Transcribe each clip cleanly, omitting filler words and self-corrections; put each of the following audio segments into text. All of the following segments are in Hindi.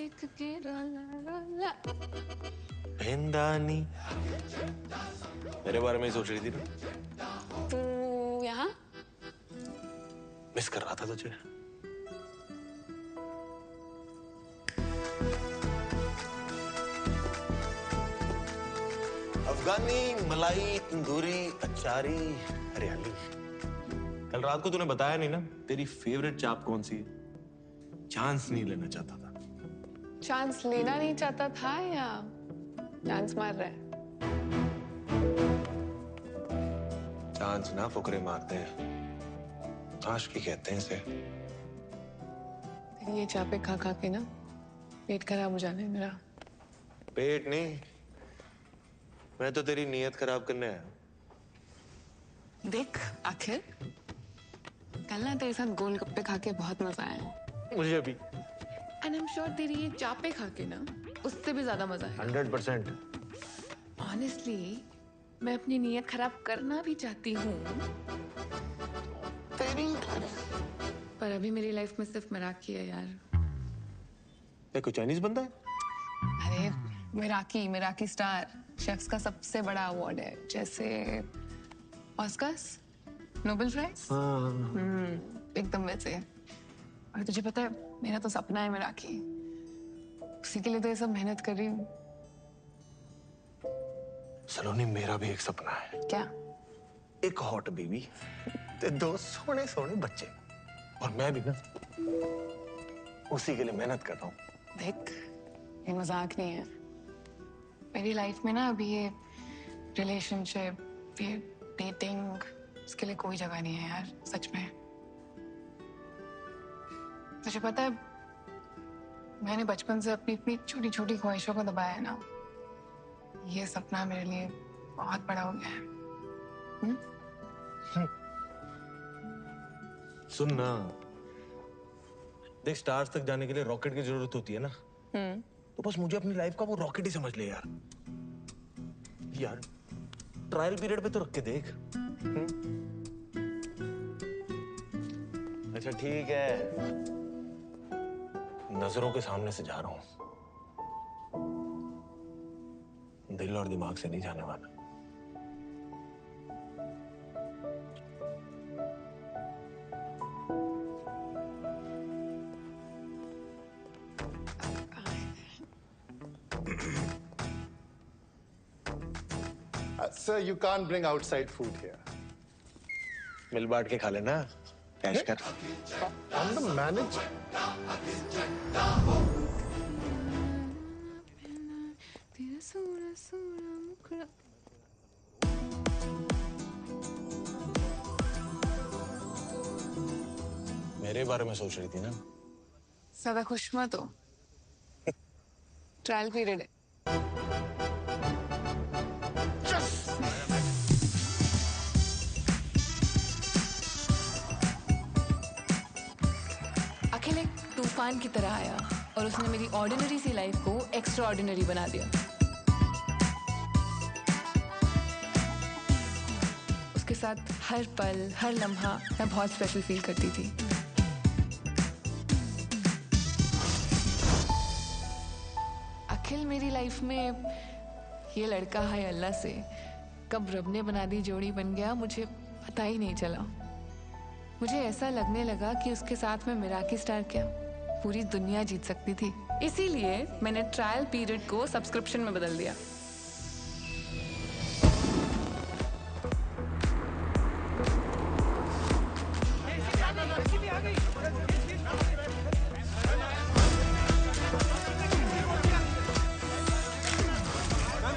देख के रोला रोला। बेंदानी मेरे बारे में ही सोच रही थी ना? तू यहाँ? मिस कर रहा था तुझे। अफगानी, मलाई, तंदूरी, अचारी, हरियाली। कल रात को तूने बताया नहीं ना तेरी फेवरेट चाप कौन सी है? चांस नहीं लेना चाहता था। चांस लेना नहीं चाहता था या चांस मार रहा है? चांस ना फुकरे मारते हैं, आशिकी कहते हैं इसे। ये चापे खा खा के ना पेट खराब हो जाने मेरा। पेट नहीं, मैं तो तेरी नीयत खराब करने आया। देख आखिर कल ना तेरे साथ गोलगप्पे खा के बहुत मजा आया। मुझे भी। एंड आई एम श्योर तेरी ये चापे खा के ना उससे भी ज्यादा मजा आया। 100%। ऑनेस्टली मैं अपनी नीयत खराब करना भी चाहती हूँ, पर अभी मेरी लाइफ में सिर्फ मिराकी है यार। कोई चाइनीज बंदा है? अरे मिराकी, मिराकी स्टार शेफ्स का सबसे बड़ा अवार्ड है, जैसे ऑस्कर्स, नोबेल प्राइज। एकदम वैसे। और तुझे पता है मेरा तो सपना है मिराकी, उसी के लिए तो ये सब मेहनत कर रही हूँ। सलोनी मेरा भी एक सपना है। क्या? एक हॉट बेबी ते 2 सोने सोने बच्चे, और मैं भी ना उसी के लिए मेहनत कर रहा हूँ। देख ये मजाक नहीं है, मेरी लाइफ में ना अभी ये रिलेशनशिप, ये डेटिंग, इसके लिए कोई जगह नहीं है यार, सच में। तुझे पता है मैंने बचपन से अपनी इतनी छोटी छोटी ख्वाहिशों को दबाया है ना, ये सपना मेरे लिए बहुत बड़ा हो गया है। सुन ना, देख स्टार्स तक जाने के लिए रॉकेट की जरूरत होती है ना। तो बस मुझे अपनी लाइफ का वो रॉकेट ही समझ ले यार। यार ट्रायल पीरियड पे तो रख के देख। अच्छा ठीक है, नजरों के सामने से जा रहा हूं, दिल और दिमाग से नहीं जाने वाला। Sir, you can't bring outside food here. मिल बांट के खा लेना, कैश कर। I'm the manager. मेरे बारे में सोच रही थी ना? ज्यादा खुश मत हो, ट्रायल पीरियड है। अखिल एक तूफान की तरह आया और उसने मेरी ऑर्डिनरी सी लाइफ को एक्स्ट्रा ऑर्डिनरी बना दिया। उसके साथ हर पल, हर लम्हा मैं बहुत स्पेशल फील करती थी। अखिल मेरी लाइफ में ये लड़का है अल्लाह से कब रब ने बना दी जोड़ी बन गया, मुझे पता ही नहीं चला। मुझे ऐसा लगने लगा कि उसके साथ में मिराकी स्टार क्या पूरी दुनिया जीत सकती थी। इसीलिए मैंने ट्रायल पीरियड को सब्सक्रिप्शन में बदल दिया।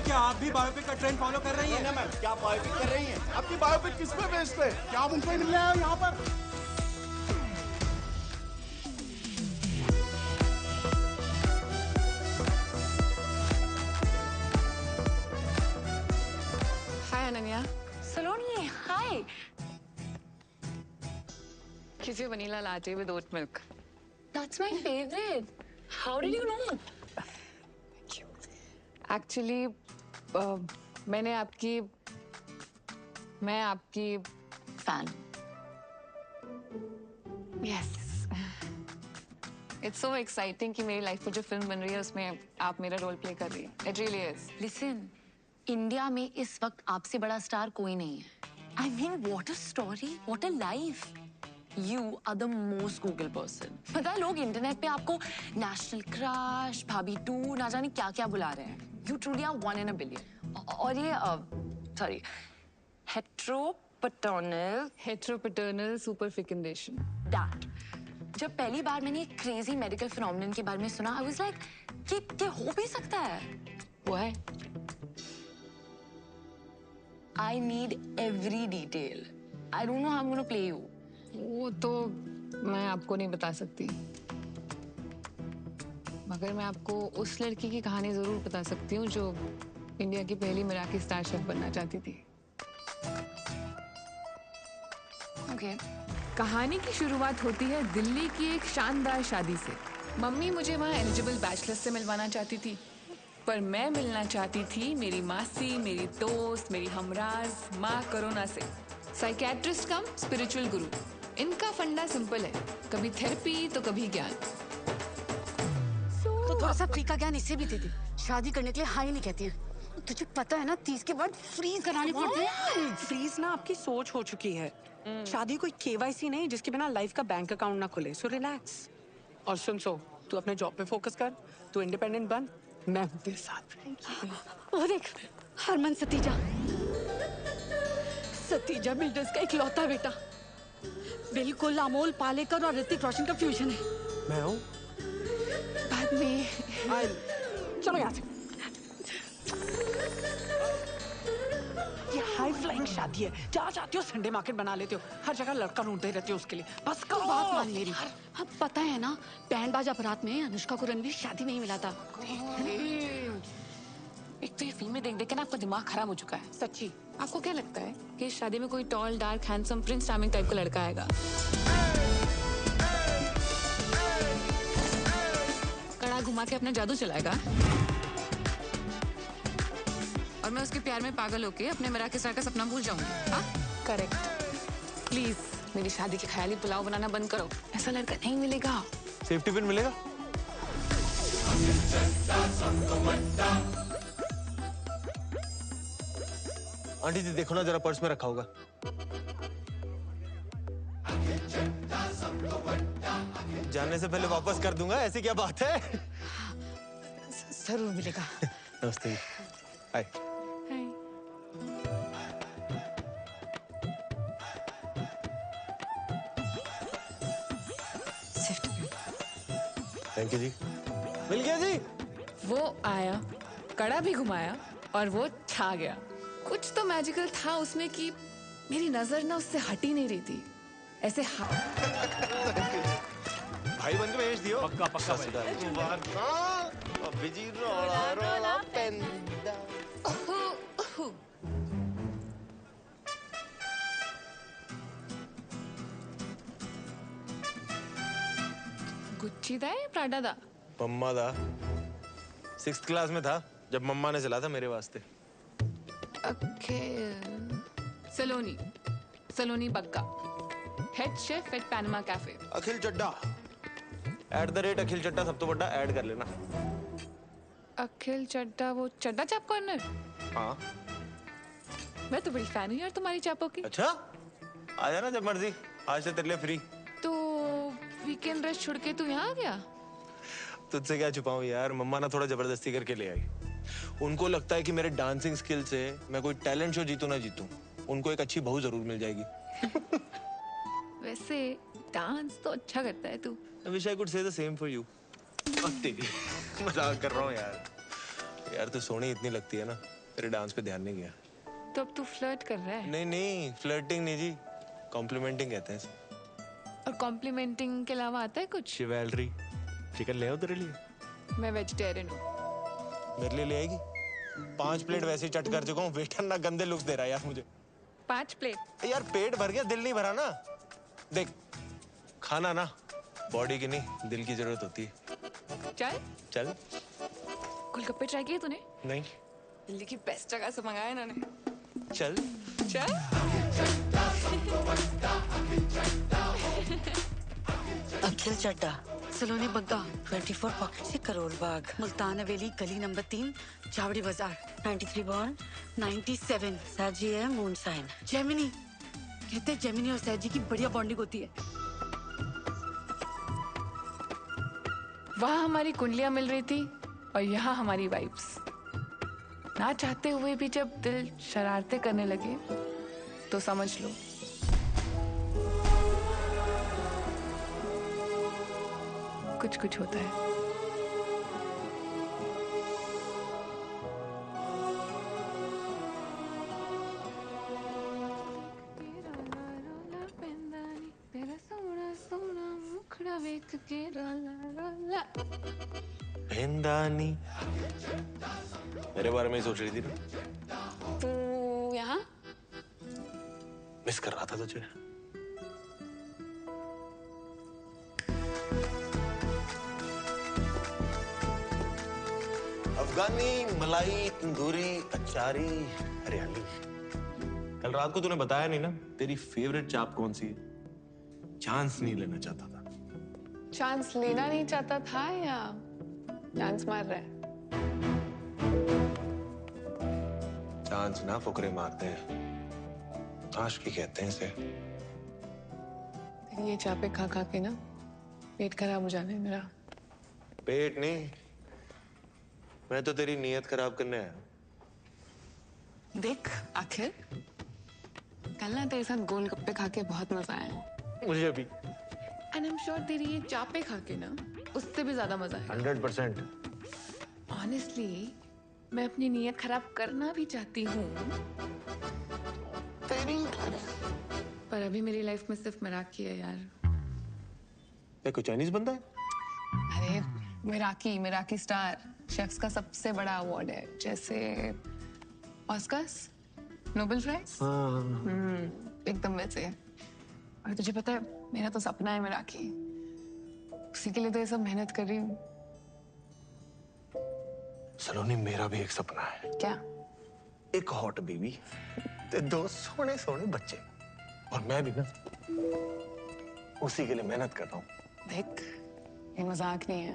क्या आप भी बायोपिक का ट्रेंड फॉलो कर रही हैं? मैम, क्या बायोपिक कर रही हैं? आपकी बायोपिक किस पे बेस्ड है? क्या आप उनको ही मिलने आए हो यहाँ पर? हाय अनन्या। सलोनी, हाय। खिसे vanilla latte with oat milk. That's my favorite. How did you know? Actually मैं आपकी Fan. Yes it's so exciting कि मेरी लाइफ में जो फिल्म बन रही है उसमें आप मेरा रोल प्ले कर रही है. It really is. Listen, India में इस वक्त आपसे बड़ा स्टार कोई नहीं है. I mean what a story, what a life. You are the most Google person. पता है लोग इंटरनेट पे आपको नेशनल क्रश, भाभी 2, ना जाने क्या क्या बुला रहे हैं. You truly are 1 in a billion. और ये सॉरी, हेट्रोपैटर्नल हेट्रोपैटर्नल सुपरफिकेंडेशन. दैट. जब पहली बार मैंने एक क्रेजी मेडिकल फिनोमेनन के बारे में सुना, आई वाज लाइक कि हो भी सकता है. वो है. I need every detail. I don't know how I'm gonna play you. वो तो मैं आपको नहीं बता सकती, मगर मैं आपको उस लड़की की कहानी जरूर बता सकती हूँ जो इंडिया की पहली मराठी स्टार शेफ बनना चाहती थी. Okay. कहानी की शुरुआत होती है दिल्ली की एक शानदार शादी से. मम्मी मुझे वहाँ एलिजिबल बैचलर्स से मिलवाना चाहती थी, पर मैं मिलना चाहती थी मेरी मासी, मेरी दोस्त, मेरी हमराज माँ करोना से. साइकेट्रिस्ट कम स्पिरिचुअल गुरु. इनका फंडा सिंपल है, कभी थेरेपी तो कभी ज्ञान. तो थोड़ा सा फ्री का ज्ञान इससे भी दे दे. शादी करने के लिए हाँ ही नहीं कहती है. तुझे पता है ना 30 के बाद फ्रीज कराने पड़ते हैं. फ्रीज ना आपकी सोच हो चुकी है. शादी कोई केवाईसी नहीं जिसके बिना लाइफ का बैंक अकाउंट ना खुले. So relax. और सुन, तू अपने जॉब पे फोकस कर, तू इंडिपेंडेंट बन, मैं हूँ तेरे साथ. वो देख, हरमन सतीजा. सतीजा बिल्डर्स का इकलौता बेटा. बिल्कुल अमोल पालेकर और ऋतिक रोशन का फ्यूजन है. मैं हूँ. बाद में चलो यहाँ से. ये हाई फ्लाइंग शादी है. जहाँ चाहती हो संडे मार्केट बना लेते हो. हर जगह लड़का ढूंढते रहते हो उसके लिए. बस तो करो. बात मान मेरी. अब पता है ना, बैंड बाजा बारात में अनुष्का को रणवीर शादी में ही मिला था. एक तो ये फिल्में देख देख के ना आपका दिमाग खराब हो चुका है. सच्ची. आपको क्या लगता है कि इस शादी में कोई tall dark handsome Prince charming type का लड़का आएगा? कड़ा घुमा के अपना जादू चलाएगा और मैं उसके प्यार में पागल होके अपने मराठी स्टार का सपना भूल जाऊंगी. हाँ, करेक्ट. प्लीज मेरी शादी के ख्याली पुलाव बनाना बंद करो. ऐसा लड़का नहीं मिलेगा. सेफ्टी पिन मिलेगा? आंटी जी देखो ना जरा, पर्स में रखा होगा. जाने से पहले वापस कर दूंगा. ऐसी क्या बात है? जरूर मिलेगा. नमस्ते. हाय. थैंक यू जी. मिल गया जी. वो आया, कड़ा भी घुमाया और वो छा गया. कुछ तो मैजिकल था उसमें कि मेरी नजर ना उससे हट ही नहीं रही थी. ऐसे भाई बन के भेज दियो. पक्का पक्का. अभी जी रोला रोला पेंदा. गुच्ची दा है प्राडा दा? मम्मा दा. 6th क्लास में था जब मम्मा ने चला था मेरे वास्ते. Saloni Saloni Bagga, head chef at Panama cafe. Akhil Chadha @Akhil चड्डा सब तो बड़ा ऐड कर लेना. अखिल चड्डा, वो चड्डा चाप कॉर्नर? हाँ. मैं तो बड़ी फैन हूँ यार तुम्हारी चापों की. अच्छा, आ जाना जब मर्जी. आज से तेरे लिए फ्री. तो वीकेंड रेस्ट छोड़ के तू यहाँ आ गया? तुझसे क्या छुपाऊं यार, मम्मा ना थोड़ा जबरदस्ती करके ले आई. उनको लगता है कि मेरे डांसिंग स्किल से मैं कोई टैलेंट शो जीतूं ना जीतूं, उनको एक अच्छी बहू जरूर मिल जाएगी. वैसे डांस तो अच्छा करता है तू. I wish I could say the same for you. मजाक कर रहा हूँ यार. यार तू सोनी इतनी लगती है ना, तेरे डांस पे ध्यान नहीं गया. तो अब तू फ्लर्ट कर रहा है? नहीं, फ्लर्टिंग नहीं जी, कॉम्प्लीमेंटिंग कहते हैं. और कॉम्प्लीमेंटिंग के अलावा आता है कुछ? शिवैलरी. चिकन ले आओ तेरे लिए. मैं वेजिटेरियन हूँ. मेरे लिए ले आएगी? 5 प्लेट वैसे ही चट कर चुका हूँ. वेटर ना गंदे लुक्स दे रहा है यार मुझे. 5 प्लेट? यार पेट भर गया, दिल नहीं भरा ना. देख, खाना ना बॉडी की नहीं दिल की जरूरत होती है. चल. गोलगप्पे ट्राई किए तूने? नहीं. दिल्ली की बेस्ट जगह से मंगाया इन्होंने. चल. अखिल चड्डा सलोनी बग्गा, 24 पॉकेट से करोड़ बाग, मुल्तान हवेली गली नंबर 3, चावड़ी बाजार, 93 बॉर्न, 97। साजी है मून साइन। जेमिनी, कहते हैं जेमिनी और सैजी की बढ़िया बॉन्डिंग होती है। वहाँ हमारी कुंडलियां मिल रही थी और यहाँ हमारी वाइब्स। ना चाहते हुए भी जब दिल शरारतें करने लगे तो समझ लो कुछ कुछ होता है। पेंदानी मेरे बारे में ही सोच रही थी ना? तू यहाँ मिस कर रहा था तुझे। अफगानी, मलाई, तंदूरी, अचारी, हरियाली। कल रात को तूने बताया नहीं ना तेरी फेवरेट चाप कौन सी है? चांस नहीं लेना चाहता था। चांस लेना नहीं चाहता था या चांस मार रहा है? चांस ना फुकरे मारते हैं, आशिकी कहते हैं इसे। तेरी ये चापे खा खा के ना पेट खराब हो जाने मेरा। पेट नहीं, मैं तो तेरी नीयत खराब करने आया। देख आखिर कल ना तेरे साथ गोलगप्पे खा के बहुत मजा आया। मुझे भी। एंड आई एम श्योर तेरी ये चापे खा के ना उससे भी ज्यादा मजा आया। 100%। ऑनेस्टली मैं अपनी नीयत खराब करना भी चाहती हूँ, पर अभी मेरी लाइफ में सिर्फ मराकी है यार। ये कोई चाइनीज बंदा है? अरे मिराकी, मिराकी स्टार शेफ्स का सबसे बड़ा अवार्ड है, जैसे ऑस्कर्स, नोबेल प्राइज। एकदम वैसे। और तुझे पता है मेरा तो सपना है मिराकी, उसी के लिए तो ये सब मेहनत कर रही हूँ। सलोनी मेरा भी एक सपना है। क्या? एक हॉट बेबी, ते 2 सोने सोने बच्चे, और मैं भी ना उसी के लिए मेहनत कर रहा हूँ। देख ये मजाक नहीं है,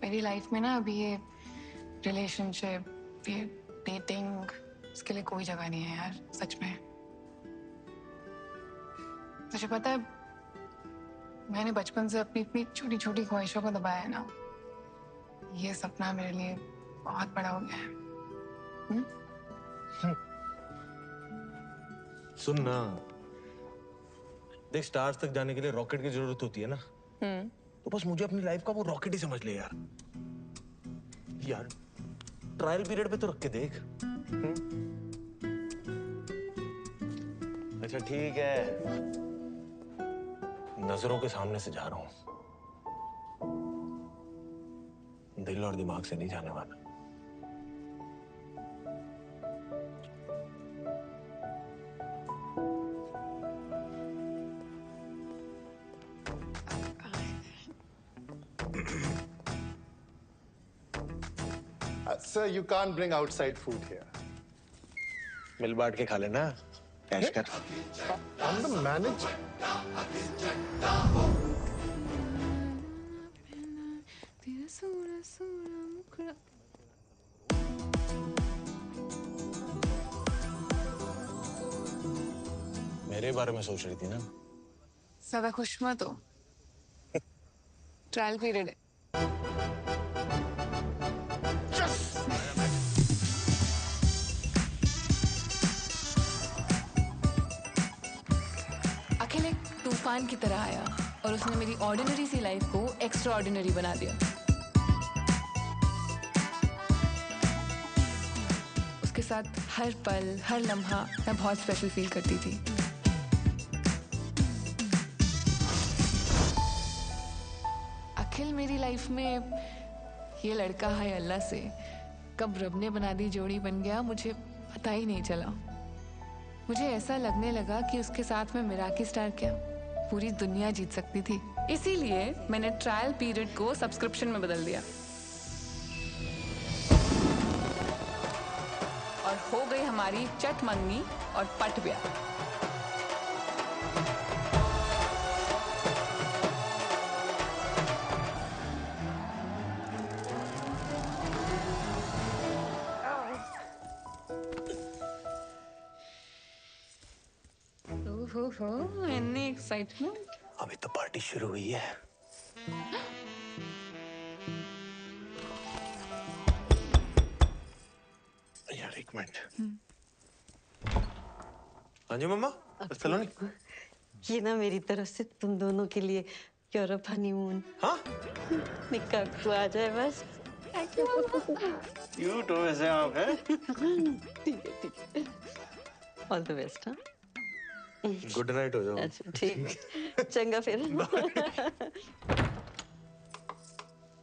मेरी लाइफ में ना अभी ये रिलेशनशिप, ये डेटिंग, इसके लिए कोई जगह नहीं है यार, सच में। तुझे पता है मैंने बचपन से अपनी इतनी छोटी छोटी ख्वाहिशों को दबाया है ना, ये सपना मेरे लिए बहुत बड़ा हो गया है। सुन ना, देख स्टार्स तक जाने के लिए रॉकेट की जरूरत होती है ना, तो बस मुझे अपनी लाइफ का वो रॉकेट ही समझ ले यार। यार ट्रायल पीरियड पे तो रख के देख। अच्छा ठीक है, नजरों के सामने से जा रहा हूं, दिल और दिमाग से नहीं जाने वाला। Sir, you can't bring outside food here. मिल बांट के खा लेना, कैश कर। I'm the manager. मेरे बारे में सोच रही थी ना? ज्यादा खुश मत हो, ट्रायल पीरियड है। अखिल एक तूफान की तरह आया और उसने मेरी ऑर्डिनरी सी लाइफ को एक्स्ट्रा ऑर्डिनरी बना दिया। उसके साथ हर पल, हर लम्हा मैं बहुत स्पेशल फील करती थी। अखिल मेरी लाइफ में ये लड़का है अल्लाह से कब रब ने बना दी जोड़ी बन गया, मुझे पता ही नहीं चला। मुझे ऐसा लगने लगा कि उसके साथ में मिराकी स्टार क्या पूरी दुनिया जीत सकती थी। इसीलिए मैंने ट्रायल पीरियड को सब्सक्रिप्शन में बदल दिया और हो गई हमारी चट मंगनी और पट ब्याह। ओहो, इतनी एक्साइटमेंट। अभी तो पार्टी शुरू हुई है। यार एक मिनट। हाँ जी मम्मा, चलो नहीं। ये ना मेरी तरफ से तुम दोनों के लिए यूरोप हनीमून। हाँ? निकाह तू आ जाए बस। क्यूट हो वैसे आप, हैं? ठीक है। All the best. हाँ, गुड नाइट हो जाओ। अच्छा ठीक, चंगा फिर।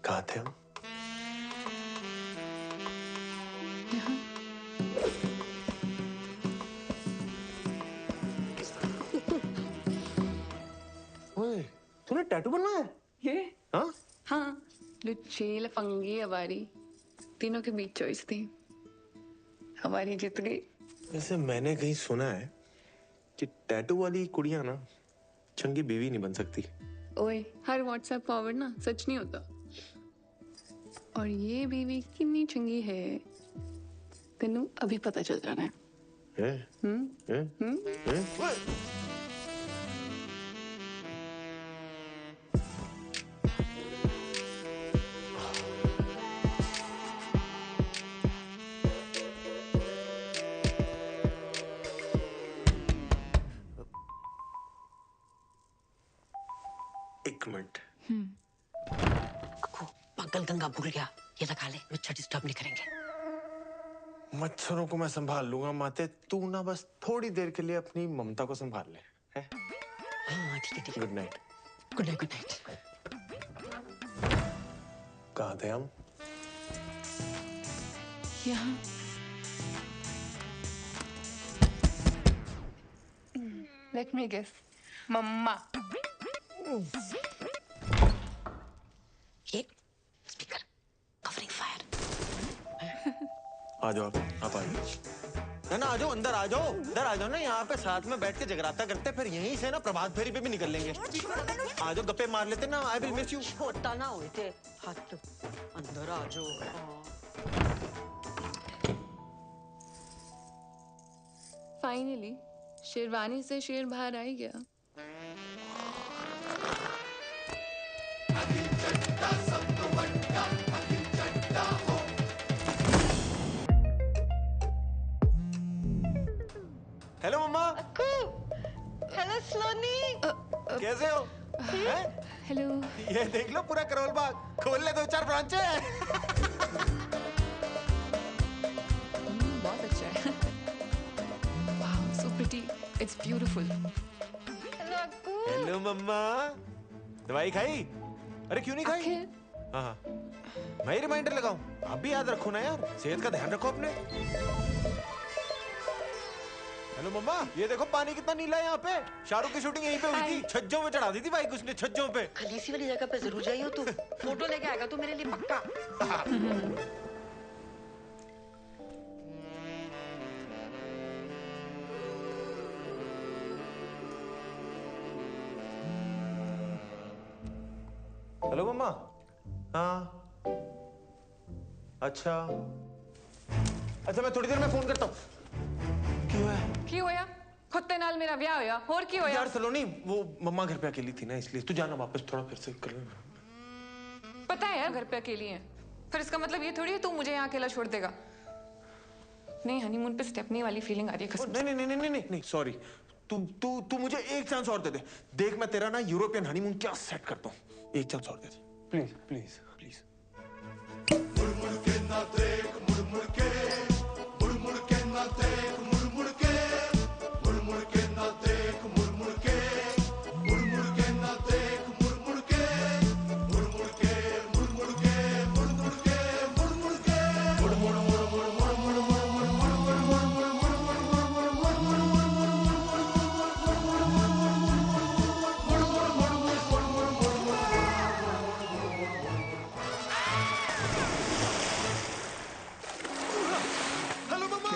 कहाँ थे हम? ओए, तूने टैटू बनवाया है? ये? हाँ? हाँ, लुच्ची लफंगी हमारी तीनों के बीच चॉइस थी, हमारी जीत गई। वैसे मैंने कहीं सुना है कि टैटू वाली कुड़ियां ना चंगी बीवी नहीं बन सकती। ओए, हर व्हाट्सएप फॉरवर्ड ना सच नहीं होता। और ये बीवी कितनी चंगी है तेनू अभी पता चल जाना है। ओए! एक मिनट। मंगल गंगा भूल गया, ये लगा ले, मच्छर डिस्टर्ब नहीं करेंगे। मच्छरों को मैं संभाल लूंगा माते, तू ना बस थोड़ी देर के लिए अपनी ममता को संभाल ले, है? हाँ ठीक है। Good night. Good night, good night. कहाँ थे हम? यहाँ लेट मी गेस, मम्मा। ये स्पीकर कवरिंग फायर। आ जाओ आप आ जाओ। ना आ जाओ, अंदर आ जाओ, इधर आ जाओ ना, यहाँ पे साथ में बैठ के जगराता करते, फिर यहीं से ना प्रभात फेरी पे भी निकल लेंगे। आ जाओ, गप्पे मार लेते ना, आई विल मिस यू। छोटा ना हुए थे हाथ, अंदर आ जाओ। फाइनली शेरवानी से शेर बाहर आ ही गया। हेलो मम्मा। हेलो स्लोनी। कैसे हो? हैं? हेलो। ये देख लो पूरा करोल बाग, खोल ले 2-4 ब्रांचें। बहुत अच्छा है। Wow, so pretty, it's beautiful. Hello मम्मा, दवाई खाई? अरे क्यों नहीं खाई? अखिल। हाँ, मैं ही रिमाइंडर लगाऊं? आप भी याद रखो ना यार, सेहत का ध्यान रखो अपने। हेलो मम्मा, ये देखो पानी कितना नीला है यहाँ पे। शाहरुख की शूटिंग यहीं पे हुई थी, छज्जों पे चढ़ा दी थी बाइक उसने, छज्जों पे। खलीसी वाली जगह पे जरूर जाइयो तू, फोटो लेके आएगा तू मेरे लिए पक्का। हेलो मम्मा। हाँ, अच्छा मैं थोड़ी देर में फोन करता हूँ। क्यों होया? खुद ते नाल मेरा ब्याह होया, और क्यों होया? यार सलोनी, वो मम्मा घर पे अकेली थी ना, इसलिए तू जाना वापस, थोड़ा फिर से कर लेना। पता है यार घर पे अकेली है, फिर इसका मतलब ये थोड़ी है तू मुझे यहाँ अकेला छोड़ देगा। नहीं, हनीमून पे स्टेपनी वाली फीलिंग आ रही है कसम से। नहीं, सॉरी। तू मुझे एक चांस और दे दे। देख मैं तेरा ना यूरोपियन हनीमून क्या सेट करता हूँ। एक चांस और दे दे, प्लीज प्लीज प्लीज। मुड़ मुड़ के ना देख, मुड़ मुड़ के, मुड़ मुड़ के ना देख, मुड़ मुड़ के, मुड़ मुड़ के ना देख, मुड़ मुड़ के, मुड़ मुड़ के ना देख, मुड़ मुड़ के, मुड़ मुड़ के, मुड़ मुड़ के, मुड़ मुड़ के, मुड़ मुड़ के, मुड़ मुड़ मुड़ मुड़ मुड़ मुड़ मुड़ हेलो मम्मा।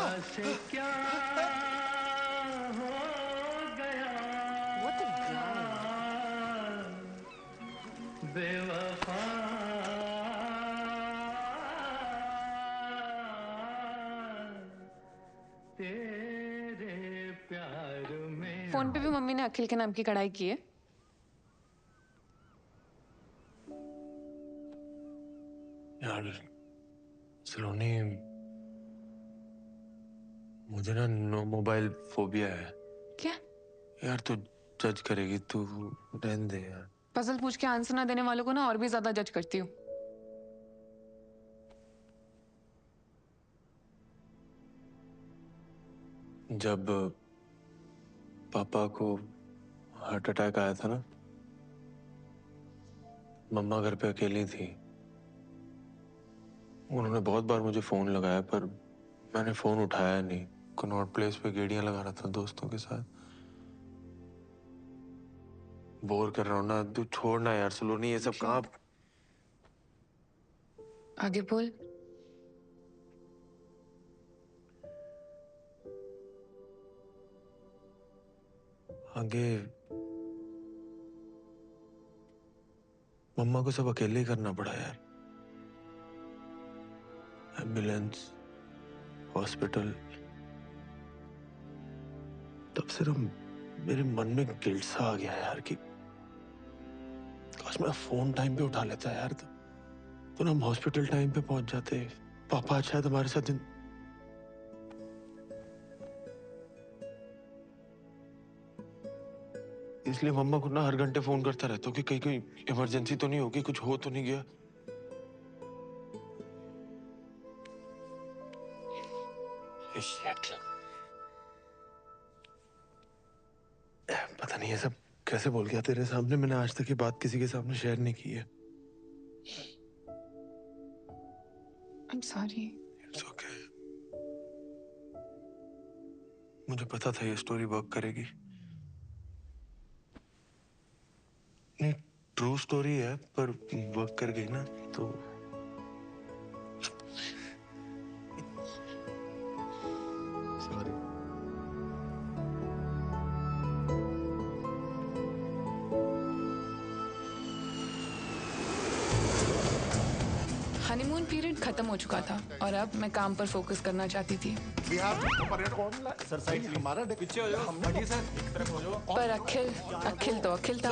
क्या हो गया बेवफा, तेरे प्यार में फोन पे भी मम्मी ने अखिल के नाम की कढ़ाई की है। यार सलोनी, मुझे ना नो मोबाइल फोबिया है। क्या? यार तू जज करेगी, तू रहने दे यार। पजल पूछ के आंसर ना देने वालों को ना और भी ज्यादा जज करती हूँ। जब पापा को हार्ट अटैक आया था ना, मम्मा घर पे अकेली थी। उन्होंने बहुत बार मुझे फोन लगाया पर मैंने फोन उठाया नहीं। कनॉट प्लेस पे गेड़ियां लगा रहा था दोस्तों के साथ। बोर कर रहा हूँ ना, तू छोड़ना यार सलोनी, ये सब कहाँ। आगे बोल। आगे मम्मा को सब अकेले ही करना पड़ा यार। Ambulance, hospital. तब से ना मेरे मन में गिल्ट सा आ गया यार कि काश मैं फोन टाइम पे उठा लेता यार। तो ना हम हॉस्पिटल टाइम पे पहुंच जाते। पापा शायद हमारे साथ इसलिए मम्मा को ना हर घंटे फोन करता रहता हूँ कि कहीं कोई इमरजेंसी तो नहीं होगी, कुछ हो तो नहीं गया। पता नहीं ये सब कैसे बोल गया तेरे सामने। मैंने आज तक ये बात किसी के सामने शेयर नहीं की है। I'm sorry. It's okay. मुझे पता था ये स्टोरी वर्क करेगी। नहीं, ट्रू स्टोरी है पर वर्क कर गई ना तो। सॉरी। हनीमून पीरियड खत्म हो चुका था और अब मैं काम पर फोकस करना चाहती थी। सर साइड हमारा पीछे हो जाओ। हटिए सर, एक तरफ हो जाओ। पर अखिल तो अखिल था।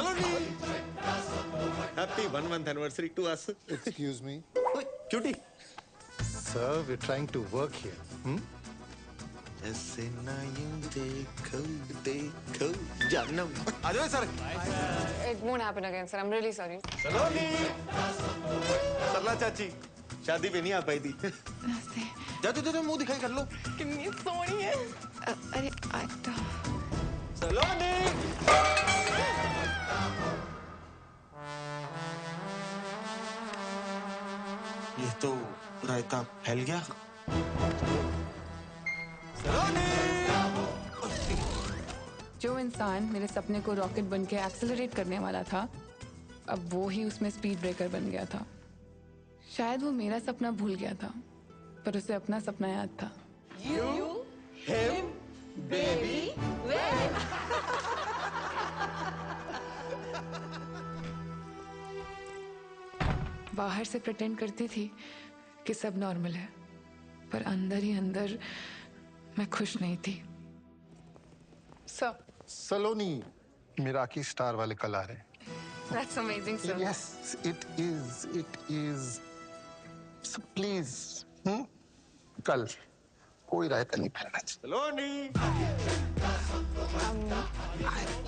Happy 1 month anniversary to us. Excuse me. Cutie. Sir, we're trying to work here. ऐसे ना यूं देखो जानम। आ जाओ sir. It won't happen again, sir. I'm really sorry. सलोनी। सरला चाची, शादी पे नहीं आ पाई थी। जाते मुंह दिखाई कर लो। कितनी सोहनी है। अरे आटा। सलोनी। ये तो रायता फैल गया। जो इंसान मेरे सपने को रॉकेट बन के एक्सेलरेट करने वाला था, अब वो ही उसमें स्पीड ब्रेकर बन गया था। शायद वो मेरा सपना भूल गया था, पर उसे अपना सपना याद था। You, him, baby, when? बाहर से प्रिटेंड करती थी कि सब नॉर्मल है, पर अंदर ही अंदर मैं खुश नहीं थी। सर, सलोनी, मिराकी स्टार वाले कल आ रहे हैं। That's amazing, sir. Yes, it is. It is. So please, कल कोई रायता नहीं फैलना चाहिए। सलोनी।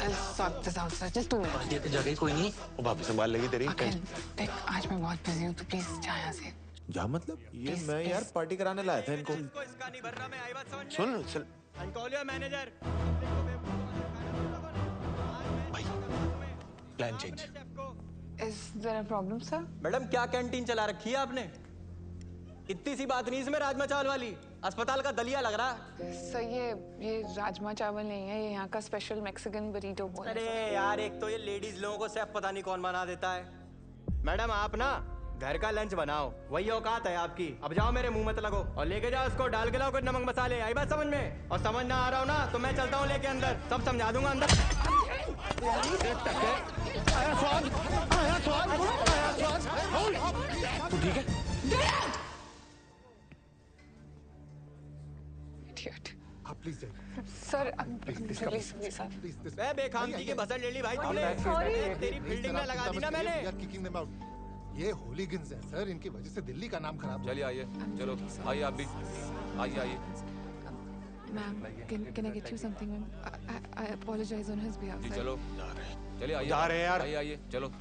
I'll sort this out, sir. Just 2 minutes. जगह कोई नहीं, वो भाभी संभाल लेगी तेरी। अखिल, देख आज मैं बहुत बिजी हूँ, तो प्लीज जा यहाँ से। जा मतलब? ये मैं यार पार्टी कराने लाया था इनको। इसका नहीं भर रहा, मैं आई बात समझ में। सुन कॉल योर मैनेजर। भाई, plan change. Is there a problem, sir? Madam क्या कैंटीन चला रखी है आपने? इतनी सी बात नहीं इसमें राजमा चावल वाली, अस्पताल का दलिया लग रहा है। सर ये राजमा चावल नहीं है, ये यहाँ का स्पेशल मैक्सिकन बरीटो बोल। अरे यार, एक तो ये लेडीज लोगों को शेफ पता नहीं कौन बना देता है। मैडम आप ना घर का लंच बनाओ, वही औकात है आपकी। अब जाओ, मेरे मुंह मत लगो और लेके जाओ उसको, डाल के लाओ कुछ नमक मसाले। आई बात समझ में? और समझ ना आ रहा हो ना तो मैं चलता हूँ लेके अंदर, सब समझा दूंगा अंदर। तू ठीक है? Idiot. आप प्लीज जाइए। सर प्लीज सर मैं बेखामती की बसर ले ली भाई तूने। तेरी फील्डिंग में लगा दी ना मैंने। Kicking them out. ये होलीगन्स है सर, इनकी वजह से दिल्ली का नाम खराब। चलिए आइए, चलो आइए आप भी आइए। Ma'am can I get you something ma'am? I apologize on his behalf. जी चलो चलिए आइए। जा रहे हैं यार। आइए चलो।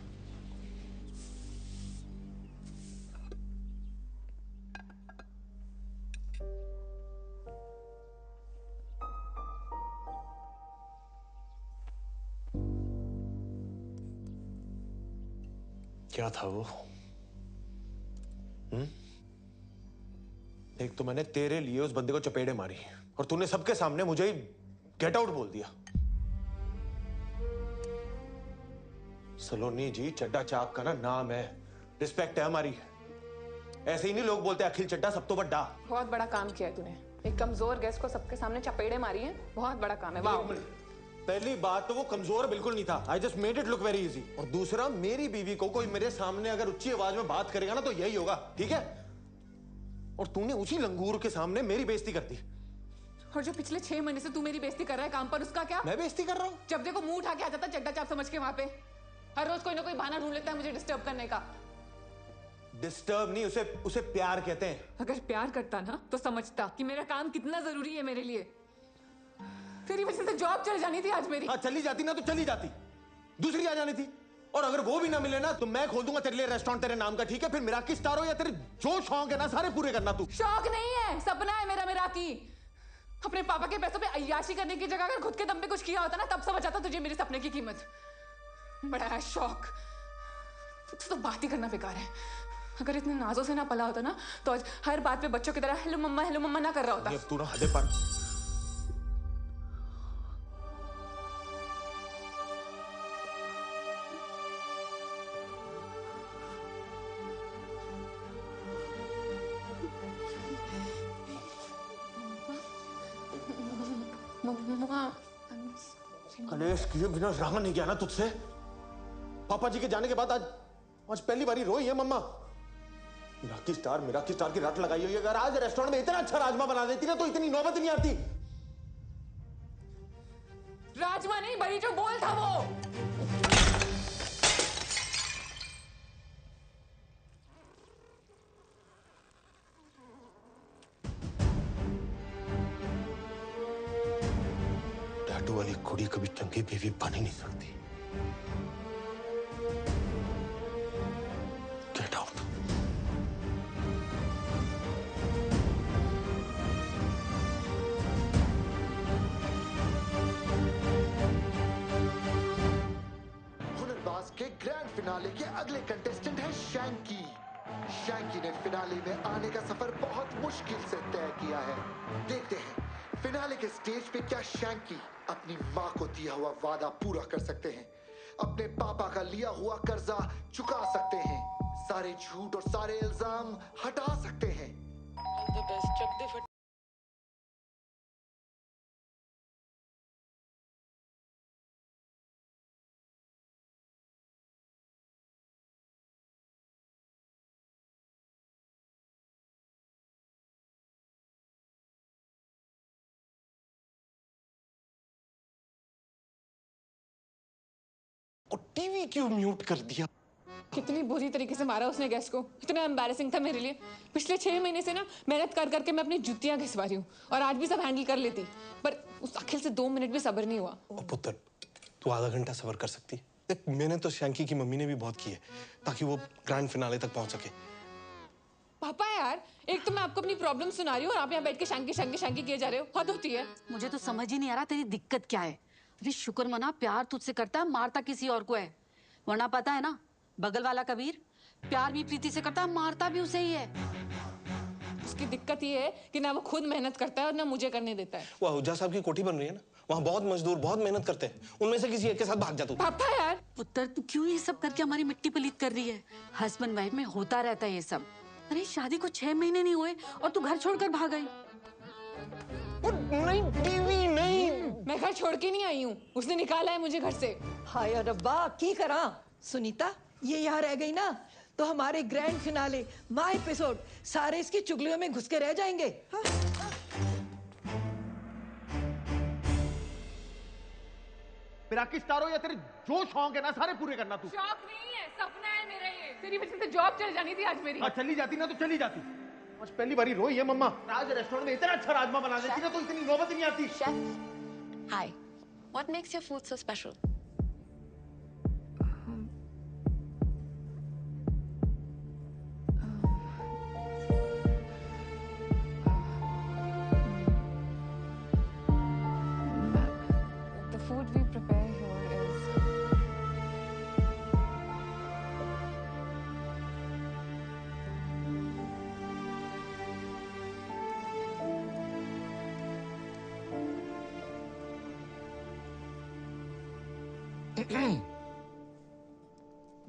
क्या था वो? एक तो मैंने तेरे लिए उस बंदे को चपेड़े मारी और तूने सबके सामने मुझे ही गेट आउट बोल दिया। सलोनी जी, चड्डा चाप का ना नाम है, रिस्पेक्ट है हमारी। ऐसे ही नहीं लोग बोलते अखिल चड्डा सब तो बड्डा। बहुत बड़ा काम किया है तूने, एक कमजोर गेस्ट को सबके सामने चपेड़े मारी हैं। बहुत बड़ा काम है। वाह। पहली बात तो वो कमजोर बिल्कुल नहीं था, I just made it look very easy. और दूसरा, मेरी बीवी को कोई मेरे सामने अगर ऊंची आवाज में बात करेगा ना तो यही होगा, ठीक है? और तूने उसी लंगूर के सामने मेरी बेइज्जती कर दी। और जो पिछले 6 महीने से तू मेरी बेइज्जती कर रहा है काम पर, उसका क्या? मैं बेइज्जती कर रहा हूँ? जब देखो मुंह उठा के आ जाता चड्डा चाप समझ के वहां पे। हर रोज कोई ना कोई बहाना ढूंढ लेता है मुझे डिस्टर्ब करने का। डिस्टर्ब नहीं, उसे प्यार कहते हैं। अगर प्यार करता ना तो समझता कि मेरा काम कितना जरूरी है मेरे लिए। तेरी वजह से जॉब चली जानी थी आज मेरी। हाँ, चली जाती ना तो चली जाती, दूसरी आ जानी थी। और अगर वो भी ना मिले ना तो मैं खोल दूंगा तेरे लिए रेस्टोरेंट तेरे नाम का, ठीक है? फिर मिराकी स्टार हो या तेरे जो शौक है ना सारे पूरे करना तू। शौक नहीं है, सपना है मेरा मिराकी। अपने पापा के पैसों पे अय्याशी करने की जगह अगर खुद के दम पे कुछ किया होता ना तब समझ आता तुझे मेरे सपने की कीमत। बड़ा है शौक, तो बात ही करना बेकार है। अगर इतने नाजों से ना पला होता ना तो आज हर बात पे बच्चों की तरह हेलो मम्मा ना कर रहा होता। तू ना हदे पर। कलेश किए बिना रहा नहीं गया ना तुझसे। पापा जी के जाने के बाद आज पहली बारी रोई है मम्मा। मिराकी स्टार की रट लगाई हुई है। अगर आज रेस्टोरेंट में इतना अच्छा राजमा बना देती ना तो इतनी नौबत नहीं आती। राजमा नहीं, बड़ी जो बोल था वो। टैटू वाली कुड़ी कभी चंगी बीवी बन ही नहीं सकती। Get out. हुनरबाज के ग्रैंड फिनाले के अगले कंटेस्टेंट है शैंकी। शैंकी ने फिनाले में आने का सफर बहुत मुश्किल से तय किया है। देखते हैं फिनाले के स्टेज पे क्या शैंकी अपनी माँ को दिया हुआ वादा पूरा कर सकते हैं, अपने पापा का लिया हुआ कर्जा चुका सकते हैं, सारे झूठ और सारे इल्जाम हटा सकते हैं। और टीवी क्यों म्यूट कर दिया? कितनी बुरी तरीके से मारा उसने गेस्ट को। इतना एम्बैरेसिंग था मेरे लिए। पिछले 6 महीने से ना मेहनत कर करके मैं अपनी जुतियां घिसवा रही हूँ और आज भी सब हैंडल कर लेती, पर उस अखिल से 2 मिनट भी सब्र नहीं हुआ। ओ पुत्र, तू आधा घंटा सब्र कर सकती है। देख, मैंने तो शैंकी की मम्मी ने भी बहुत की है ताकि वो ग्रैंड फिनाले तक पहुंच सके। पापा यार, एक तो मैं आपको अपनी प्रॉब्लम सुना रही हूँ और आप यहाँ बैठ के शैंकी किए जा रहे हो। हद होती है। मुझे तो समझ ही नहीं आ रहा तेरी दिक्कत क्या है। अरे शुक्र मना, प्यार तुझसे करता है, मारता किसी और को है। वरना पता है ना, बगल वाला कबीर प्यार भी प्रीति से करता है, मारता भी उसे ही है। उसकी दिक्कत ये है कि ना वो खुद मेहनत करता है और ना मुझे करने देता है। वो आहूजा साहब की कोठी बन रही है ना, वहाँ बहुत मजदूर बहुत मेहनत करते हैं, उनमें से किसी एक के साथ भाग जा तू। पापा यार, पुत्र तू क्यों ये सब करके हमारी मिट्टी पलीत कर रही है? हस्बैंड वाइफ में होता रहता है ये सब। अरे शादी को 6 महीने नहीं हुए और तू घर छोड़कर भाग गई। नहीं टीवी नहीं, मैं घर छोड़ के नहीं आई हूँ, उसने निकाला है मुझे घर से। हाय रब्बा की करा सुनीता, ये यहाँ रह गई ना तो हमारे ग्रैंड फिनाले माय एपिसोड सारे इसकी चुगलियों में घुस के रह जाएंगे। मिराकी स्टार हो या तेरे जो शौक है ना सारे पूरे करना तू। शौक नहीं है, सपना है मेरा ये। तेरी वजह से जॉब चल जानी थी आज मेरी। चली जाती ना तो चली जाती। आज पहली बारी रोई है मम्मा। आज रेस्टोरेंट में इतना अच्छा राजमा बना देती ना तो इतनी नौबत ही नहीं आती। Chef, hi, what makes your food so special? The food we prepare here is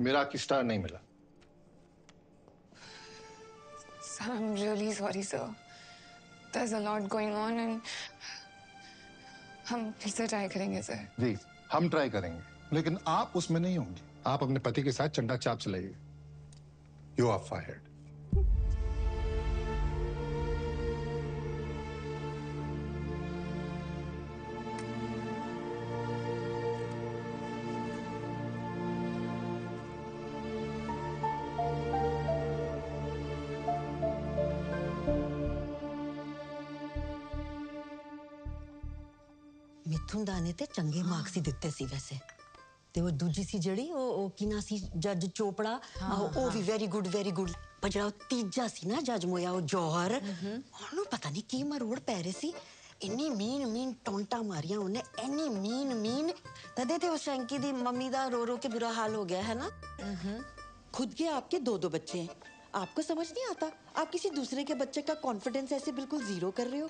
मिराकी स्टार नहीं मिला। Sir, I'm really sorry, sir. There's a lot going on and हम फिर से ट्राई करेंगे सर। जी हम ट्राई करेंगे लेकिन आप उसमें नहीं होंगे। आप अपने पति के साथ चंडा चाप चलाइए। You are fired. ਮਿਥੁਨ ਦਾ ਨੇ ਤੇ ਚੰਗੇ ਮਾਰਕਸ ਹੀ ਦਿੱਤੇ ਸੀ ਵੈਸੇ ਤੇ ਉਹ ਦੂਜੀ ਸੀ ਜਿਹੜੀ ਉਹ ਕੀ ਨਾ ਸੀ ਜੱਜ ਚੋਪੜਾ ਉਹ ਵੀ ਵੈਰੀ ਗੁੱਡ ਪਰ ਜਿਹੜਾ ਉਹ ਤੀਜਾ ਸੀ ਨਾ ਜੱਜ ਮੋਇਆ ਉਹ ਜੋਹਰ ਉਹਨੂੰ ਪਤਾ ਨਹੀਂ ਕੀ ਮਰੋੜ ਪੈ ਰਹੇ ਸੀ ਇੰਨੀ ਮੀਨ ਟੌਂਟਾ ਮਾਰੀਆਂ ਉਹਨੇ ਇੰਨੀ ਮੀਨ ਤਦੇ ਤੇ ਉਹ ਸ਼ੈਂਕੀ ਦੀ ਮੰਮੀ ਦਾ रो के बुरा हाल हो गया है ना खुद के आपके दो बच्चे हैं आपको समझ नहीं आता आप किसी दूसरे के बच्चे का कॉन्फिडेंस ऐसे बिल्कुल जीरो कर रहे हो।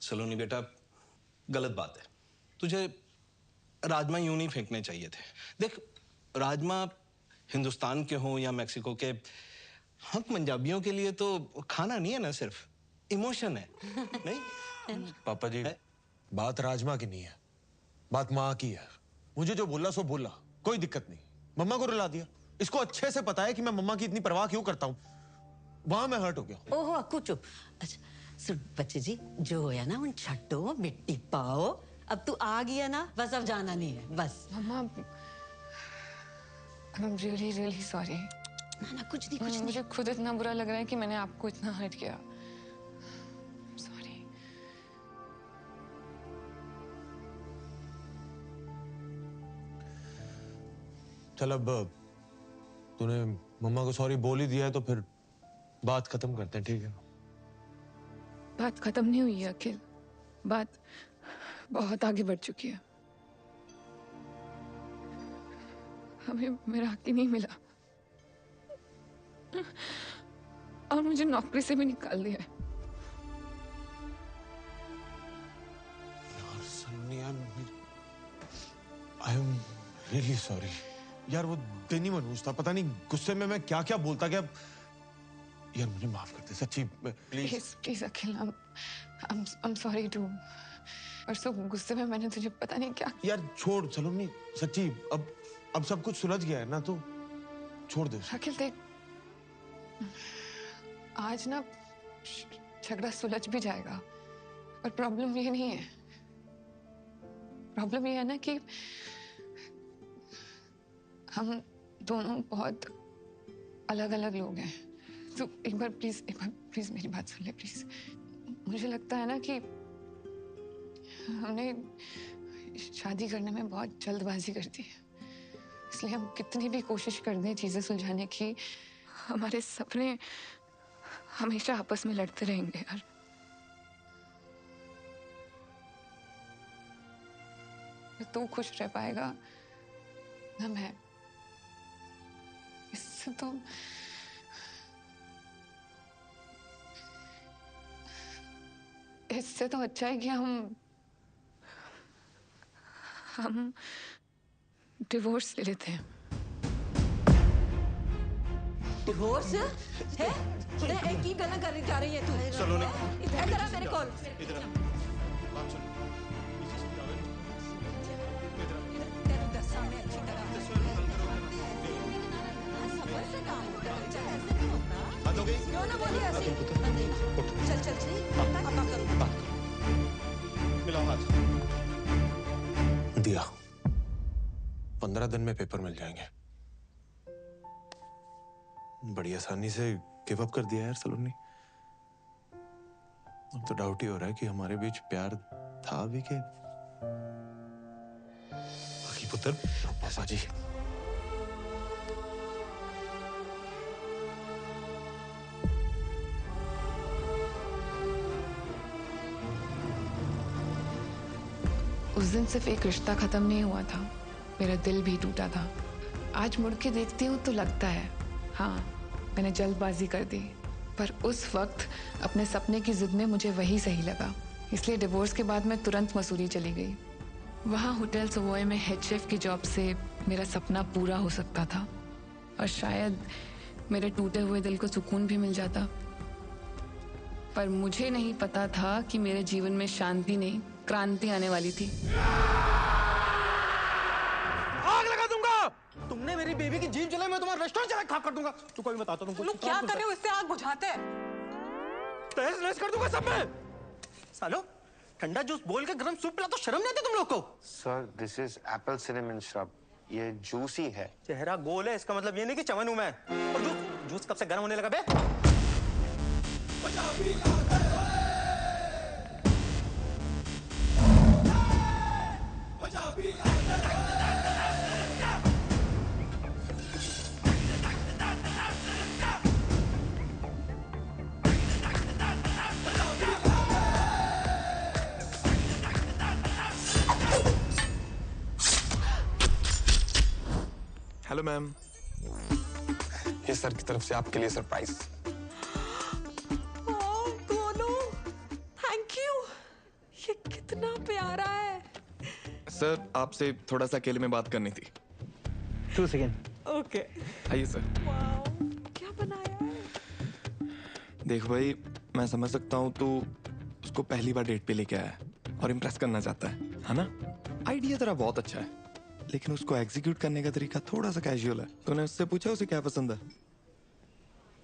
सलोनी बेटा गलत बात है तुझे राजमा यूं नहीं फेंकने चाहिए थे। देख राजमा हिंदुस्तान के हों या मैक्सिको के हम पंजाबियों के लिए तो खाना नहीं है ना सिर्फ इमोशन है नहीं। पापा जी बात राजमा की नहीं है बात माँ की है। मुझे जो बोला सो बोला कोई दिक्कत नहीं। मम्मा को रुला दिया। इसको अच्छे से पता है कि मैं मम्मा की इतनी परवाह क्यों करता हूँ। वहां मैं हर्ट हो गया। ओहो अक्कू चुप। अच्छा सुन बच्चे जी जो होया ना उन छट्टो मिट्टी पाओ अब तू आ गया ना बस अब जाना नहीं है बस। मम्मा I'm really sorry। ना कुछ नहीं मुझे खुद इतना बुरा लग रहा है कि मैंने आपको इतना हर्ट किया। सॉरी। चल अब तूने मम्मा को सॉरी बोल ही दिया है तो फिर बात खत्म करते हैं ठीक है। बात खत्म नहीं हुई है अखिल। बात बहुत आगे बढ़ चुकी है। हमें मेरा हक ही नहीं मिला और मुझे नौकरी से भी निकाल दिया है। आई एम रियली सॉरी यार। वो दिन ही मनहूस था। पता नहीं गुस्से में मैं क्या क्या बोलता गया। यार मुझे माफ कर दे सच्ची please Akhil. I'm sorry too। परसों गुस्से में मैंने तुझे पता नहीं क्या। यार छोड़ सलोनी सच्ची अब सब कुछ सुलझ गया है ना तो छोड़ दे। अखिल देख आज ना झगड़ा सुलझ भी जाएगा पर प्रॉब्लम ये नहीं है। प्रॉब्लम ये है ना कि हम दोनों बहुत अलग अलग लोग हैं। तो एक बार प्लीज मेरी बात सुन ले प्लीज। मुझे लगता है ना कि हमने शादी करने में बहुत जल्दबाजी कर दी है। इसलिए हम कितनी भी कोशिश कर दें चीजें सुलझाने की हमारे सपने हमेशा आपस में लड़ते रहेंगे यार। न तू खुश रह पाएगा न मैं। इससे तो अच्छा है कि हम डिवोर्स ले लेते हैं। डिवोर्स है? एक ही गला कर जा रही है तू। सलोनी इधर आ मेरे कॉल। इधर बात सुन। तेरे दस सामने अच्छी तरह बंद हो गई। क्यों ना बोली ऐसी? चल अब बात करो। 15 दिन में पेपर मिल जाएंगे। बड़ी आसानी से गिव अप कर दिया यार सलोनी। अब तो डाउट ही हो रहा है कि हमारे बीच प्यार था भी कि बाकी पुत्र। पापा जी उस दिन सिर्फ एक रिश्ता खत्म नहीं हुआ था, मेरा दिल भी टूटा था। आज मुड़ के देखती हूँ तो लगता है हाँ मैंने जल्दबाजी कर दी, पर उस वक्त अपने सपने की जिद में मुझे वही सही लगा। इसलिए डिवोर्स के बाद मैं तुरंत मसूरी चली गई। वहाँ होटल सवॉय में हेड शेफ की जॉब से मेरा सपना पूरा हो सकता था और शायद मेरे टूटे हुए दिल को सुकून भी मिल जाता। पर मुझे नहीं पता था कि मेरे जीवन में शांति नहीं क्रांति आने वाली थी। आग लगा दूंगा। तुमने मेरी बेबी की जीभ जलाई, मैं तुम्हारा रेस्टोरेंट चला खाक कर दूंगा। तू कोई बताता तुमको लोग क्या कर रहे हो? इससे आग बुझाते हैं। तहस नहस कर दूंगा सब में। सालो ठंडा जूस बोल के गरम सूप पिला तो शर्म नहीं आती तुम लोग को? Sir this is Apple cinnamon shrub, ये जूस ही है। चेहरा गोल है इसका मतलब ये नहीं कि चमन हूं मैं। और जूस कब से गर्म होने लगा बे? हेलो मैम, ये सर की तरफ से आपके लिए सरप्राइज। Thank you. ये कितना प्यारा है। सर आपसे थोड़ा सा अकेले में बात करनी थी। 2 सेकेंड। ओके आइए सर। क्या बनाया है? देख भाई, मैं समझ सकता हूँ तू उसको पहली बार डेट पे लेके आया है और इम्प्रेस करना चाहता है ना? आइडिया तेरा बहुत अच्छा है, लेकिन उसको एग्जीक्यूट करने का तरीका थोड़ा सा कैजुअल है। तूने उससे पूछा उसे क्या पसंद है?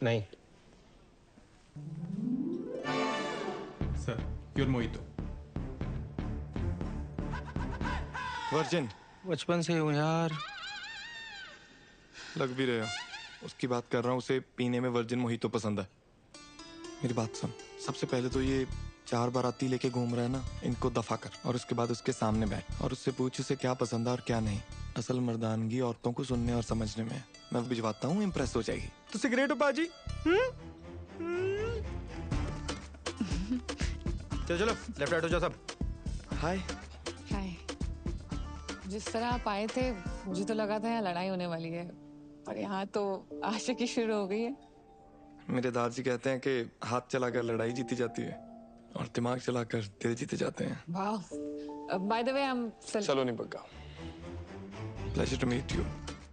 नहीं सर, प्योर मोहितो। वर्जिन? बचपन से हूँ यार। लग भी रहे हो। उसकी बात कर रहा हूँ, उसे पीने में वर्जिन मोहितो पसंद है। मेरी बात सुन, सबसे पहले तो ये 4 बाराती लेके घूम रहा है ना, इनको दफा कर और उसके बाद उसके सामने बैठ और उससे पूछ उसे क्या पसंद है और क्या नहीं। असल मर्दानगी औरतों को सुनने और समझने में। मैं भिजवाता हूँ, इम्प्रेस हो जाएगी। तो सिगरेट हो पाजी? चलो लेफ्ट राइट हो जाओ सब। हाय। हाय। जिस तरह आप आए थे मुझे तो लगा था यहाँ लड़ाई होने वाली है, पर यहाँ तो आशिकी शुरू हो गई है। मेरे दादाजी कहते हैं कि हाथ चलाकर लड़ाई जीती जाती है और दिमाग चलाकर दिल जीते जाते हैं। वाह। By the way I am Saloni Bagga. Pleasure to meet you.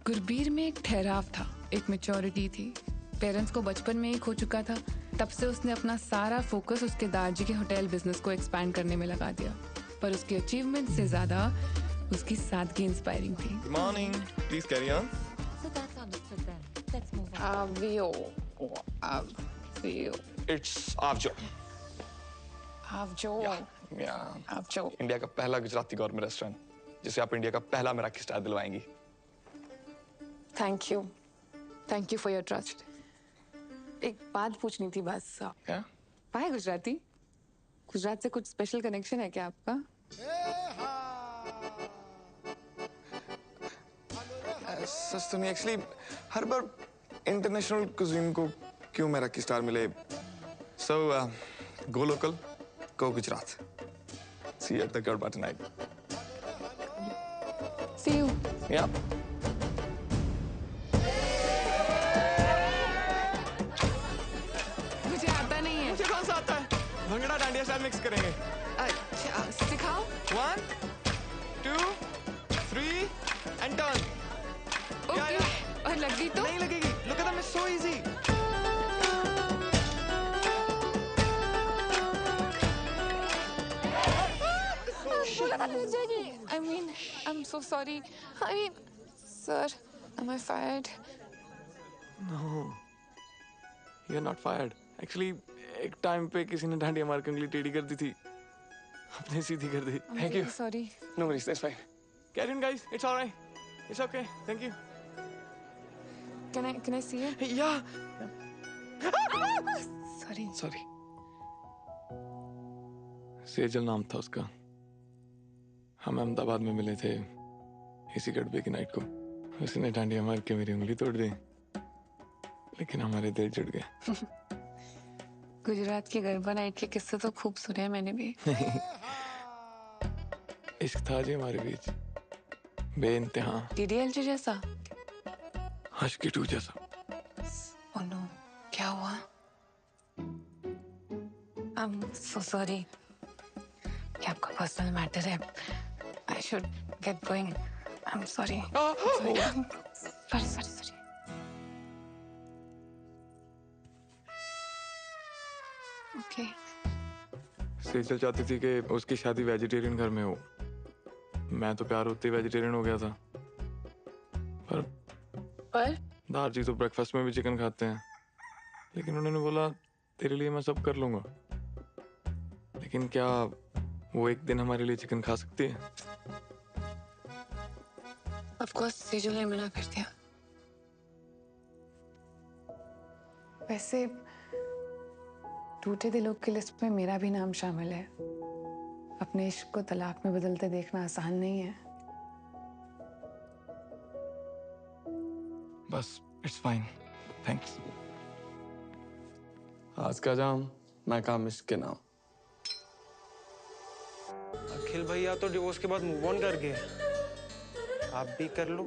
Gurbir में एक ठहराव था, एक मैच्योरिटी थी। पेरेंट्स को बचपन में ही खो चुका था, तब से उसने अपना सारा फोकस उसके दादाजी के होटल बिजनेस को एक्सपैंड करने में लगा दिया। पर उसकी अचीवमेंट से ज्यादा उसकी सादगी इंस्पायरिंग थी। Good morning, please carry on. It's आवजो। आवजो। इंडिया का पहला गुजराती गौरमेंट रेस्टोरेंट, जिसे आप इंडिया का पहला मराठी स्टार दिलवाएंगी। Thank you for your trust. एक बात पूछनी थी बस। क्या? पाए गुजराती? गुजरात से कुछ स्पेशल कनेक्शन है क्या आपका? सच तो नहीं, एक्चुअली हर बार इंटरनेशनल कुजीन को क्यों मराठी स्टार मिले। So go local, go Gujarat. See you at the Garba tonight. See you. Yeah. मुझे आता नहीं है। मुझे कौन सा आता है? भंगड़ा डांडिया स्टाइल मिक्स करेंगे। अच्छा, सिखाओ। 1 2 3 and turn. ओके। और लग गई तो? नहीं लगेगी। Look at them, it's so easy. I mean, I'm so sorry. I mean, sir, am I fired? No, you're not fired. Actually, एक टाइम पे किसी ने डांडिया मार के उंगली टेढ़ी कर दी थी, आपने सीधी कर दी। I'm Thank you. really sorry. No worries, that's fine. Carry on, guys. It's all right. It's okay. Thank you. Can I see it? Yeah. Sorry. Sorry. Sejal नाम था उसका। हम अहमदाबाद में मिले थे इसी गड़बे की नाइट को। उसने डांडिया मार के मेरी उंगली तोड़ दी, लेकिन हमारे दिल जुड़ गए। गुजरात की गरबा नाइट के किस्से तो खूब सुने हैं मैंने भी। इश्क था जी हमारे बीच, बेइंतहा। DDLJ जैसा? हश्की 2 जैसा। Oh no, क्या हुआ? I'm so sorry. क्या आपका पर्सनल मैटर है? I should get going. I'm sorry. Sorry. Okay. Sejal चाहती थी कि उसकी शादी वेजिटेरियन घर में हो। मैं तो प्यार होते ही वेजिटेरियन हो गया था। पर दारजी तो ब्रेकफास्ट में भी चिकन खाते हैं, लेकिन उन्होंने बोला तेरे लिए मैं सब कर लूंगा। लेकिन क्या वो एक दिन हमारे लिए चिकन खा सकती है? Of course, सेजल ने मना कर दिया। वैसे टूटे दिलों की लिस्ट में मेरा भी नाम शामिल है। अपने इश्क को तलाक में बदलते देखना आसान नहीं है। बस इट्स फाइन, थैंक्स। आज का जाम मैं काम इश्क के नाम। अखिल भैया तो डिवोर्स के बाद मूव ऑन कर गए, आप भी कर लो।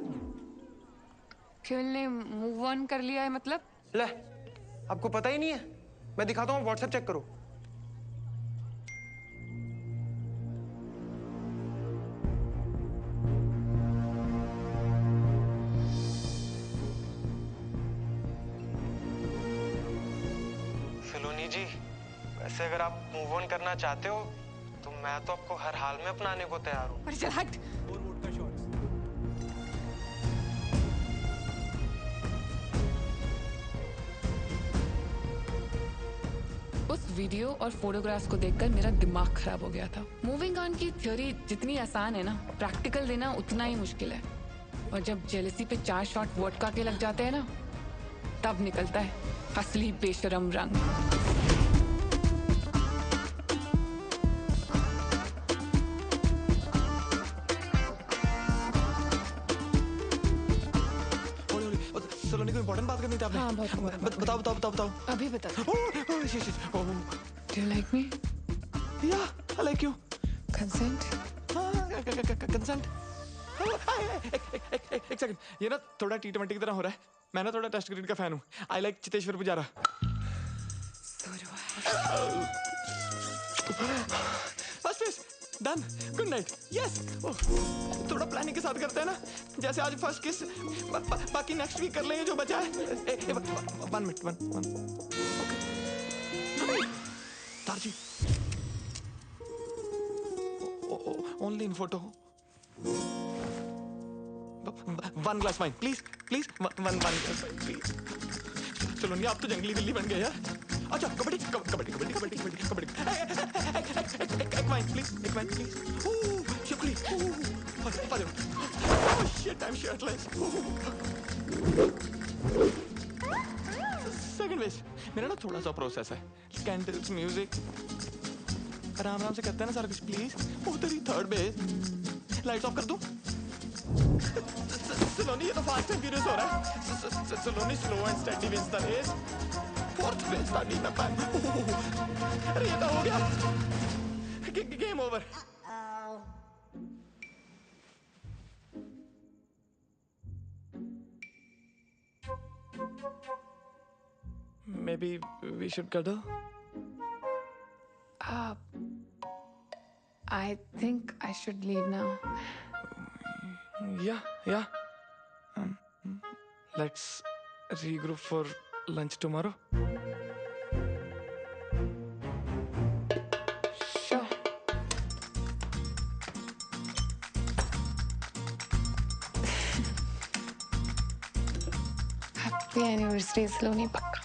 अखिल ने मूव ऑन कर लिया है मतलब? ले, आपको पता ही नहीं है? मैं दिखाता हूँ, व्हाट्सएप चेक करो। सलोनी जी, वैसे अगर आप मूव ऑन करना चाहते हो तो मैं तो आपको हर हाल में अपनाने को तैयार हूँ। अरे चल हट। उस वीडियो और फोटोग्राफ्स को देखकर मेरा दिमाग खराब हो गया था। मूविंग ऑन की थ्योरी जितनी आसान है ना, प्रैक्टिकल देना उतना ही मुश्किल है। और जब जेलसी पे 4 शॉट वोडका के लग जाते हैं ना, तब निकलता है असली बेशरम रंग। सलोनी को इम्पोर्टेंट बात करनी थी आपने। हाँ, बहुत बताओ। अभी बता। Do you like me? Yeah, I like you. Consent? Consent? एक सेकंड, ये ना थोड़ा T20 की तरह हो रहा है। मैं ना थोड़ा टेस्ट क्रिकेट का फैन हूँ। I like Cheteshwar Pujara. बस डन, गुड नाइट। यस, थोड़ा प्लानिंग के साथ करते हैं ना, जैसे आज फर्स्ट किस, बाकी नेक्स्ट वीक कर लेंगे जो बचा है। 1 मिनट। दारजी, only in photo. 1 glass wine please. 1 glass wine please. Saloni, आप तो जंगली बिल्ली बन गए यार। अच्छा, कबड्डी। एक wine please. Shipley. Oh shit, I'm shirtless. Second base, मेरा ना थोड़ा सा प्रोसेस है। कैंडल्स, म्यूजिक, आराम से करते हैं ना सारा कुछ प्लीज। तेरी थर्ड बेस, लाइट्स ऑफ कर दूं? सलोनी, ये तो फास्ट एंड फ्यूरियस हो रहा है। Saloni, slow and steady wins the race. Fourth base का नीना पैन। अरे ये तो हो गया, game over. Maybe we should cuddle? I think I should leave now. Yeah. Let's regroup for lunch tomorrow. Sure. Happy anniversary, Saloni, pakka.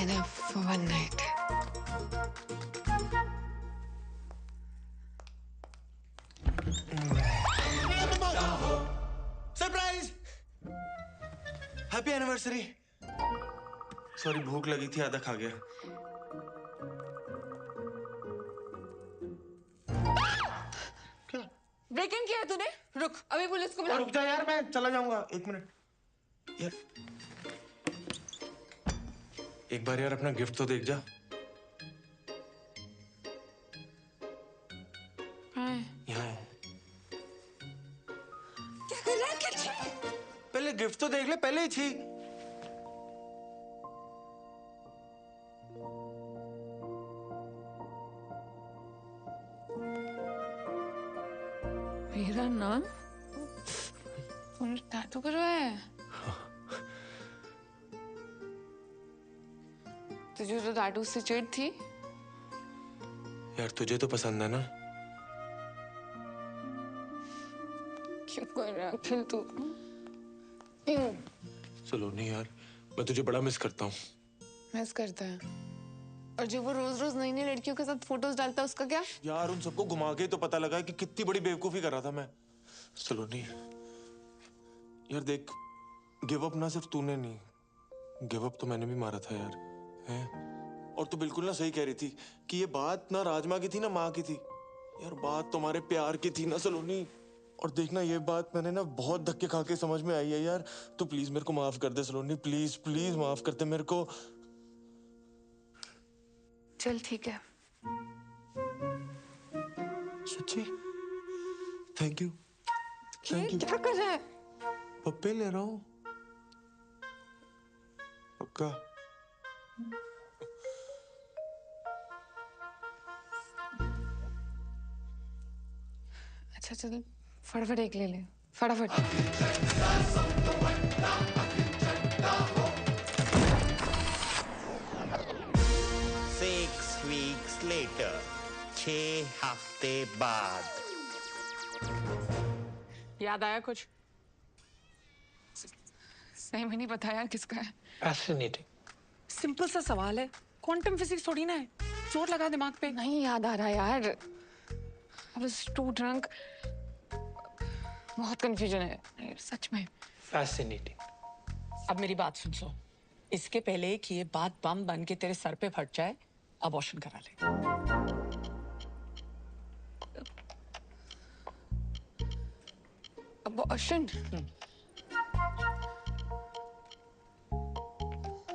Enough for one night. Happy anniversary. Sorry, भूख लगी थी, आधा खा गया। ब्रेक इन किया है तूने? रुक, अभी पुलिस को बुला। रुक जा यार, मैं चला जाऊंगा, 1 मिनट। यार एक बार यार अपना गिफ्ट तो देख जा। यहाँ है। क्या कर रहा है? क्या छी? पहले गिफ्ट तो देख ले, पहले ही छी। मेरा नाम? तूने टैटू करवाया है? तुझे तो टैटू से चिढ़ थी? यार तुझे तो पसंद है ना? क्यों कर रहा है अखिल तू? चलो नहीं यार, मैं तुझे बड़ा मिस करता हूँ। मिस करता है? और जो वो रोज रोज नई नई लड़कियों के साथ फोटोज डालता है उसका क्या? यार उन सबको घुमा के तो पता लगा कि कितनी बड़ी बेवकूफी कर रहा था मैं। चलो नहीं यार, देख, गिव अप ना सिर्फ तूने नहीं, गिव अप तो मैंने भी मारा था यार, है? और तू बिल्कुल ना सही कह रही थी कि ये बात ना राजमा की थी ना माँ की थी। यार बात तुम्हारे प्यार की थी ना सलोनी। और देखना, ये बात मैंने ना बहुत धक्के खा के समझ में आई है यार। तू प्लीज मेरे को माफ कर दे सलोनी, प्लीज प्लीज माफ कर दे मेरे को। चल ठीक है। सच्ची? Thank you. Thank you. क्या कर रहा है? पप्पे ले रहा हूँ, पक्का। अच्छा चल, फटाफट एक ले ले, फटाफट। 6 weeks later, 6 हफ्ते बाद। याद आया कुछ? सही में नहीं पता यार किसका है। Fascinating. सिंपल सा सवाल है, क्वांटम फिजिक्स थोड़ी ना है। चोट लगा दिमाग पे। नहीं याद आ रहा यार। I was too drunk. बहुत कंफ्यूजन है सच में। Fascinating. अब मेरी बात सुन लो। इसके पहले कि ये बात बम बन के तेरे सर पे फट जाए, अबॉर्शन करा ले। अबॉर्शन?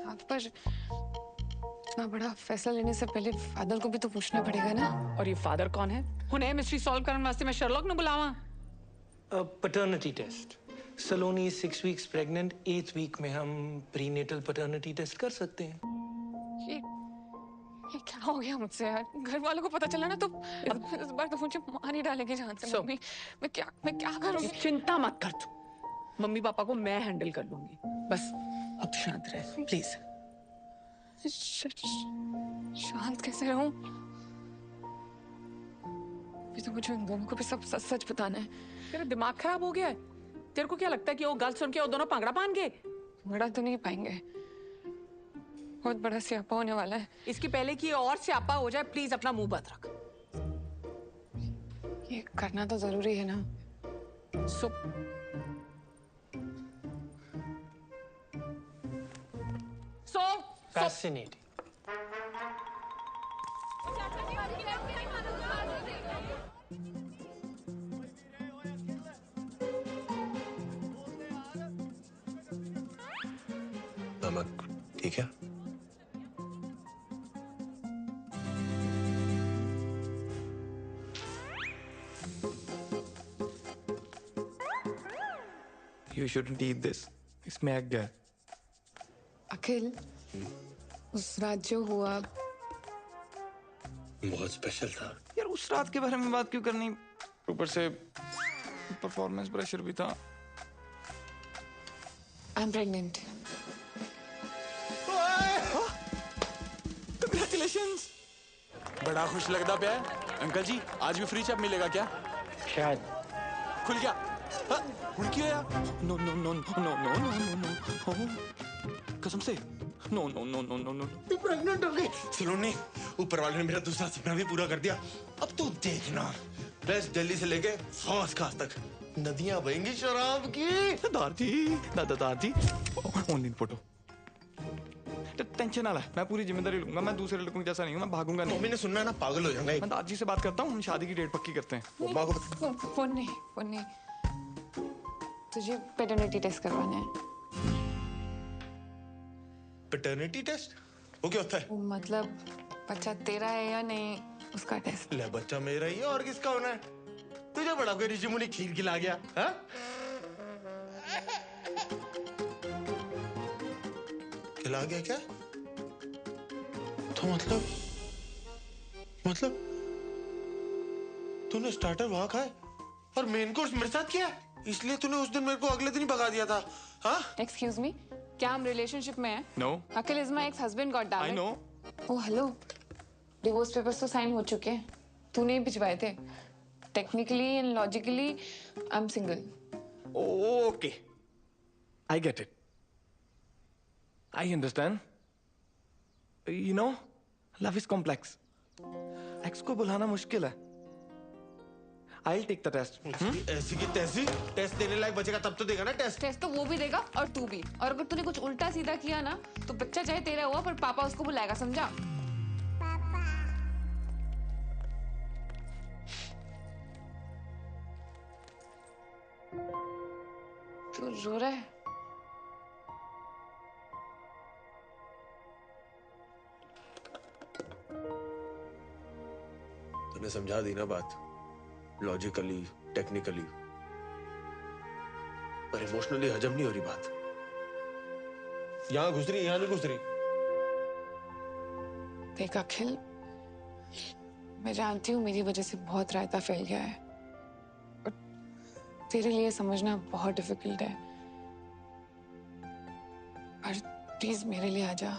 आप पर इतना बड़ा फैसला लेने से पहले फादर को भी तो पूछना पड़ेगा ना। और ये फादर कौन है? उन्हें मिस्ट्री सॉल्व करने वास्ते मैं शर्लॉक ने बुलावा। Paternity test. Saloni 6 weeks pregnant, 8th week में हम प्रीनेटल पैटर्निटी टेस्ट कर सकते हैं। ये क्या हो गया मुझसे यार? घर वालों को पता चला ना तो इस बार तो मुझे मार ही डालेंगे जान से। मम्मी, मैं क्या करूंगी? चिंता मत कर तू, मम्मी पापा को मैं हैंडल कर लूंगी। बस अब शांत रह प्लीज। शांत कैसे रहूं? अभी तो मुझे उन दोनों को भी सब सच सच बताना है। तेरा दिमाग खराब हो गया है? तेरे को क्या लगता है कि वो गल सुन के वो दोनों पांगड़ा पान गए? पांगड़ा तो नहीं पाएंगे, बहुत बड़ा स्यापा होने वाला है। इसके पहले कि और स्यापा हो जाए, प्लीज अपना मुंह बंद रख। ये करना तो जरूरी है ना। Fascinating. नमक ठीक है? You shouldn't eat this. इसमें एग है। अखिल, उस रात जो हुआ बहुत स्पेशल था यार। उस रात के बारे में बात क्यों करनी? ऊपर से परफॉर्मेंस प्रेशर भी था। I am pregnant. Congratulations! बड़ा खुश लगता पे है। अंकल जी, आज भी फ्री चैप मिलेगा क्या? शायद। खुल गया। खुल गया? No no no no no no no no no. कसम से? No no no no no no. तू प्रेग्नेंट हो गई? सलोनी, ऊपर वाले ने मेरा दूसरा सपना भी पूरा कर दिया। अब तू देखना, वेस्ट दिल्ली से लेके फौज खास तक नदियां बहेंगी शराब की। दादाजी दादाजी ऑनलाइन फोटो। टेंशन ना ले, मैं पूरी जिम्मेदारी लूंगा। मैं दूसरे लड़कों जैसा नहीं हूँ, मैं भागूंगा नहीं। मम्मी ने सुनना है ना, पागल हो जाऊंगा। मैं दादाजी से बात करता हूँ, हम शादी की डेट पक्की करते हैं। फोन नहीं, तुझे पैटर्निटी टेस्ट करवाना है। Paternity test? वो क्या होता है? मतलब बच्चा तेरा है या नहीं उसका टेस्ट। ले, बच्चा मेरा ही है और किसका होना है? तुझे बड़ा कोई ऋषि मुनि खीर खिला गया? हाँ? खिला गया क्या? तो मतलब तूने स्टार्टर वहां खाए और मेन कोर्स मेरे साथ किया, इसलिए तूने उस दिन मेरे को अगले दिन ही भगा दिया था। हाँ? एक्सक्यूज मी, क्या हम रिलेशनशिप में हैं? No. Akhil is my ex husband, god damn it. I know. Oh hello, divorce papers तो साइन हो चुके हैं, तूने ही भिजवाए थे। Technically and logically I am single. Okay, I get it, I understand. You know, love is complex. Ex को बुलाना मुश्किल है। I'll take the test. ऐसी की तैसी टेस्ट देने लायक बचेगा तब तो देगा ना टेस्ट। टेस्ट तो वो भी देगा और तू भी। और अगर तूने कुछ उल्टा सीधा किया ना तो बच्चा चाहे तेरा हुआ पर पापा उसको बुलाएगा, समझा? तू रो रहा है? तूने समझा दी ना बात, लॉजिकली टेक्निकली, पर इमोशनली हजम नहीं हो रही बात। यहां घुस रही, यहां नहीं घुस रही। देख अखिल, मैं जानती हूँ मेरी वजह से बहुत रायता फैल गया है और तेरे लिए समझना बहुत डिफिकल्ट है, पर प्लीज मेरे लिए आ जा,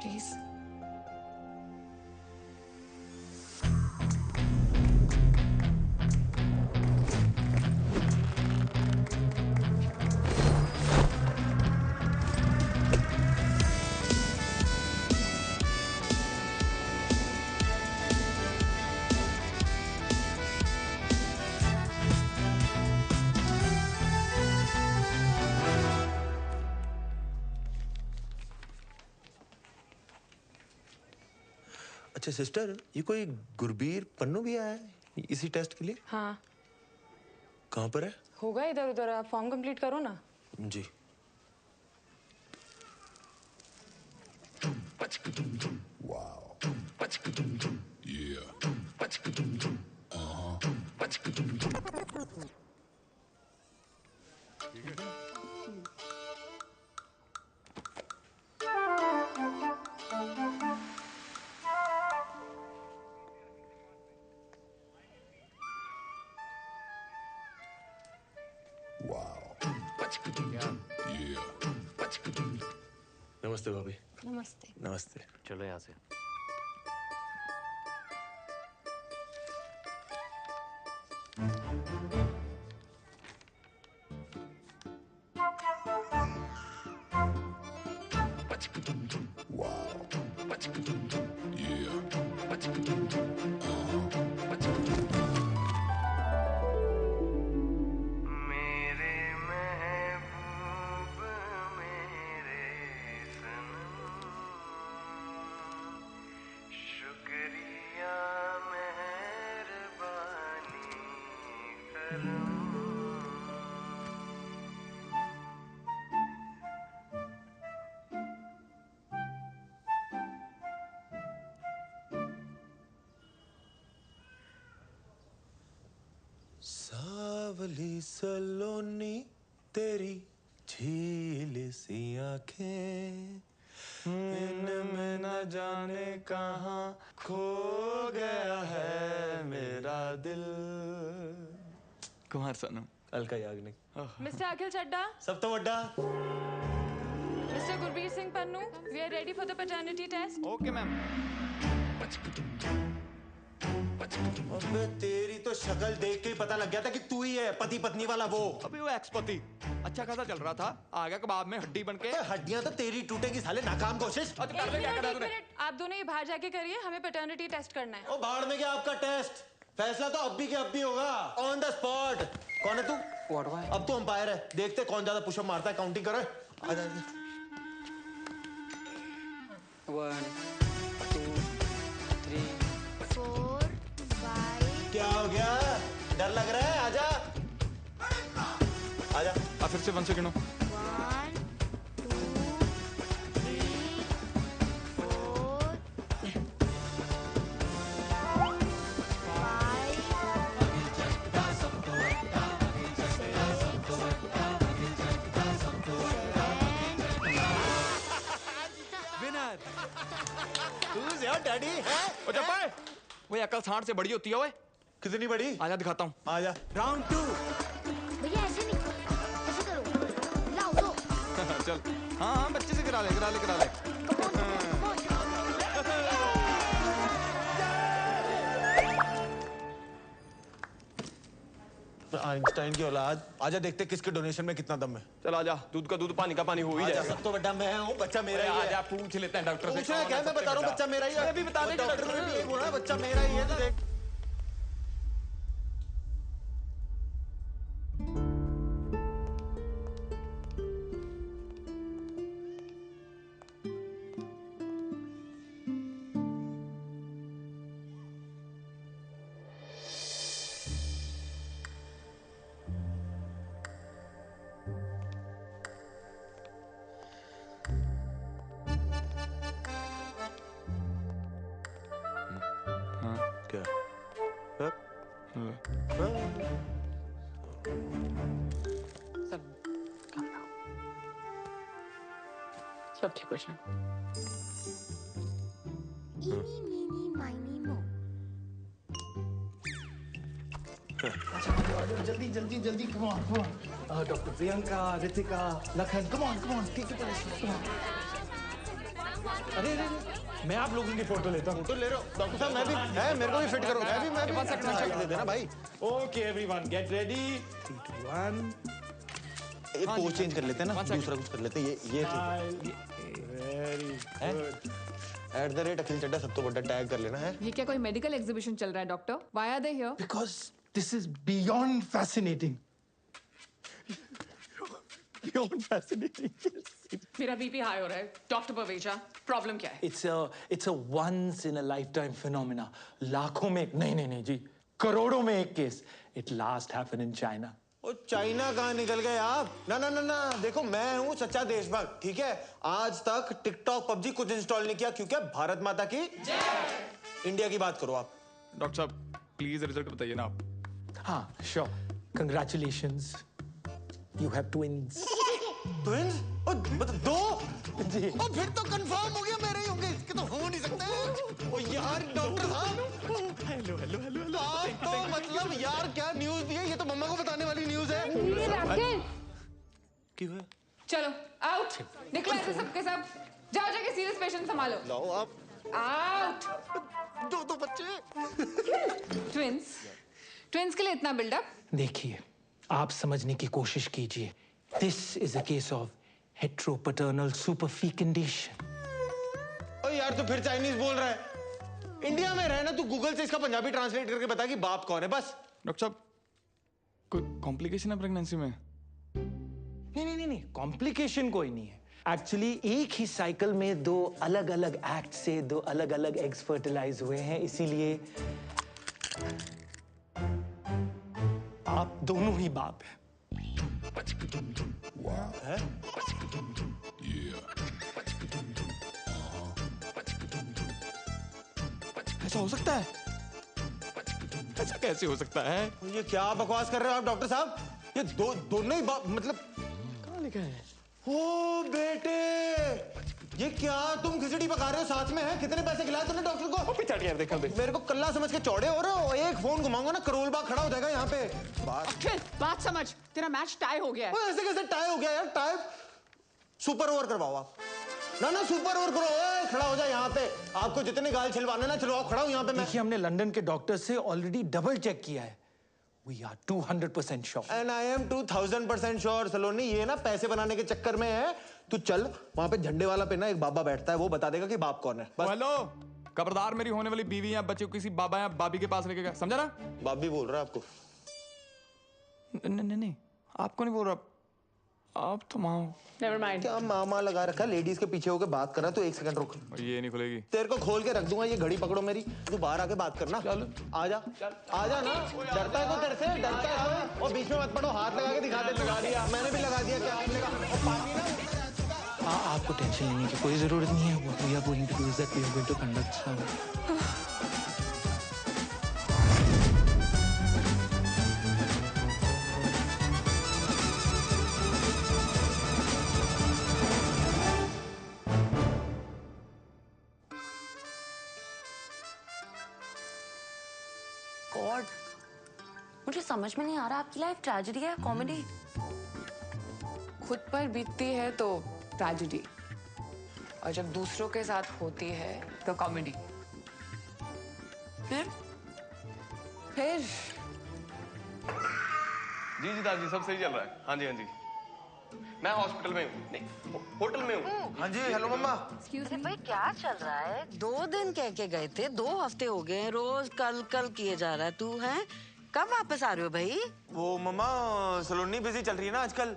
प्लीज। अच्छा सिस्टर, ये कोई गुरबीर पन्नू भी आया है इसी टेस्ट के लिए? हाँ। कहाँ पर है? होगा इधर उधर, आप फॉर्म कंप्लीट करो ना। जी। नमस्ते भाभी। नमस्ते। नमस्ते। चलो यहाँ से। सावली सलोनी तेरी झील सी आंखें, इनमें न जाने कहाँ खो गया है मेरा दिल। कुमार सानू। अलका याग्निक। मिस्टर अखिल चड्डा। सब तो वड्डा। Mister Gurbir Singh Pannu, we are ready for the paternity test. Okay ma'am. अबे तेरी तो शक्ल देख के ही पता लग गया था कि तू ही है पति पत्नी वाला वो। अभी वो एक्स पति अच्छा खासा चल रहा था, आ गया कबाब में हड्डी बनके। हड्डियां तो तेरी टूटेगी साले, नाकाम कोशिश। एक मिनट, आप दोनों ये बाहर जाके करिए, हमें पैटर्निटी टेस्ट करना है। ओ बाहर में क्या आपका टेस्ट? फैसला तो अब भी के अब भी होगा, ऑन द स्पॉट। कौन है तू? अब तू अंपायर है, देखते कौन ज्यादा पुशअप मारता है, काउंटिंग करे। आजा 1 2 3 4 5 क्या हो गया? डर लग रहा है? आजा आजा। फिर से 1 सेकंड हो। 1 2 3 4 विनर। Who's your daddy? है? ओ चप्पल, वो अकल सांड से बड़ी होती है। ओए कितनी बड़ी? आजा दिखाता हूँ। आजा। राउंड 2। भैया ऐसे नहीं, ऐसे करो, लाओ दो। चल। हाँ बच्चे से करा ले। आइंस्टाइन की औलाद। आजा देखते किसके डोनेशन में कितना दम है। चल आजा, दूध का दूध, पानी का पानी हो ही आजा, जाएगा। सब तो बड़ा मैं हूँ, बच्चा मेरा ही है। आजा पूछ लेते हैं डॉक्टर से। पूछना क्या? मैं बता रहा हूँ बच्चा मेरा ही है। अभी बता देंगे डॉक्टर ने भी यही बोला, बच्चा मेरा ही है। तो देख क्या? सब ठीक हो जाए। इनी मीनी माइनी मो। जल्दी come on doctor Priyanka, Ritika, Lakhan come on ठीक है। अरे मैं आप लोगों की फोटो लेता हूँ। फोटो ले रहे हो? डॉक्टर साहब मैं भी है, मेरे को भी फिट करो। मैं भी 1 सेकंड साइड दे देना भाई। ओके एवरीवन गेट रेडी 3 2 1 एक पोज चेंज कर लेते हैं ना, दूसरा कुछ कर लेते हैं। ये वेरी गुड। @अखिल चड्ढा सब तो बड़ा टैग कर लेना है। ये क्या कोई मेडिकल एग्जीबिशन चल रहा है doctor? Why are they here? Because this is beyond fascinating. Beyond fascinating. मेरा बीपी हाई हो रहा है। डॉक्टर पवेजा, प्रॉब्लम क्या है? It's a once in a lifetime phenomena. लाखों में एक, नहीं जी, करोड़ों में एक केस. It last happened in China. ओ चाइना कहाँ निकल गए आप? ना देखो मैं हूँ सच्चा देशभक्त, ठीक है? आज तक टिकटॉक पबजी कुछ इंस्टॉल नहीं किया क्योंकि भारत माता की जय। इंडिया की बात करो आप। डॉक्टर साहब प्लीज रिजल्ट बताइए ना आप। हाँ sure. Congratulations. You have twins. Twins? दो? जी। और फिर तो कंफर्म हो गया मेरे ही होंगे, इसके तो हो नहीं सकते। ओ यार डॉक्टर साहब। हेलो। आप तो मतलब यार क्या न्यूज़ दी है? ये तो मम्मा को बताने वाली न्यूज़ है। क्यों है? चलो आउट, निकलो ऐसे सबके सब। जाओ जाके सीरियस पेशेंट संभालो। लाओ आप। आउट। दो बच्चे। ट्विंस के लिए इतना बिल्डअप? देखिए, आप समझने की कोशिश कीजिए। This is a case of heteropaternal superfecundation. ओ यार तू फिर चाइनीज बोल रहा है। इंडिया में रहना, तू गूगल से इसका पंजाबी ट्रांसलेट करके बता कि बाप कौन है बस। डॉक्टर साहब कोई कॉम्प्लिकेशन है प्रेगनेंसी में? नहीं, कॉम्प्लिकेशन कोई नहीं है। एक्चुअली एक ही साइकिल में दो अलग अलग एक्ट से दो अलग अलग एग्स फर्टिलाइज हुए हैं, इसीलिए आप दोनों ही बाप हैं। है? ऐसा हो सकता है? ऐसा कैसे हो सकता है? ये क्या बकवास कर रहे हो आप डॉक्टर साहब? ये दोनों ही मतलब कहाँ लिखा है? ओ बेटे, ये क्या तुम खिचड़ी पका रहे हो साथ में है? कितने पैसे खिलाए तूने डॉक्टर को? पिछाड़ी यार देखा देख। मेरे को कल्ला समझ के चौड़े हो रहे हो। एक फोन घुमाऊंगा ना करोल बाग खड़ा हो जाएगा यहाँ पे। बात समझ, तेरा मैच टाई हो गया है। ऐसे कैसे टाई हो गया यार? टाई सुपर ओवर करवाओ आप। ना सुपर ओवर करो। खड़ा हो जाए यहाँ पे। आपको जितने गाल छिलवाने ना छिलवाओ, खड़ा हूँ यहाँ पे मैं। देखिए, हमने लंदन के डॉक्टर से ऑलरेडी डबल चेक किया है। We are 200% sure. And I am 2000% sure सलोनी। ये ना पैसे बनाने के चक्कर में है। तू चल वहां पे झंडे वाला पे ना एक बाबा बैठता है, वो बता देगा कि बाप कौन है। बस। हेलो खबरदार मेरी होने वाली बीवी या बच्चे को किसी बाबा या बाबी के पास लेके गया, समझा ना? बाबी बोल रहा है आपको? नहीं, आपको नहीं बोल रहा, आप तो माँ हो। Never mind. क्या मामा लगा रखा, लेडीज के पीछे होकर बात कर रहा, तो एक सेकंड रुक। ये नहीं खुलेगी। तेरे को खोल के रख दूंगा, ये घड़ी पकड़ो मेरी, तू बाहर आके बात करना। चल आजा ना, डरता है तो तेरे से, डरता है तो। और बीच में मत पड़ो, हाथ लगा के दिखा दे। लगा दिया मैंने भी, लगा दिया क्या आपने कहा? और पानी ना, आपको टेंशन लेने की कोई जरूरत नहीं है। What we are going to do is that we are going to conduct some God, मुझे समझ में नहीं आ रहा आपकी लाइफ ट्रेजेडी है या कॉमेडी? खुद पर बीतती है तो ट्रेजेडी, और जब दूसरों के साथ होती है तो कॉमेडी। फिर जी दादी, सब सही चल रहा है। हाँ जी, मैं हॉस्पिटल में हूँ, नहीं होटल में हूँ। हाँ जी, हेलो मम्मा। अरे भाई क्या चल रहा है? 2 दिन कह के गए थे, 2 हफ्ते हो गए, रोज कल किए जा रहा है तू, है? कब वापस आ रहे हो भाई? वो मम्मा सलोनी बिजी चल रही है ना आजकल।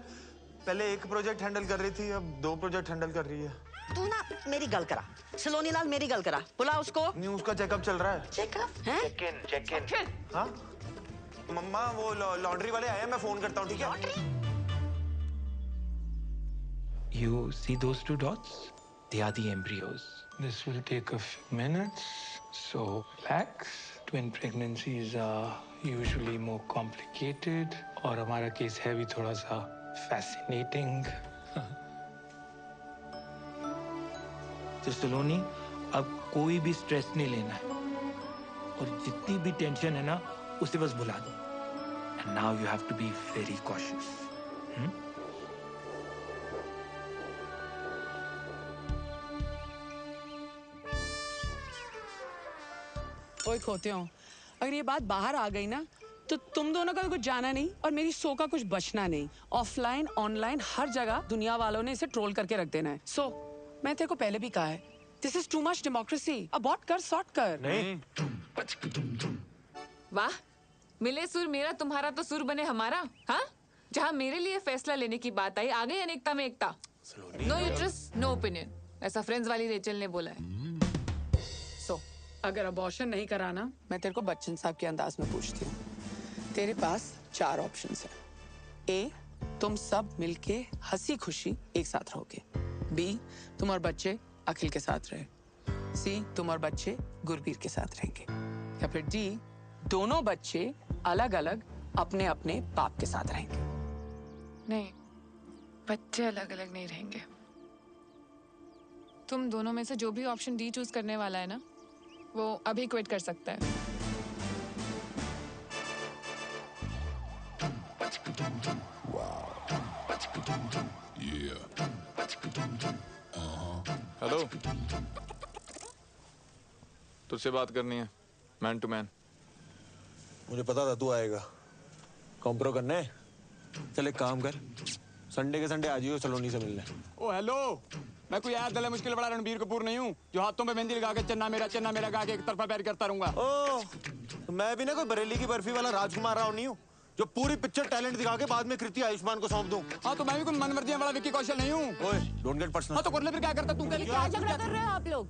पहले एक प्रोजेक्ट हैंडल कर रही थी, अब 2 प्रोजेक्ट हैंडल कर रही है। तू ना मेरी गल करा, सलोनी लाल मेरी गल करा, बुला उसको। नहीं, उसका चेकअप चल रहा है। चेकअप है? Check in. हाँ मम्मा, वो लॉन्ड्री वाले आए हैं, मैं फोन करता हूँ, ठीक है? You see those 2 dots? They are the embryos. This will take a few minutes, so relax. Twin pregnancies are usually more complicated, और हमारा केस है भी थोड़ा सा fascinating. तो सलोनी, अब कोई भी स्ट्रेस नहीं लेना है, और जितनी भी टेंशन है ना, उसे बस भुला दो. And now you have to be very cautious. ओए खोते हो, अगर ये बात बाहर आ गई ना, तो तुम दोनों का तो कुछ जाना नहीं और मेरी शो का कुछ बचना नहीं। ऑफलाइन ऑनलाइन हर जगह दुनिया वालों ने इसे ट्रोल करके रख देना है। सो मैं तेरे को पहले भी कहा है, this is too much democracy. Abort कर, सॉर्ट कर। नहीं। वाह, मिले सुर मेरा, तुम्हारा तो सुर बने हमारा। हाँ, जहाँ मेरे लिए फैसला लेने की बात आई, आ गई अनेकता में एकता। नो यूट्रस नो ओपिनियन, ऐसा फ्रेंड्स वाली रेचल ने बोला है। सो अगर अबॉर्शन नहीं कराना, मैं तेरे को बच्चन साहब के अंदाज में पूछती हूँ। तेरे पास 4 ऑप्शंस हैं। ए, तुम सब मिलके हंसी खुशी एक साथ रहोगे। बी, तुम और बच्चे अखिल के साथ रहे। सी, तुम और बच्चे गुरबीर के साथ रहेंगे। या फिर डी, दोनों बच्चे अलग अलग अपने अपने बाप के साथ रहेंगे। नहीं, बच्चे अलग अलग नहीं रहेंगे। तुम दोनों में से जो भी ऑप्शन डी चूज करने वाला है ना, वो अभी क्विट कर सकता है। हेलो, तुझसे बात करनी है, मैन टू मैन। मुझे पता था तू आएगा। कॉम्प्रो करने? चल एक काम कर, संडे के संडे आ जाइयो सलोनी से मिलने। ओ हेलो, मैं कोई याद दले मुश्किल बड़ा रणबीर कपूर नहीं हूँ जो हाथों पे मेहंदी लगा के चन्ना मेरा गा के एक तरफा पैर करता रहूंगा। ओ, तो मैं भी ना कोई बरेली की बर्फी वाला राजकुमार राव नहीं हूँ जो पूरी पिक्चर टैलेंट दिखा के बाद में कृति आयुष्मान को सौंप दूं। हाँ, तो मैं भी कोई मनमर्जी वाला विक्की कौशल नहीं हूँ। ओए, डोंट गेट पर्सनल। हाँ, तो कर ले फिर, क्या करता तू? क्या झगड़ा कर रहे हो आप लोग?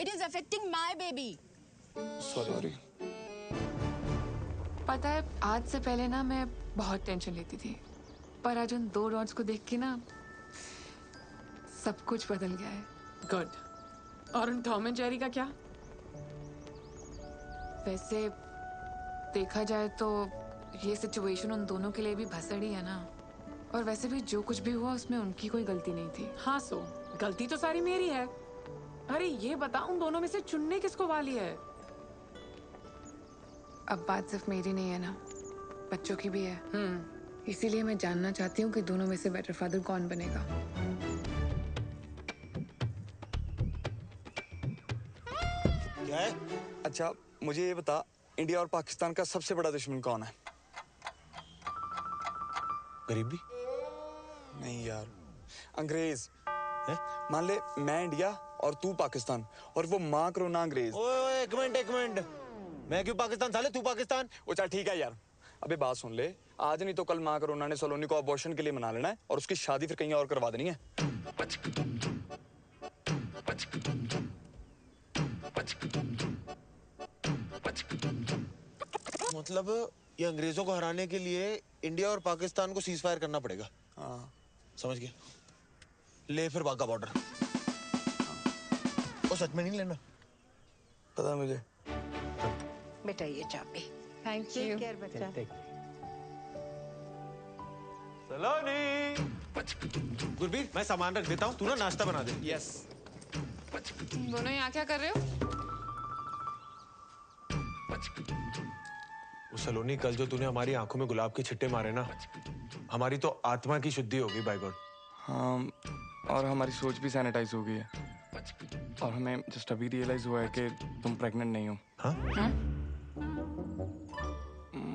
It is affecting my baby. Sorry. पता है, आज से पहले ना मैं बहुत टेंशन लेती थी, पर आज उन 2 डॉट्स को देख के ना सब कुछ बदल गया है। गुड। और उन टॉम एंड जेरी का क्या? वैसे देखा जाए तो ये सिचुएशन उन दोनों के लिए भी भसड़ी है ना, और वैसे भी जो कुछ भी हुआ उसमें उनकी कोई गलती नहीं थी। हाँ, सो गलती तो सारी मेरी है। अरे ये बता, उन दोनों में से चुनने किसको वाली है? अब बात सिर्फ मेरी नहीं है ना, बच्चों की भी है। इसीलिए मैं जानना चाहती हूँ कि दोनों में से बेटर फादर कौन बनेगा। क्या है? अच्छा, मुझे ये बता, इंडिया और पाकिस्तान का सबसे बड़ा दुश्मन कौन है? गरीबी? नहीं यार, अंग्रेज। मान ले मैं इंडिया और तू पाकिस्तान, और वो माँ कोरोना अंग्रेज। ओए एक मिनट, मैं क्यों पाकिस्तान साले, तू पाकिस्तान। वो चल ठीक है यार, अबे बात सुन ले, आज नहीं तो कल माँ कोरोना ने सलोनी को अबॉर्शन के लिए मना लेना है और उसकी शादी फिर कहीं और करवा देनी है। मतलब ये अंग्रेजों को हराने के लिए इंडिया और पाकिस्तान को सीज फायर करना पड़ेगा। हाँ समझ गया, ले फिर वाघा बॉर्डर। ओ सच में नहीं लेना? पता मुझे। बेटा ये चाबी। Thank you. केयर बच्चा। सलोनी। गुरबीर मैं सामान रख देता हूँ, तू ना नाश्ता बना दे। यस। तुम दोनों यहाँ क्या कर रहे हो? वो सलोनी, कल जो तूने हमारी आंखों में गुलाब के छिट्टे मारे ना, हमारी तो आत्मा की शुद्धि होगी बाय गॉड। हाँ, और हमारी सोच भी सैनिटाइज हो गई है और हमें जस्ट अभी रियलाइज हुआ है कि तुम प्रेग्नेंट नहीं हो। हाँ?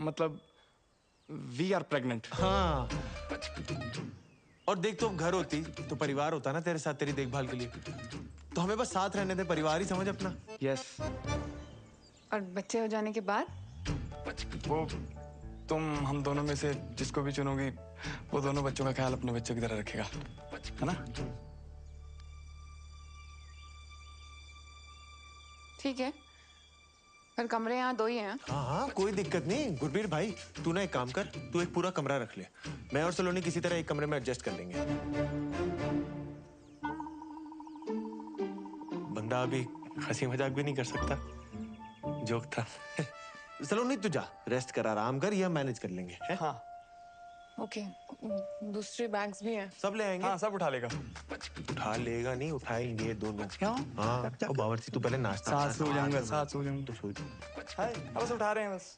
मतलब वी आर प्रेग्नेंट। हाँ, और देख तो घर होती तो परिवार होता ना तेरे साथ, तेरी देखभाल के लिए। तो हमें बस साथ रहने दे, परिवार ही समझ अपना। यस। और बच्चे हो जाने के बाद? वो तुम हम दोनों में से जिसको भी चुनोगी वो दोनों बच्चों का ख्याल अपने बच्चों की तरह रखेगा, है ना? ठीक है, पर कमरे यहाँ 2 ही हैं। हाँ हाँ कोई दिक्कत नहीं गुरबीर भाई, तू ना एक काम कर, तू एक पूरा कमरा रख ले, मैं और सलोनी किसी तरह एक कमरे में एडजस्ट कर लेंगे। बंदा अभी हंसी मजाक भी नहीं कर सकता, जोक था। सलोनी तू जा, रेस्ट कर, आराम कर, ये मैनेज कर लेंगे। है? हाँ। ओके, दूसरे बैग्स भी हैं। सब ले आएंगे। हाँ सब उठा लेगा। उठा लेगा नहीं, उठाएंगे दोनों। क्यों? हाँ, तो बावर्ची तू पहले नाश्ता। साथ सो जाऊंगा, साथ सो जाऊंगा। तो सो हाय, बस उठा रहे हैं बस।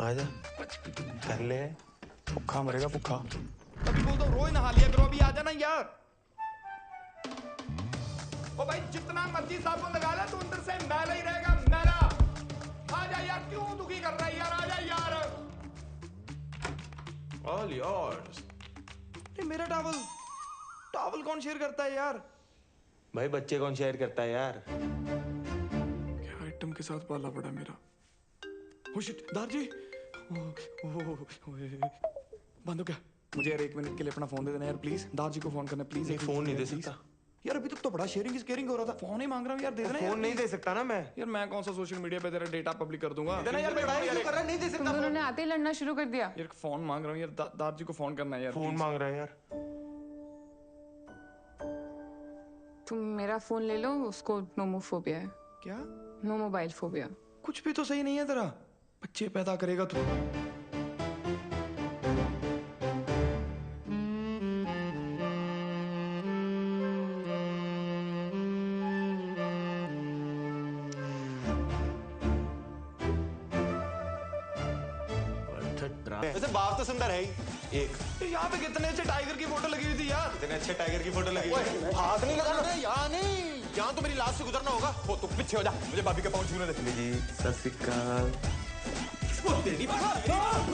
आजा, कर ले। भूखा मरेगा भूखा। अभी बोल दो रोज नहा लिया करो, अभी आ जाना यार। ओ भाई जितना मर्जी साबुन लगा ले, तू अंदर से मैला ही रहेगा, मैला। आजा यार, क्यों दुखी कर रहा है यार, आजा यार। All yours. ये मेरा टॉवल कौन शेयर करता है यार? भाई बच्चे कौन शेयर करता है यार? क्या आइटम के साथ पाला पड़ा मेरा। ओ शिट, दारजी। बंद हो क्या? मुझे यार 1 मिनट के लिए अपना फोन दे देना यार प्लीज। दारजी को फोन करना प्लीज। एक फोन नहीं दे सकता यार, अभी तक तो बड़ा शेयरिंग इज केयरिंग हो रहा था। फोन ही मांग रहा हूँ यार, दे देना यार। फोन नहीं दे सकता ना मैं। यार मैं कौन सा सोशल मीडिया पे तेरा डेटा पब्लिक कर दूंगा। देना यार, मैं क्यों कर रहा, नहीं दे सकता। तुम दोनों ने आते ही लड़ना शुरू कर दिया। यार फोन मांग रहा हूँ यार, दारजी को फोन करना है यार। फोन मांग रहा है यार। तुम मेरा फोन ले लो, उसको नोमोफोबिया है। क्या? No mobile phobia. कुछ भी तो सही नहीं है तेरा। बच्चे पैदा करेगा तू। वैसे बाप तो सुंदर है ही। एक यहाँ पे कितने अच्छे टाइगर की फोटो लगी हुई थी यार। इतने अच्छे टाइगर की फोटो लगी हुई है। हाथ नहीं लगाना यहाँ, नहीं यहाँ तो मेरी लाश से गुजरना होगा। हो तुम पीछे हो जा, मुझे भाभी के पाँव छूने दे। जी सत श्री अकाल।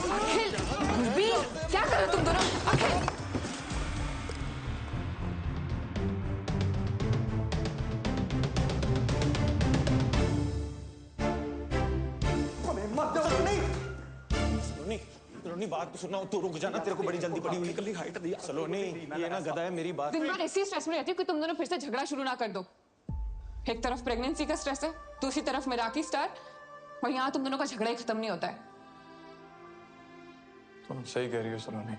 अखिल, गुरबीर, क्या कर रहे हो तुम दोनों? अखिल, सलोनी बात तो सुना, तू रुक जाना, तेरे को बड़ी जल्दी पड़ी हुई। हाइट दी सलोनी, ये ना गधा है, मेरी बात। दिन भर ऐसी स्ट्रेस में रहती हूँ कि तुम दोनों फिर से झगड़ा शुरू ना कर दो। एक तरफ प्रेगनेंसी का स्ट्रेस है, दूसरी तरफ मेराकी स्टार, और यहाँ तुम दोनों का झगड़ा ही खत्म नहीं होता है। तुम सही कह रही हो सलोनी।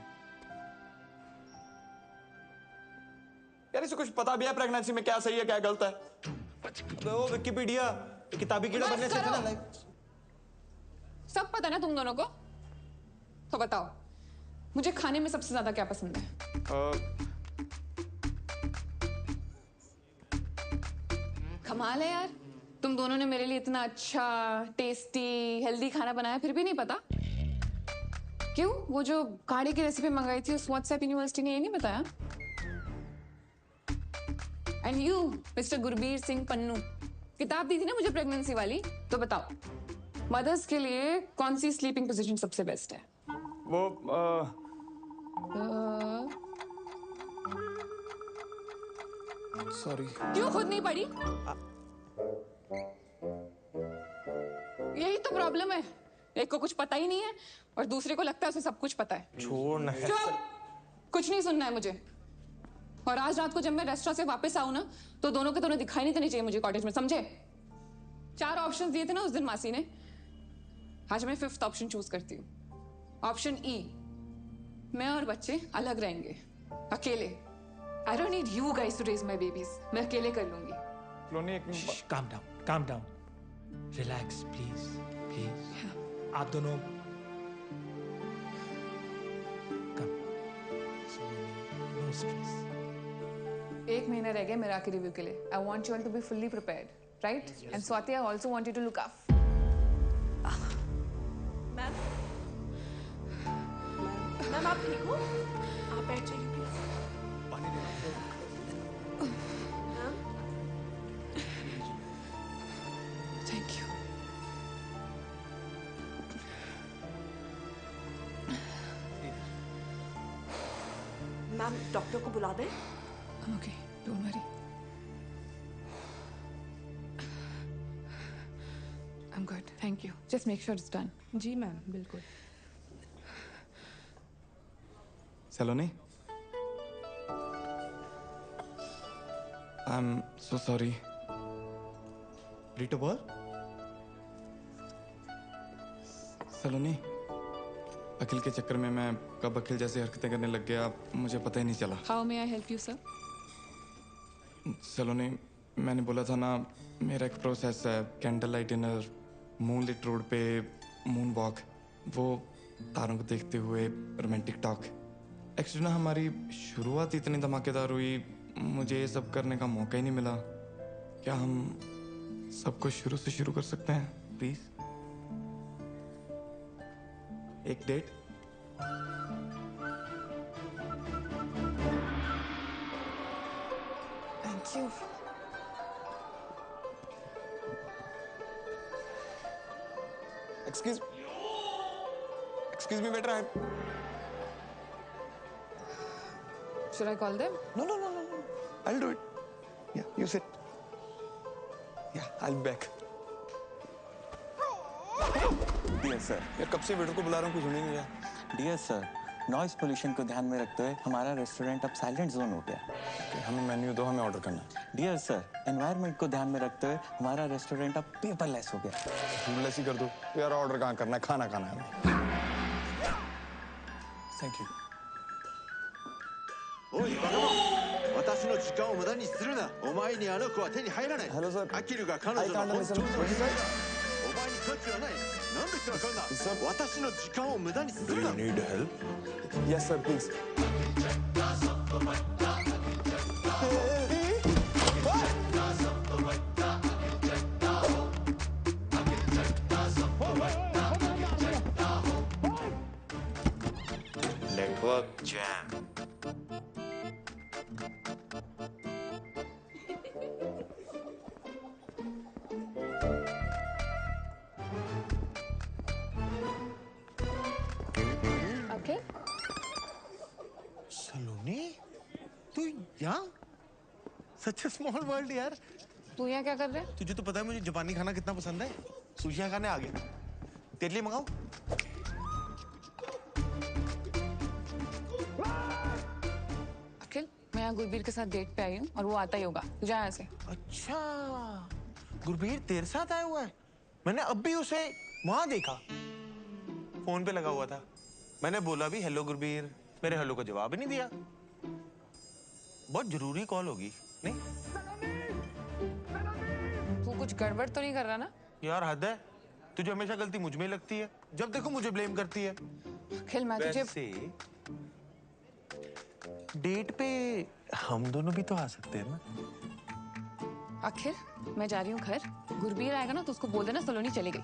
यार इसे कुछ पता भी है प्रेगनेंसी में क्या सही है क्या गलत है? अबे वो विकिपीडिया किताबी कीड़ा बनने से अच्छा ना। सब पता ना तुम दोनों को? तो बताओ, मुझे खाने में सबसे ज्यादा क्या पसंद है? कमाल है यार, तुम दोनों ने मेरे लिए इतना अच्छा, टेस्टी, हेल्दी खाना बनाया, फिर भी नहीं पता। क्यों? वो जो गाड़ी की रेसिपी मंगाई थी उस व्हाट्सएप यूनिवर्सिटी ने ये नहीं बताया? And you mister Gurbir Singh Pannu, किताब दी थी ना मुझे प्रेगनेंसी वाली, तो बताओ मदर्स के लिए कौन सी स्लीपिंग पोजीशन सबसे बेस्ट है? वो सॉरी। क्यों खुद नहीं पढ़ी? यही तो प्रॉब्लम है, एक को कुछ पता ही नहीं है और दूसरे को लगता है उसे सब कुछ पता है। छोड़ ना। चुप! कुछ नहीं सुनना है मुझे। और आज रात को जब मैं रेस्टोरेंट से वापस आऊं ना, तो दोनों के दोनों दिखाई नहीं देने चाहिए मुझे कॉटेज में, समझे? 4 ऑप्शंस दिए थे ना उस दिन मासी ने, आज मैं 5th ऑप्शन चूज करती हूँ। ऑप्शन ई, मैं और बच्चे अलग रहेंगे, अकेले। I don't need you guys to raise my babies. मैं अकेले कर लूंगी। सलोनी एक minute. calm down. Relax, please. आप दोनों no stress. 1 महीना रह गया मेराकी रिव्यू के लिए। I want you all to be fully prepared, right? And Swati, I also want you to look up. Ma'am आप ठीक हो? आप बैठ जाइए please. Thank you. Ma'am doctor को बुला दें? Okay, don't worry. I'm good. Thank you. Just make sure it's done. जी मैम, बिल्कुल। Saloni, I am so sorry. रीटो बोल। सलोनी, अखिल के चक्कर में मैं कब अखिल जैसी हरकतें करने लग गया मुझे पता ही नहीं चला। How may I help you, sir? सलोनी, मैंने बोला था ना मेरा एक प्रोसेस है, candle light dinner, moonlit road पे मून वॉक, वो तारों को देखते हुए रोमांटिक टॉक। एक्चुअली ना हमारी शुरुआत इतनी धमाकेदार हुई, मुझे ये सब करने का मौका ही नहीं मिला। क्या हम सब कुछ शुरू से शुरू कर सकते हैं प्लीज? एक date? Thank you. Excuse me, waiter. Should I call them? No. I'll do it. Yeah, you sit. Yeah, I'll be back. Dear sir, यार कब से वेटर को बुला रहा हूँ, कुछ सुन ही नहीं रहा। डियर सर, नॉइज पोल्यूशन को ध्यान में रखते हुए हमारा रेस्टोरेंट अब साइलेंट जोन हो गया। हमें मेन्यू दो, हमें ऑर्डर करना है। डियर सर, एनवायरनमेंट को ध्यान में रखते हुए हमारा रेस्टोरेंट अब पेपरलेस हो गया। फूडलेस ही कर दो यार, ऑर्डर कहाँ करना है, खाना खाना है। Thank you. おいバカ者、私の時間を無駄にするな。お前にあの子は手に入らない。アキルが彼女の本当の娘だ。お前に価値はない。なんで人が買うんだ。私の時間を無駄にするな。 Do you need help? Yes sir, please. Network jam. Okay. Saloni, तू यहाँ? Such a small world यार। तू यहाँ क्या कर रहा है? तुझे तो पता है मुझे जापानी खाना कितना पसंद है। सुशियाँ खाने आ गया। तेरे लिए मंगाऊं? अखिल, मैं यहाँ गुरबीर के साथ डेट पे आई हूँ और वो आता ही होगा। तू जा यहाँ से। अच्छा, गुरबीर तेरे साथ आया हुआ है? मैंने अब भी उसे वहां देखा, फोन पे लगा हुआ था। मैंने बोला भी हेलो गुरबीर, मेरे हेलो का जवाब ही नहीं दिया। बहुत जरूरी कॉल होगी, नहीं? तू कुछ गड़बड़ तो नहीं कर रहा ना? यार हद है, तुझे हमेशा गलती मुझ में ही लगती है। जब देखो मुझे ब्लेम करती है। अखिल, मैं तुझे वैसे डेट पे हम दोनों भी तो आ सकते हैं ना? अखिल, मैं जा रही हूँ घर। गुरबीर आएगा ना तो उसको बोल देना सलोनी चली गई।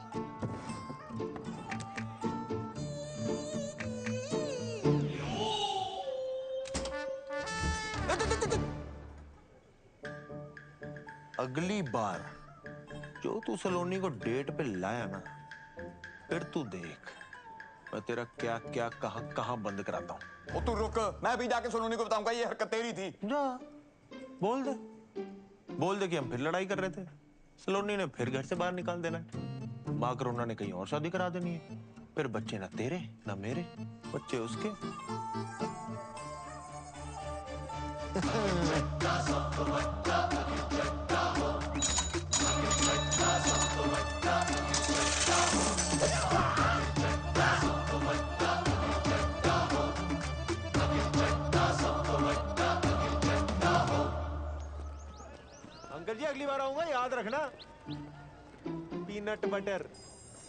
अगली बार जो तू सलोनी को डेट पे लाया ना, फिर तू देख मैं तेरा क्या क्या कहाँ बंद कराता हूँ। ओ तू रुक, मैं भी जाके सलोनी को बताऊंगा ये हरकत तेरी थी। जा, बोल दे, बोल दे कि हम फिर लड़ाई कर रहे थे, सलोनी ने फिर घर से बाहर निकाल देना है, माँ करुणा ने कहीं और शादी करा देनी है, फिर बच्चे ना तेरे ना मेरे, बच्चे उसके। अंकल जी अगली बार आऊंगा याद रखना, पीनट बटर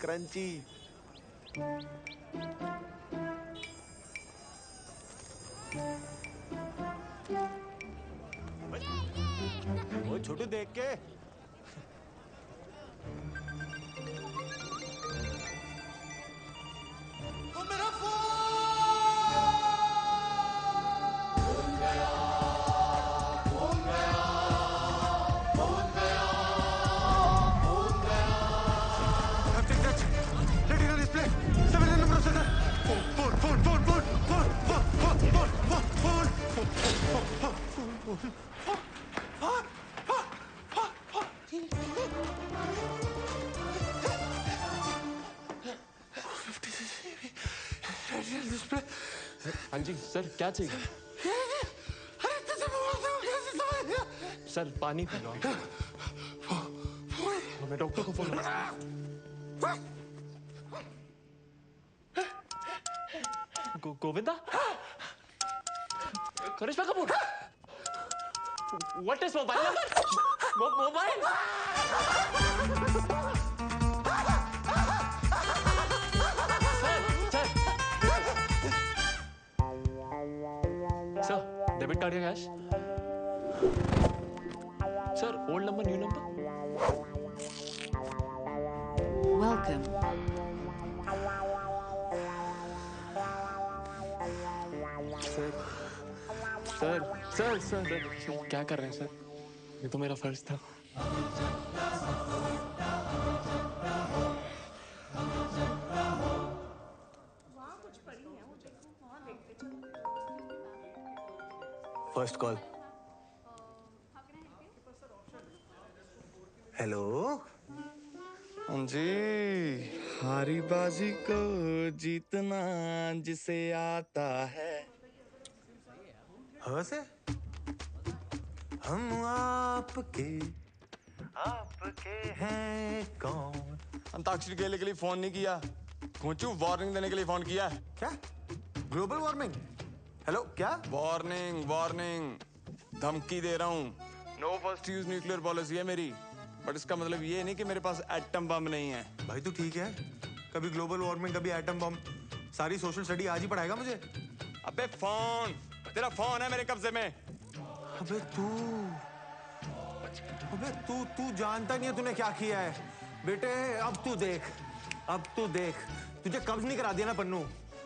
क्रंची। वो छोटू देख के। ओ मेरा फोन हाँ जी सर, क्या चाहिए? सर पानी पी लो। मैं डॉक्टर को phone Govinda, Karisma Kapoor, what is mobile number? Mobile sir, debit card या cash? Sir, old number new number? Welcome. Sir sir sir sir क्या कर रहे हैं सर? ये तो मेरा फर्ज था। First call. हेलो। हाँ जी, हारी बाजी को जीतना जिसे आता है। हाँ से हम आपके हैं कौन? अंताक्षरी खेलने के लिए फोन नहीं किया, खोचू वार्निंग देने के लिए फोन किया। क्या? Global warming? हेलो क्या? वार्निंग वार्निंग, धमकी दे रहा हूँ। No first use nuclear policy है मेरी, बट इसका मतलब ये नहीं कि मेरे पास एटम बम नहीं है। भाई तू ठीक है? कभी ग्लोबल वार्मिंग, कभी एटम बम, सारी सोशल स्टडी आज ही पढ़ाएगा मुझे? अबे फोन, तेरा फोन है मेरे कब्जे में। अबे तू जानता नहीं है तूने क्या किया है बेटे। अब तू देख, तुझे कब्ज नहीं करा दिया ना पन्नू,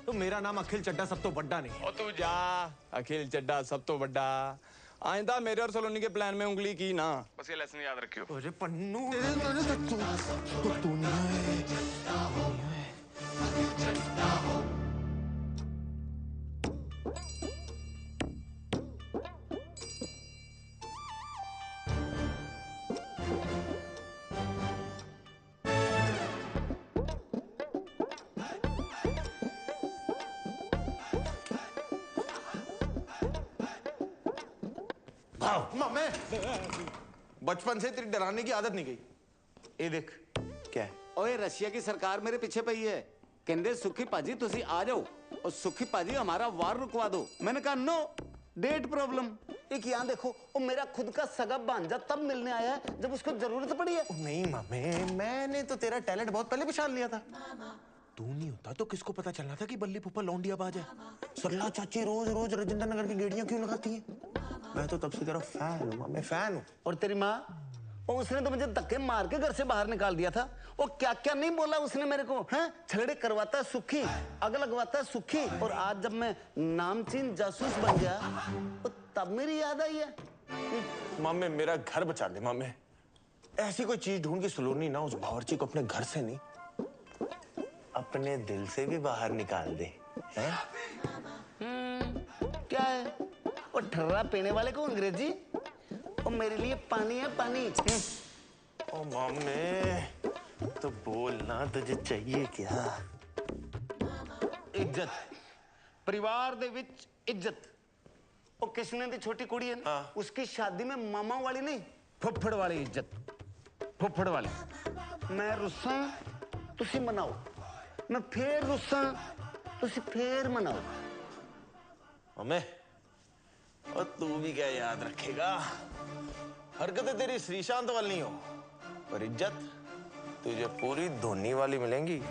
तो मेरा नाम अखिल चड्डा सब तो बड्डा नहीं। और तू जा, अखिल चड्डा सब तो बड्डा। आइंदा मेरे और सलोनी के प्लान में उंगली की ना, बस ये लेसन याद रखियो। अरे पन्नू मामे, बचपन से तेरी डराने की आदत नहीं गई। ये देख क्या है। ओए रशिया की सरकार मेरे पीछे पई है, कहते सुखी पाजी तुसी आ जाओ और सुखी पाजी हमारा वार रुकवा दो। मैंने कहा नो, डेट प्रॉब्लम। एक यहाँ देखो, वो मेरा खुद का सगा भांजा तब मिलने आया है जब उसको जरूरत पड़ी है। नहीं मामे, मैंने तो तेरा टैलेंट बहुत पहले पहचान लिया था। तू नहीं होता तो किसको पता चलना था कि बल्ली फूफा लौंडिया बाज है। सरला चाची रोज रोज राजेंद्र नगर की गेड़ियां क्यों लगाती है? मैं तो तब से तेरा फैन हूँ, मैं फैन हूँ। और तेरी माँ, उसने तो मुझे धक्के मार के घर से बाहर निकाल दिया था। वो क्या क्या नहीं बोला उसने मेरे को, हैं? झगड़े करवाता है सुखी, आग लगवाता है सुखी। और आज जब मैं नामचीन जासूस बन गया तो तब मेरी याद आई है। मामे मेरा घर बचा दे मामे, ऐसी कोई चीज ढूंढ के सलोनी ना उस बावर्ची को अपने घर से नहीं अपने दिल से भी बाहर निकाल दे। हैं? क्या है वो ठर्रा पीने वाले को अंग्रेजी? और मेरे लिए पानी है पानी। ओ मम्मी तो बोल ना, तुझे चाहिए क्या? इज्जत, परिवार दे विच इज्जत। और किसने दी छोटी कुड़ी है ना, उसकी शादी में मामा वाली नहीं, फुफड़ वाली इज्जत, फुफड़ वाली। मैं रुस्सा तुसी मनाओ, मैं फिर रुस्सा तुसी फिर मनाओ। मम्मी और तू भी क्या याद रखेगा? हरकतें तेरी श्रीशांत वाली नहीं हो, पर इज्जत तुझे पूरी धोनी वाली मिलेंगी।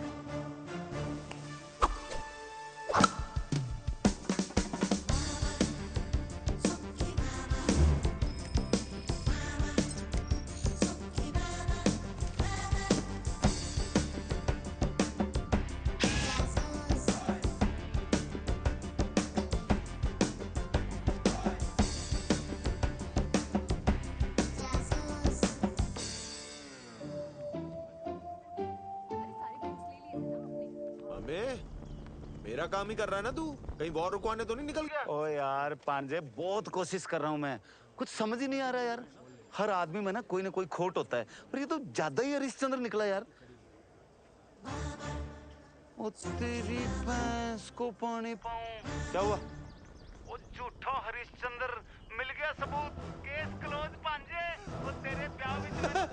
मेरा काम ही कर रहा है ना तू, कहीं वॉर रुकवाने तो नहीं निकल गया? ओ यार पांजे, बहुत कोशिश कर रहा हूं मैं, कुछ समझ ही नहीं आ रहा यार। हर आदमी में ना कोई खोट होता है, पर ये तो ज्यादा ही हरिश्चंद्र निकला यार। ओ तेरी भैंस को पानी पाऊं। क्या हुआ? ओ झूठा हरिश्चंद्र, मिल गया सबूत, केस क्लोज पांजे। वो तेरे ब्याह में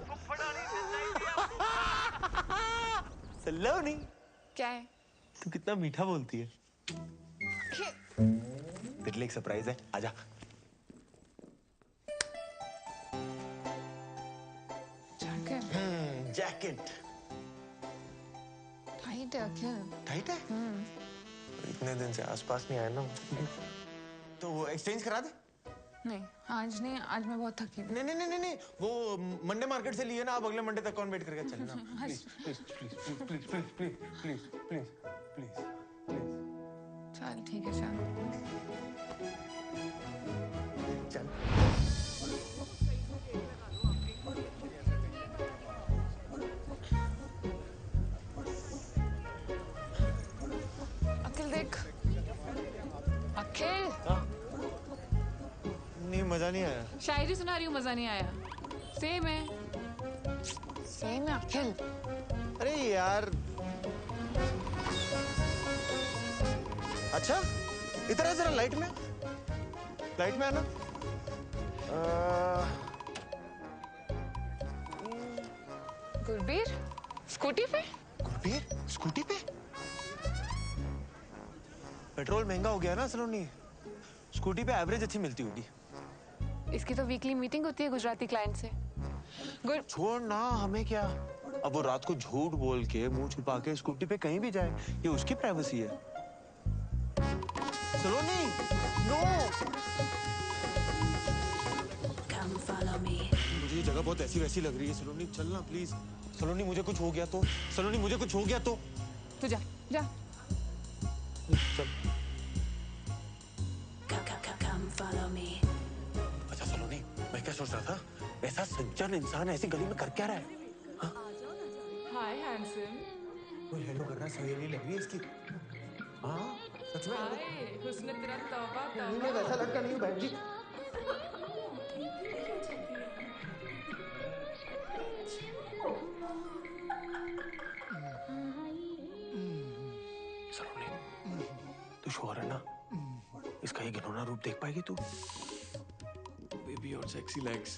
फुफड़ा नहीं सलोनी, क्या है? तू कितना मीठा बोलती है। तेरे लिए एक सरप्राइज है, आजा। जैकेट टाइट है क्या? टाइट है? इतने दिन से आसपास नहीं आया ना, तो वो एक्सचेंज करा दे। नहीं आज नहीं, आज मैं बहुत थकी हूँ। नहीं, वो मंडे मार्केट से लिए ना, आप अगले मंडे तक कौन वेट करके चलना। प्लीज। चल ठीक है, चल। अखिल देख, अखिल। नहीं, मजा नहीं आया। शायरी सुना रही हूँ, मजा नहीं आया। सेम है अखिल। अरे यार, अच्छा इधर है, जरा लाइट में आना। गुरबीर स्कूटी पे? पेट्रोल महंगा हो गया ना सलोनी, स्कूटी पे एवरेज अच्छी मिलती होगी। इसकी तो वीकली मीटिंग होती है गुजराती क्लाइंट से। छोड़ ना, हमें क्या। अब वो रात को झूठ बोल के, मुंह छुपा के स्कूटी पे कहीं भी जाए, ये उसकी प्राइवेसी है। सलोनी, नो। मुझे ये जगह बहुत ऐसी वैसी लग रही है। सलोनी चलना प्लीज। सलोनी मुझे कुछ हो गया तो, तू जा। चल। अच्छा सलोनी, मैं क्या सोच रहा था, ऐसा सज्जन इंसान ऐसी गली में कर क्या रहा है? हाय हैंडसम। वो हेलो कर रहा है, सहेली लग रही है इसकी। हाँ सच में। हाय हुस्न तेरा तौबा नहीं, मैं वैसा लड़का नहीं हूँ बहन जी। सलोनी, तू श्योर है ना इसका ये घिनौना रूप देख पाएगी तू? बेबी और sexy legs.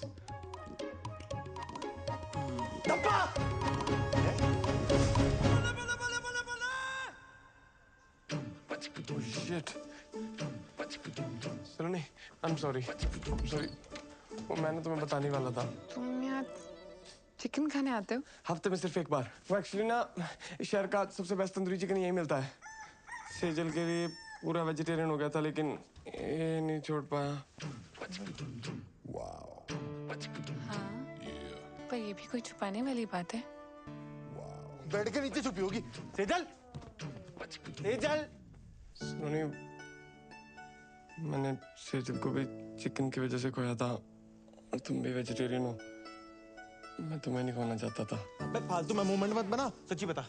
Saloni, I'm sorry. वो मैंने तुम्हें बताने वाला था। तुम यहाँ चिकन खाने आते हो? हफ्ते में सिर्फ एक बार। वो एक्चुअली ना, शहर का सबसे बेस्ट तंदूरी चिकन यही मिलता है। सेजल के लिए पूरा वेजिटेरियन हो गया था, लेकिन ये नहीं छोड़ पाया। हाँ, पर ये भी कोई छुपाने वाली बात है। बेड के नीचे छुपी होगी। सेजल। सलोनी, मैंने सेजल को भी चिकन की वजह से खोया था, और तुम भी वेजिटेरियन हो। मैं तुम्हें नहीं खोना चाहता था। अबे फालतू में मूवमेंट मत बना, सच्ची बता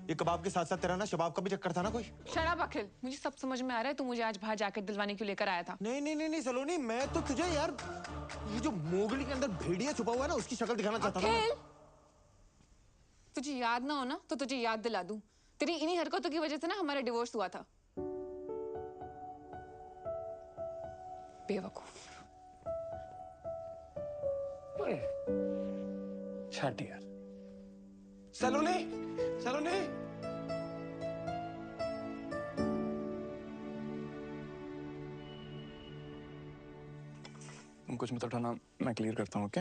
ये कबाब के साथ साथ तेरा ना शबाब का भी चक्कर था ना कोई? शराब अखिल, मुझे सब समझ में आ रहा है। तू मुझे आज बाहर जैकेट दिलवाने क्यों लेकर आया था? नहीं सलोनी, मैं तो तुझे यार ये जो मोगली के अंदर भेड़िया छुपा हुआ है ना उसकी शक्ल दिखाना चाहता था। अखिल, तुझे याद ना हो ना तो तुझे याद दिला दूं। तेरी इन्हीं हरकतों की वजह से ना हमारा डिवोर्स हुआ था। बेवकूफ। छट यार। सलोनी, सलोनी। तुम कुछ मत उठाना, मैं क्लियर करता हूँ, ओके?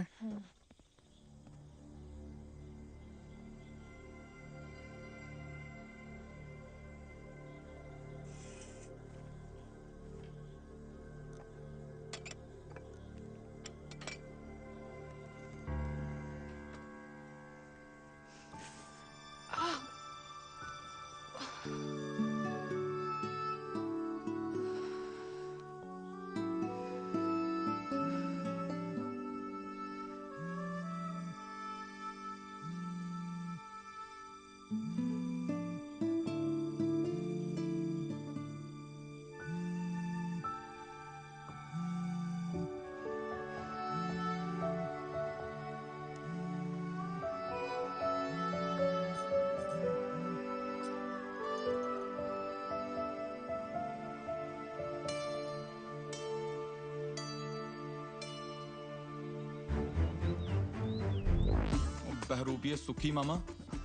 बहरूपिये सुखी मामा,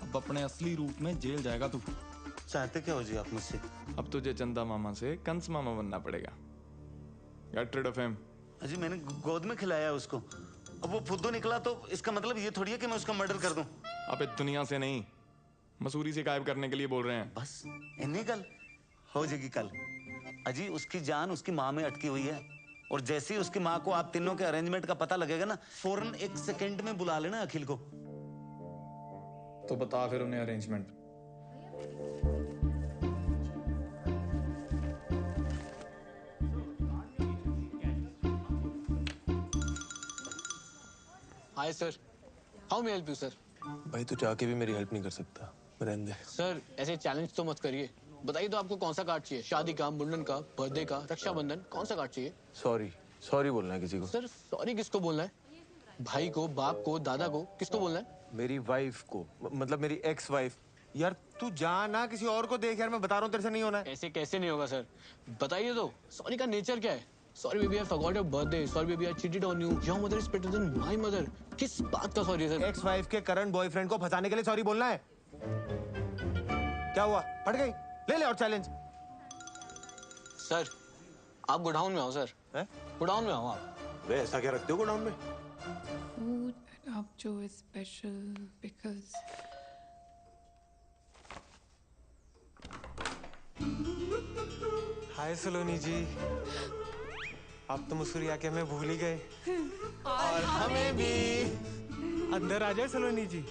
अब अपने असली रूप में जेल जाएगा तू। चाहते क्या हो जी आप मुझसे? अब तुझे चंदा मामा से कंस मामा बनना पड़ेगा। Get rid of him. अजी मैंने गोद में खिलाया उसको, अब वो फुद्दू निकला तो इसका मतलब ये थोड़ी है कि मैं उसका मर्डर कर दूं। अबे दुनिया से नहीं, मसूरी से गायब करने के लिए बोल रहे हैं। बस इन्हीं कल हो जाएगी कल। अजी उसकी जान उसकी माँ में अटकी हुई है, और जैसे ही उसकी माँ को आप तीनों के अरेंजमेंट का पता लगेगा ना, फौरन 1 सेकंड में बुला लेना अखिल को। तो बता फिर उन्हें arrangement. Hi sir, how may help you sir? भाई तू चाह के भी मेरी हेल्प नहीं कर सकता, रहने दे। सर ऐसे चैलेंज तो मत करिए। बताइए तो आपको कौन सा कार्ड चाहिए? शादी का, मुंडन का, बर्थडे का, रक्षाबंधन, कौन सा कार्ड चाहिए? सॉरी बोलना है किसी को। सर सॉरी किसको बोलना है? भाई को, बाप को, दादा को, किसको बोलना है? मेरी वाइफ को, मतलब मेरी एक्स वाइफ। यार तू जा ना, किसी और को देख यार, मैं बता रहा हूँ तेरे से नहीं होना है। ऐसे कैसे नहीं होगा सर? बताइए तो, सॉरी का नेचर क्या है? Sorry baby I forgot your birthday, sorry baby I cheated on you, your mother is better than my mother. किस बात का सॉरी सर? एक्स वाइफ के करंट बॉयफ्रेंड को फंसाने के लिए सॉरी बोलना है? क्या हुआ, फट गई? ले ले और चैलेंज। सर आप गोडाउन में आओ सर। गोडाउन में आओ आप। वे ऐसा क्या रखते हो गोडाउन में? Food up to is special because हाय सलोनी जी, आप तो मसूरी आके हमें भूल ही गए। और हमें भी। अंदर आ जाए सलोनी जी।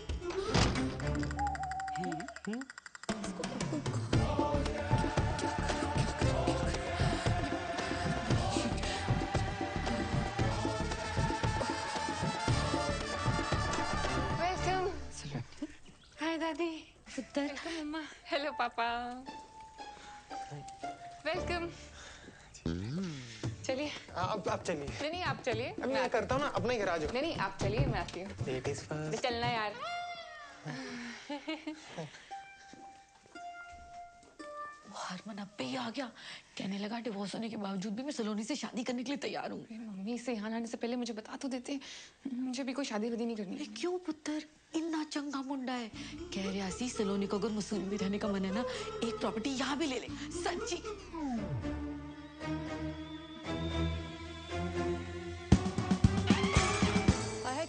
वेलकम। हाय दादी। पुत्र। मम्मा। हेलो पापा। वेलकम। चलिए। आप चलिए। नहीं आप चलिए। मैं करता हूँ ना, अपना ही घर आ जाओ। नहीं आप चलिए, मैं आती हूँ। Ladies first. चलना यार। हरमन अब पे ही आ गया, कहने लगा डिवोर्स होने के बावजूद भी मैं सलोनी से शादी करने के लिए तैयार हूँ। मम्मी से यहाँ आने से पहले मुझे बता तो देते, मुझे भी कोई शादी वादी नहीं करनी। क्यों पुत्र, इतना चंगा मुंडा है। कह रहा सी सलोनी को अगर मसूरी में रहने का मन है ना, एक प्रॉपर्टी यहाँ भी ले ले। सच्ची।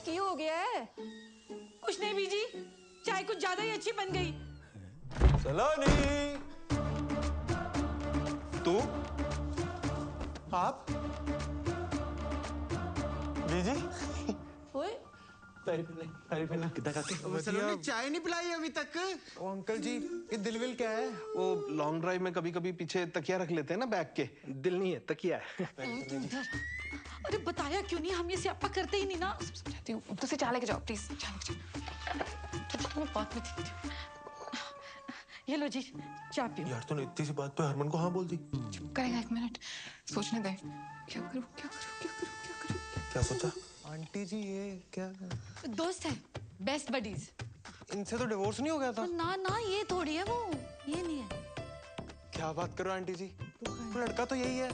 की हो गया है? कुछ नहीं बीजी, चाय कुछ ज्यादा ही अच्छी बन गई। सलोनी, तू? आप? बीजी? ओए सलोनी चाय नहीं पिलाई अभी तक? ओ अंकल जी, ये दिलविल क्या है? वो लॉन्ग ड्राइव में कभी कभी पीछे तकिया रख लेते हैं ना बैग के। दिल नहीं है, तकिया है। अरे बताया क्यों नहीं, हम ये स्यापा करते ही नहीं ना। समझाती हूँ, तुझे चाय लेके जाओ प्लीज। चाय लेके जाओ। तुझे तुम्हें बात में देखती हूँ। ये लो जी चाय पियो। यार तूने इतनी सी बात पे हरमन को हाँ बोल दी। करेगा, 1 मिनट सोचने दे। क्या करूं क्या करूं क्या करूं क्या करूं? क्या सोचा? आंटी जी ये क्या? दोस्त है, बेस्ट बडीज। इनसे तो डिवोर्स नहीं हो गया था? ना ना ये थोड़ी है वो, ये नहीं है। क्या बात करो आंटी जी, वो लड़का तो यही है,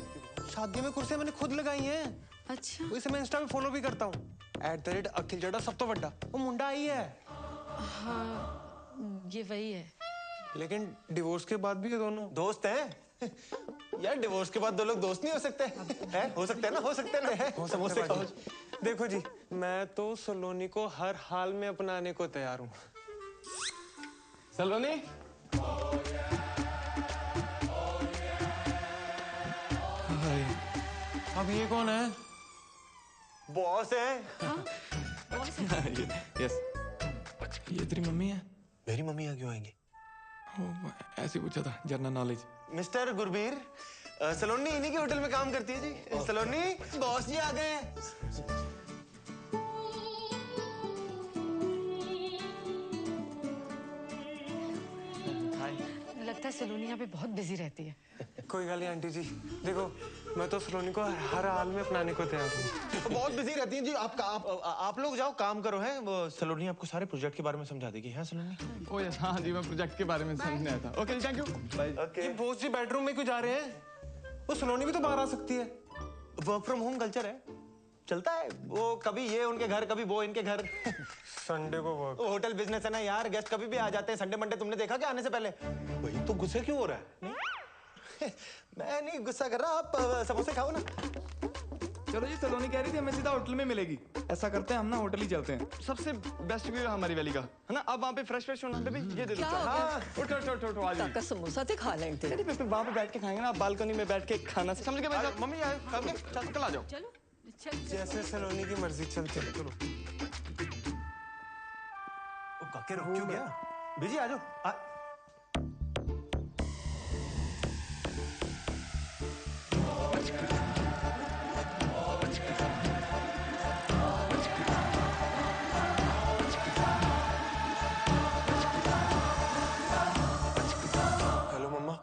शादी में कुर्सियां मैंने खुद लगाई हैं। अच्छा। इसे मैं इंस्टा पे फॉलो भी करता हूँ, @अखिल जड़ा सब तो बड़ा, वो मुंडा आई है। हाँ ये वही है। लेकिन डिवोर्स के बाद भी ये दोनों दोस्त हैं। यार डिवोर्स के बाद दो लोग दोस्त नहीं हो सकते हैं? हो सकते हैं ना, हो सकते हैं ना। समोसे खाओ। देखो जी, मैं तो सलोनी को हर हाल में अपनाने को तैयार हूँ। सलोनी अब ये कौन है? बॉस है। यस, ये तेरी मम्मी है? मेरी मम्मी यहाँ क्यों आएंगी? ऐसे पूछा था, जनरल नॉलेज। मिस्टर गुरबीर, सलोनी इन्हीं के होटल में काम करती है जी। सलोनी बॉस जी आ गए हैं। लगता है सलोनी यहाँ पे बहुत बिजी रहती है। कोई गल नहीं आंटी जी, देखो मैं तो सलोनी को हर हाल में अपनाने को तैयार हूँ। बहुत बिजी रहती हैं जी। आप लोग जाओ काम करो। है वो सलोनी आपको सारे प्रोजेक्ट के बारे में समझा देगी। है सलोनी? ओ यस, हाँ जी, मैं प्रोजेक्ट के बारे में समझने आया था। Okay thank you. ओके। ये बॉस जी बेडरूम में क्यों जा रहे हैं? वो सलोनी भी तो बाहर आ सकती है। वर्क फ्रॉम होम कल्चर है, चलता है। वो कभी ये उनके घर, कभी वो इनके घर। संडे को वर्क। होटल बिजनेस है ना यार, गेस्ट कभी भी आ जाते हैं। संडे मंडे तुमने देखा क्या आने से पहले? वही तो, गुस्से क्यों हो रहा है? मैं नहीं गुस्सा कर रहा, आप समोसे खाओ ना। चलो जी, सलोनी कह रही थी हमें सीधा होटल में मिलेगी। ऐसा करते हैं, हम ना होटल ही चलते हैं। सबसे बेस्ट व्यू है हमारी वैली का, है ना? अब वहाँ पे फ्रेश फ्रेश होना। बेबी ये दे दो। हाँ उठो उठो उठो उठो, आ जाओ। काका समोसा थे खा लेते। चलिए बेबी, वहाँ पे बैठ के खाएंगे ना, बालकनी में बैठ के खाना। समझ गए भाई? मम्मी यार कल आ जाओ। चलो जैसे सलोनी की मर्जी, चलते हैं। चलो काके रुक क्यों गया? बिजी आ जाओ। हेलो मम्मा।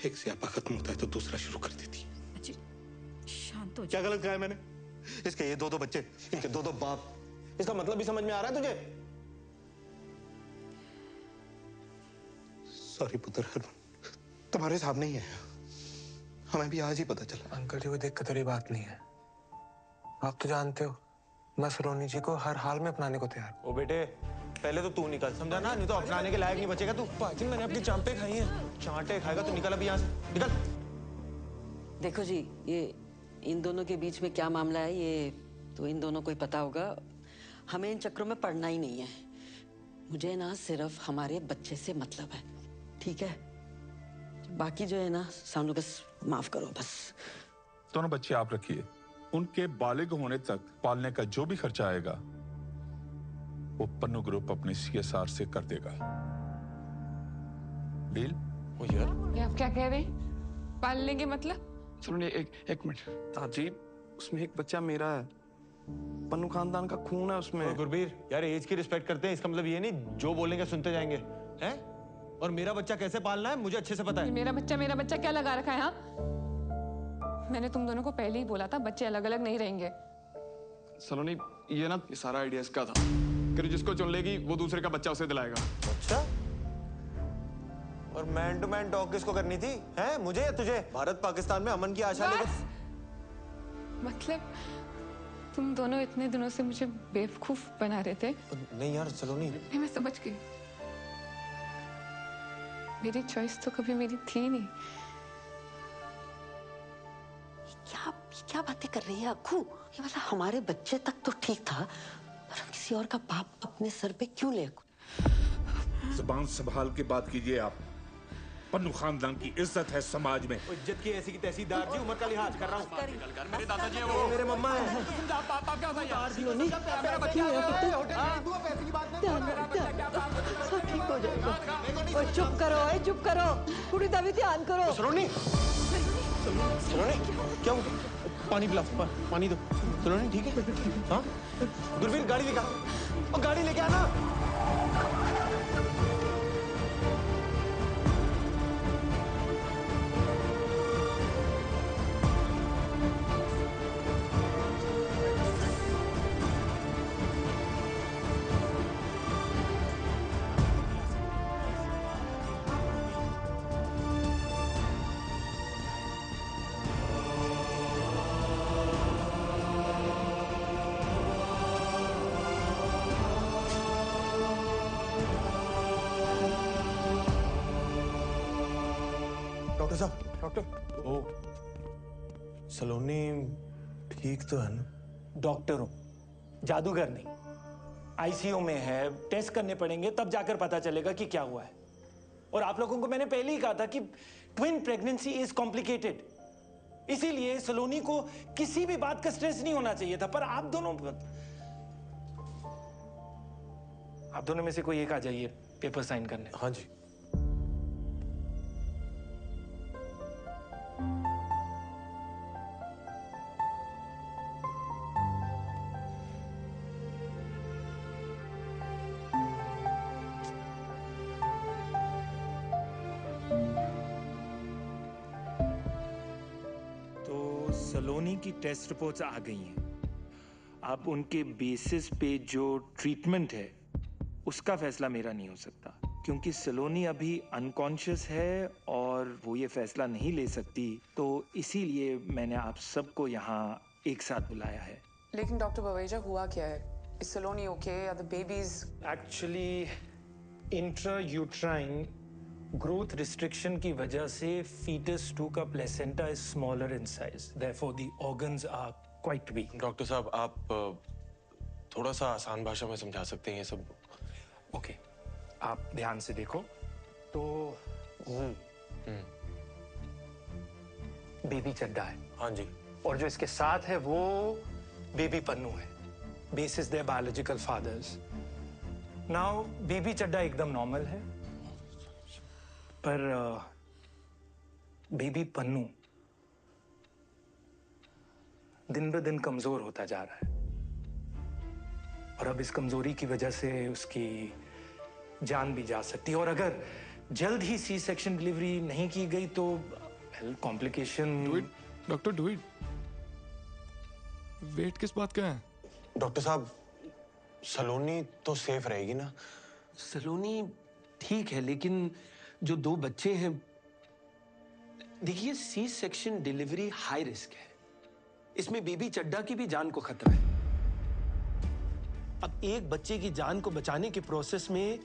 एक स्यापा खत्म होता है तो दूसरा शुरू कर देती। अच्छी शांत हो। क्या गलत कहा है मैंने? इसके ये दो बच्चे, इनके दो बाप, इसका मतलब भी समझ में आ रहा है तुझे? सॉरी पुत्र, तुम्हारे सामने ही है। हमें भी आज ही पता चला। अंकल जी, कोई दिक्कत वाली बात नहीं है। आप तो जानते हो मैं सलोनी जी को हर हाल में अपनाने को तैयार। ओ बेटे, पहले तो तू निकल, समझा ना? नहीं तो अपनाने के लायक नहीं बचेगा तू। पाजी मैंने अपनी चांपे खाई हैं। चांटे खाएगा तो निकल अभी यहाँ से, निकल। देखो जी, ये इन दोनों के बीच में क्या मामला है ये तो इन दोनों को ही पता होगा। हमें इन चक्रों में पड़ना ही नहीं है। मुझे ना सिर्फ हमारे बच्चे से मतलब है, ठीक है? बाकी जो है ना सामने बस माफ करो बस। दोनों बच्चे आप रखिए, उनके बालिग होने तक पालने का जो भी खर्चा आएगा वो पन्नू ग्रुप अपने CSR से कर देगा। डील? ओ यार, ये आप क्या कह रहे हैं? पाल लेंगे मतलब? सुनिए एक मिनट। ताजी, उसमें एक बच्चा मेरा है, पन्नू खानदान का खून है उसमें। गुरबीर यार, एज की रिस्पेक्ट करते हैं, इसका मतलब ये नहीं जो बोलेंगे सुनते जाएंगे, हैं? और मेरा बच्चा कैसे पालना है मुझे अच्छे से पता है। मेरा बच्चा क्या लगा रखा है? हाँ, मैंने तुम दोनों को पहले ही बोला था बच्चे अलग अलग नहीं रहेंगे। सलोनी, ये ना ये सारा आइडिया इसका था कि जिसको चुन लेगी वो दूसरे का बच्चा उसे दिलाएगा। अच्छा, और मैन टू मैन टॉक किसको करनी थी? हैं, मुझे या तुझे? भारत पाकिस्तान में अमन की आशा लेकर। मतलब तुम दोनों इतने दिनों से मुझे बेवकूफ बना रहे थे। नहीं यार सलोनी, नहीं, मैं समझ गई। मेरी चॉइस तो कभी मेरी थी नहीं। क्या बातें कर रही है अक्खू? ये मतलब हमारे बच्चे तक तो ठीक था, पर किसी और का बाप अपने सर पे क्यों ले? जुबान संभाल के बात कीजिए आप। पन्नू खानदान की इज्जत है समाज में। इज्जत की ऐसी की तहसीलदार जी, उम्र का लिहाज कर रहा हूँ। मेरे दादाजी हैं वो। मेरे मम्मा है। पापा क्या था यार? मेरा बच्चा है, पैसे की बात नहीं। सब ठीक हो जाएगा। ओए चुप करो, चुप करो। कुड़ी दा भी ध्यान करो। सलोनी, सलोनी, क्या हुआ? पानी पिला, पानी दो। सलोनी ठीक है? हाँ? गुरवीर गाड़ी दिखा। और गाड़ी लेके आना। डॉक्टर साहब, डॉक्टर। ओ, सलोनी ठीक तो है ना? डॉक्टर हूं, जादूगर नहीं। आईसीयू में है, टेस्ट करने पड़ेंगे, तब जाकर पता चलेगा कि क्या हुआ है। और आप लोगों को मैंने पहले ही कहा था कि ट्विन प्रेगनेंसी इज कॉम्प्लिकेटेड, इसीलिए सलोनी को किसी भी बात का स्ट्रेस नहीं होना चाहिए था। पर आप दोनों में से कोई एक आ जाइए पेपर साइन करने। हाँ जी। सलोनी की टेस्ट रिपोर्ट्स आ गई हैं। अब उनके बेसिस पे जो ट्रीटमेंट है उसका फैसला मेरा नहीं हो सकता, क्योंकि सलोनी अभी अनकॉन्शियस है और वो ये फैसला नहीं ले सकती। तो इसीलिए मैंने आप सबको यहाँ एक साथ बुलाया है। लेकिन डॉक्टर बवेजा हुआ क्या है? Is Saloni okay? Are the babies? Actually intrauterine growth restriction की वजह से fetus 2 का placenta is smaller in size, therefore the organs are quite weak. Doctor साहब, आप थोड़ा सा आसान भाषा में समझा सकते हैं ये सब? ओके, आप ध्यान से देखो तो बेबी चड्डा है। हाँ जी। और जो इसके साथ है वो बेबी पन्नू है, basis their biological fathers. Now baby Chadha एकदम नॉर्मल है, पर बेबी पन्नू दिन ब दिन कमजोर होता जा रहा है। और अब इस कमजोरी की वजह से उसकी जान भी जा सकती है। और अगर जल्द ही सी सेक्शन डिलीवरी नहीं की गई तो complication. Doctor do it. Wait किस बात का है? डॉक्टर साहब, सलोनी तो सेफ रहेगी ना? सलोनी ठीक है, लेकिन जो 2 बच्चे हैं, देखिए C section delivery high risk है। इसमें बेबी चड्डा की भी जान को खतरा है। अब एक बच्चे की जान को बचाने के प्रोसेस में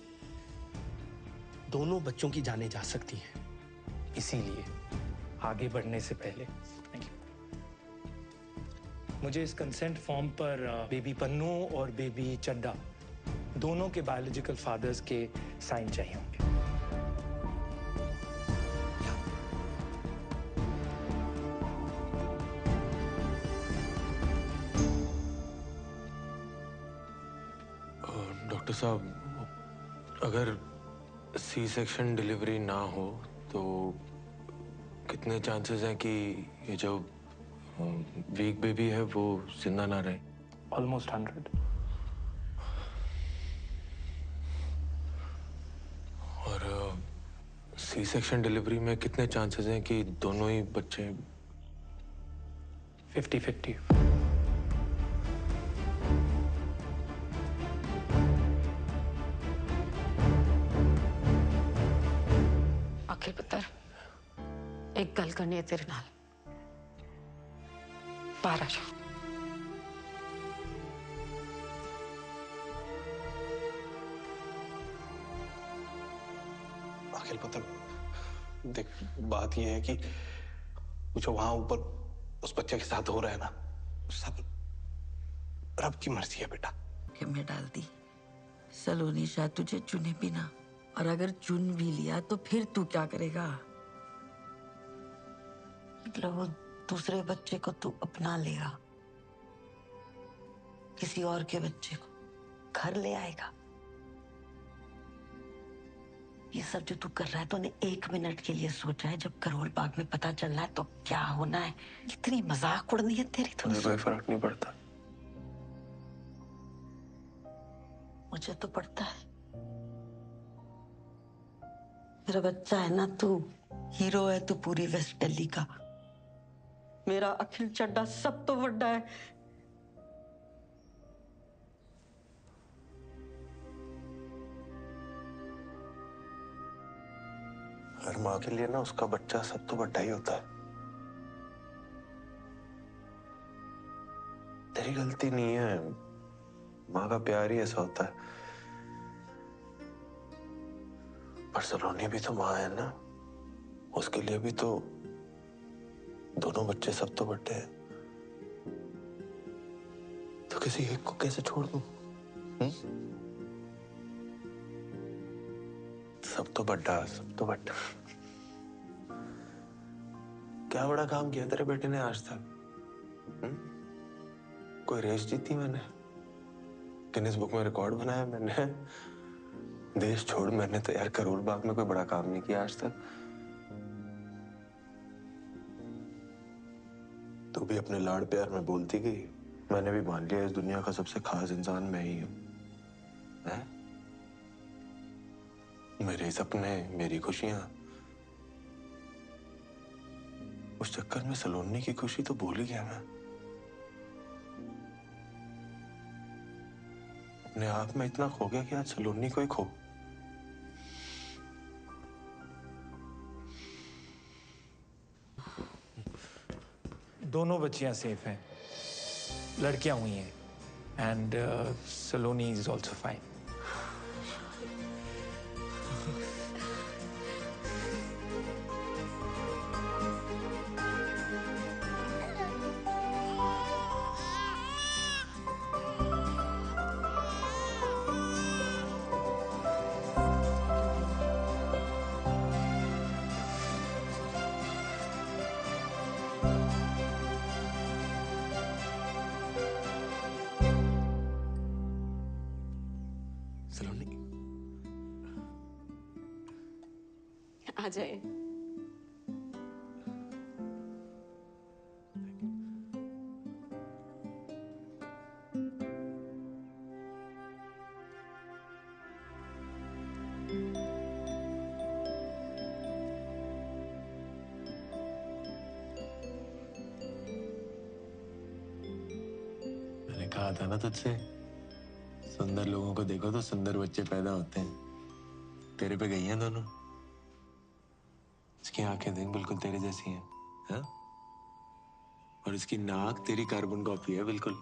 दोनों बच्चों की जानें जा सकती हैं। इसीलिए आगे बढ़ने से पहले मुझे इस कंसेंट फॉर्म पर बेबी पन्नू और बेबी चड्डा दोनों के बायोलॉजिकल फादर्स के साइन चाहिए होंगे। डॉक्टर साहब, अगर सी सेक्शन डिलीवरी ना हो तो कितने चांसेस हैं कि ये जो वीक बेबी है वो जिंदा ना रहे? ऑलमोस्ट 100। और सी सेक्शन डिलीवरी में कितने चांसेस हैं कि दोनों ही बच्चे? 50-50। अखिल पुत्र, एक गल करनी है तेरे नाल। बाहर आ जा। अखिल पुत्र, देख बात यह है कि जो वहां ऊपर उस बच्चे के साथ हो रहा है ना, सब रब की मर्जी है बेटा। में डाल दी। सलोनी शायद तुझे चुने भी ना और अगर चुन भी लिया तो फिर तू क्या करेगा? मतलब वो दूसरे बच्चे को तू अपना लेगा, किसी और के बच्चे को घर ले आएगा? ये सब जो तू कर रहा है तूने 1 मिनट के लिए सोचा है? जब करोल बाग में पता चल रहा है तो क्या होना है? इतनी मजाक उड़नी है तेरी तो। मुझे कोई फर्क नहीं पड़ता। मुझे तो पड़ता है। मेरा बच्चा है ना तू, हीरो है तू पूरी वेस्ट दिल्ली का। मेरा अखिल चड्डा सब तो बड़ा है। हर माँ के लिए ना उसका बच्चा सब तो बड़ा ही होता है। तेरी गलती नहीं है, माँ का प्यार ही ऐसा होता है। पर सलोनी भी तो माँ है ना, उसके लिए भी तो दोनों बच्चे सब तो बड़े हैं। तो किसी एक को कैसे छोड़ दूं? सब तो बड़ा, सब तो बड़ा। क्या बड़ा काम किया तेरे बेटे ने आज तक? कोई रेस जीती मैंने, गिनीज बुक में रिकॉर्ड बनाया मैंने। देश छोड़, मैंने तो यार करोल बाग में कोई बड़ा काम नहीं किया आज तक। तू भी अपने लाड़ प्यार में बोलती गई, मैंने भी मान लिया इस दुनिया का सबसे खास इंसान मैं ही हूं। मेरे सपने, मेरी खुशियां, उस चक्कर में सलोनी की खुशी तो भूल ही गया मैं। अपने आप में इतना खो गया कि आज सलोनी को ही खो। दोनों बच्चियां सेफ हैं, लड़कियां हुई हैं, and Saloni is also fine. Saloni आ जाए। मैंने कहा था ना तुझसे, सुंदर लोगों को देखो तो सुंदर बच्चे पैदा होते हैं। तेरे पे गई हैं दोनों। इसकी आंखें देख, बिल्कुल तेरे जैसी हैं, हाँ? और इसकी नाक तेरी कार्बन कॉपी है बिल्कुल।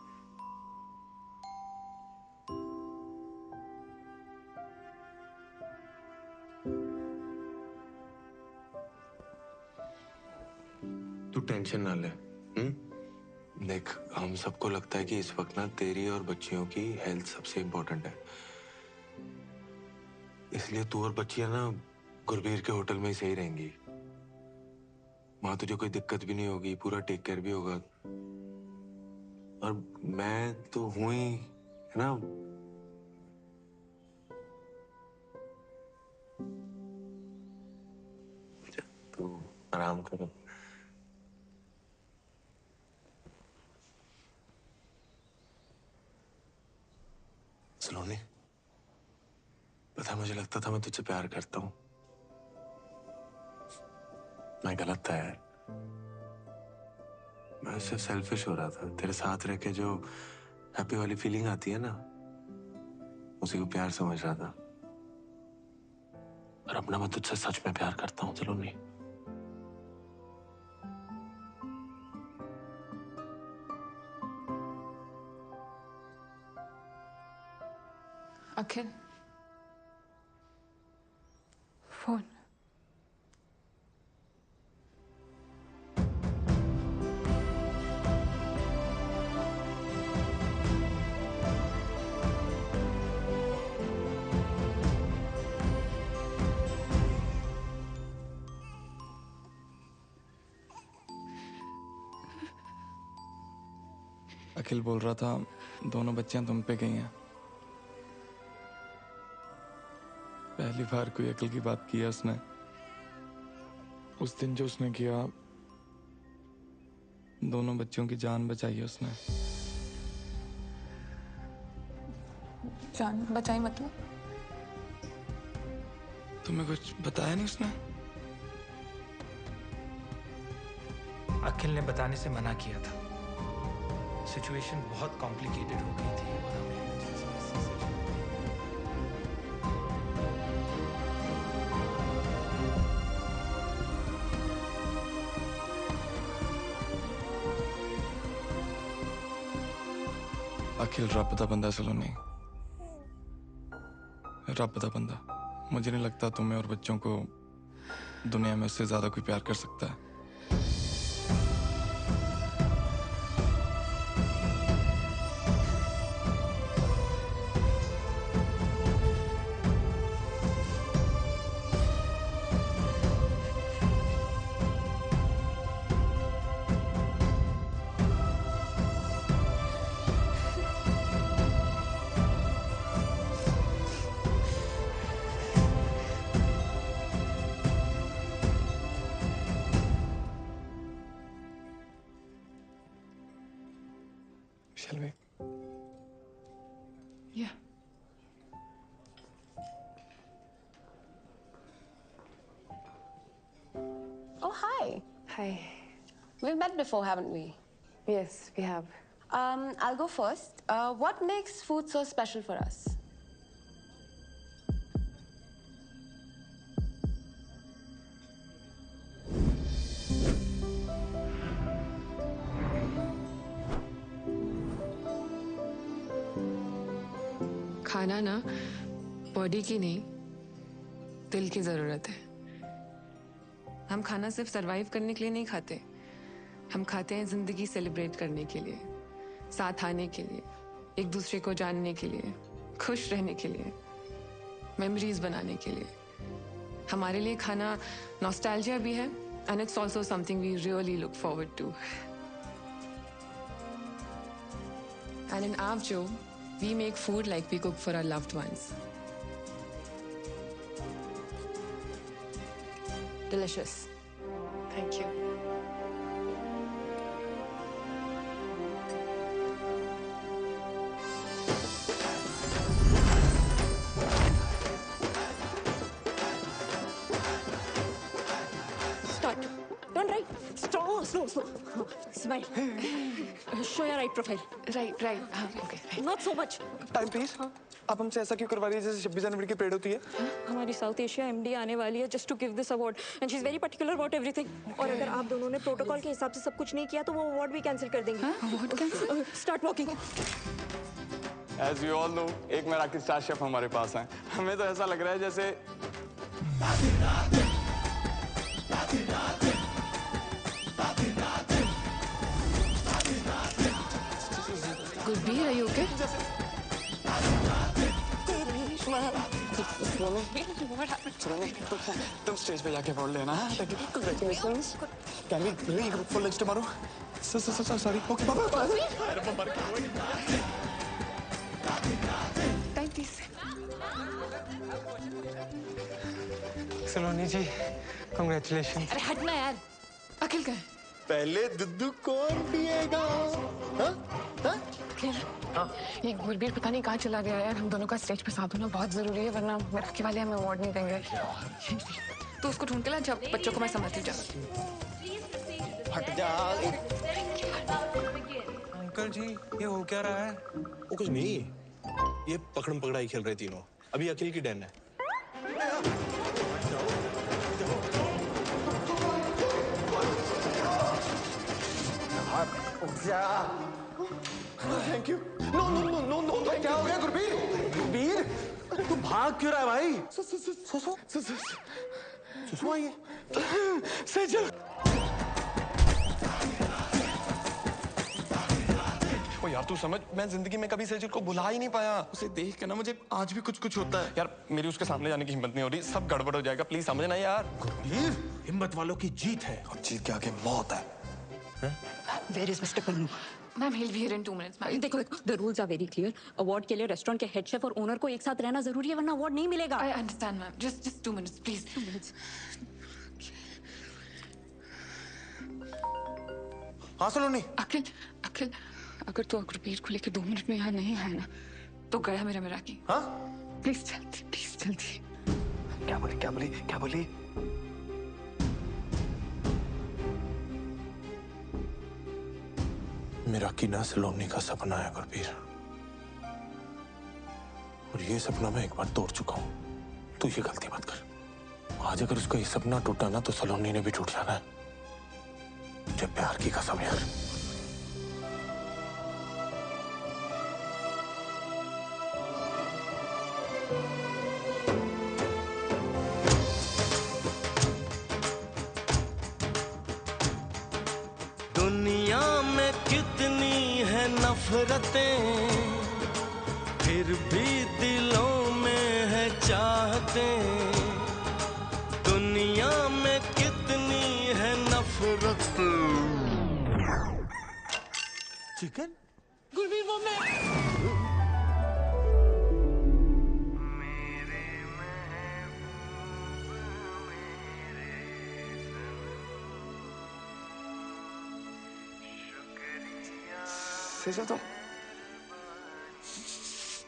तू टेंशन ना ले। देख, हम सबको लगता है कि इस वक्त ना तेरी और बच्चियों की हेल्थ सबसे इम्पोर्टेंट है, इसलिए तू और बच्चियां ना गुरबीर के होटल में ही सही रहेंगी। वहां तुझे कोई दिक्कत भी नहीं होगी, पूरा टेक केयर भी होगा। और मैं तो हूं ही, है ना। तू आराम कर। सलोनी, पता है मुझे लगता था मैं तुझसे प्यार करता हूं। मैं गलत था यार। मैं सिर्फ सेल्फिश हो रहा था। तेरे साथ रह के जो हैप्पी वाली फीलिंग आती है ना, उसी को प्यार समझ रहा था। और अब ना मैं तुझसे सच में प्यार करता हूं सलोनी। अखिल, फोन। अखिल बोल रहा था दोनों बच्चियां तुम पे गई हैं। पहली बार कोई अकल की बात की है उसने। उस दिन जो उसने किया, दोनों बच्चों की जान बचाई है उसने। जान बचाई मतलब? तुम्हें कुछ बताया नहीं उसने? अखिल ने बताने से मना किया था। सिचुएशन बहुत कॉम्प्लिकेटेड हो गई थी और हमें अखिल रब दा बंदा सलोनी, रब दा बंदा। मुझे नहीं लगता तुम्हें और बच्चों को दुनिया में उससे ज्यादा कोई प्यार कर सकता है। Shall we? Yeah. Oh, hi. Hi. We've met before, haven't we? Yes, we have. I'll go first. What makes food so special for us? खाना ना बॉडी की नहीं, दिल की जरूरत है। हम खाना सिर्फ सरवाइव करने के लिए नहीं खाते, हम खाते हैं जिंदगी सेलिब्रेट करने के लिए, साथ आने के लिए, एक दूसरे को जानने के लिए, खुश रहने के लिए, मेमोरीज बनाने के लिए। हमारे लिए खाना नॉस्टैल्जिया भी है and it's also something we really look forward to. And in our job we make food like we cook for our loved ones. Delicious. Thank you. Start. Turn right. Slow. Smile. Show your right profile. Right. Okay. Not so much. Time please. आप हमसे ऐसा क्यों करवा रही है जैसे 26 जनवरी की परेड होती है? हमारी साउथ एशिया एमडी आने वाली है just to give this award and she is very particular about everything. और अगर आप दोनों ने प्रोटोकॉल के हिसाब से सब कुछ नहीं किया तो वो अवार्ड भी कैंसिल कर देंगे। Award cancel? Start walking. As you all know, एक मराठी स्टार शेफ हमारे पास हैं। हमें तो ऐसा लग रहा है जैसे Gurbir, are you okay? तुम स्टेज पे जाके बोल लेना। Congratulations. Can we regroup for lunch tomorrow? Sorry. Okay, bye. Thank you. Saloni ji, congratulations. अरे हटना यार, अखिल का है। पहले दुद्धू कौन पिएगा? ये गुरबीर पता नहीं कहाँ चला गया यार। हम दोनों का स्टेज पे साथ होना बहुत जरूरी है, वरना मराठी वाले हमें अवार्ड नहीं देंगे। तो उसको ढूंढ के ला, जब बच्चों को मैं संभालती हूँ। हट जा। अंकल जी, ये हो क्या रहा है? वो कुछ नहीं, ये पकड़म पकड़ाई खेल रहे तीनों। अभी अखिल की डैन है। Thank you. नो। क्या हो गया गुरबीर? तू भाग क्यों रहा है भाई? सुसु आई है। सेजल। ओ यार तू समझ, मैं जिंदगी में कभी सेजल को बुला ही नहीं पाया। उसे देख के ना मुझे आज भी कुछ होता है। यार मेरी उसके सामने जाने की हिम्मत नहीं हो रही। सब गड़बड़ हो जाएगा, प्लीज समझना यार। गुरबीर, हिम्मत वालों की जीत है। और जीत के आगे मौत है। Where is Mr. Pannu? Ma'am he'll be here in 2 minutes ma'am. देखो the rules are very clear. Award के लिए रेस्टोरेंट के हेड शेफ और ओनर को एक साथ रहना जरूरी है, वरना अवार्ड नहीं मिलेगा। I understand ma'am, just 2 minutes please। 2 minutes। हाँ सलोनी। अखिल अगर तू अग्रवीर को लेकर 2 मिनट में यहाँ नहीं है ना तो गया मेरा मेराकी। हाँ प्लीज जल्दी। क्या बोली? मेराकी ना सलोनी का सपना है गुरबीर, और ये सपना मैं एक बार तोड़ चुका हूं। तू ये गलती मत कर। आज अगर उसका ये सपना टूटा ना तो सलोनी ने भी टूट जाना है। मुझे प्यार की कसम यार। दुनिया में कितनी है नफरतें, फिर भी दिलों में है चाहतें। दुनिया में कितनी है नफरतें। चिकन? गुरबीर वो मैं। सेजा तुम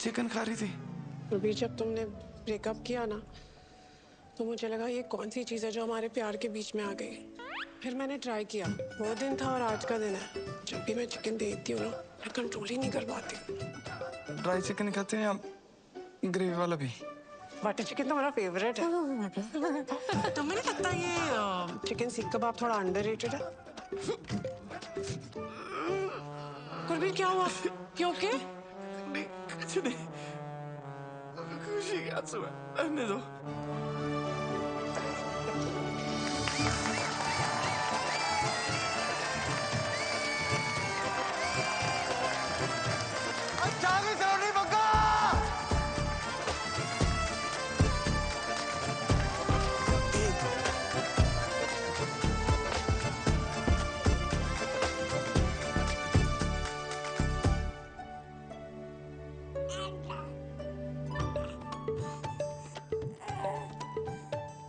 चिकन खा रही थी? गुरबीर जब तुमने ब्रेकअप किया ना तो मुझे लगा ये कौन सी चीज़ है जो हमारे प्यार के बीच में आ गई। फिर मैंने ट्राई किया, वो दिन था और आज का दिन है। जब भी मैं चिकन देखती हूँ ना मैं कंट्रोल ही नहीं कर पाती। ड्राई चिकन खाते हैं या ग्रेवी वाला भी? बटर चिकन तो मेरा फेवरेट है। तुम्हें नहीं लगता ये चिकन सीख कबाब थोड़ा अंडररेटेड है? गुरबीर क्या हुआ? You okay? नहीं, कुछ नहीं। खुशी के आंसू है, रहने दो।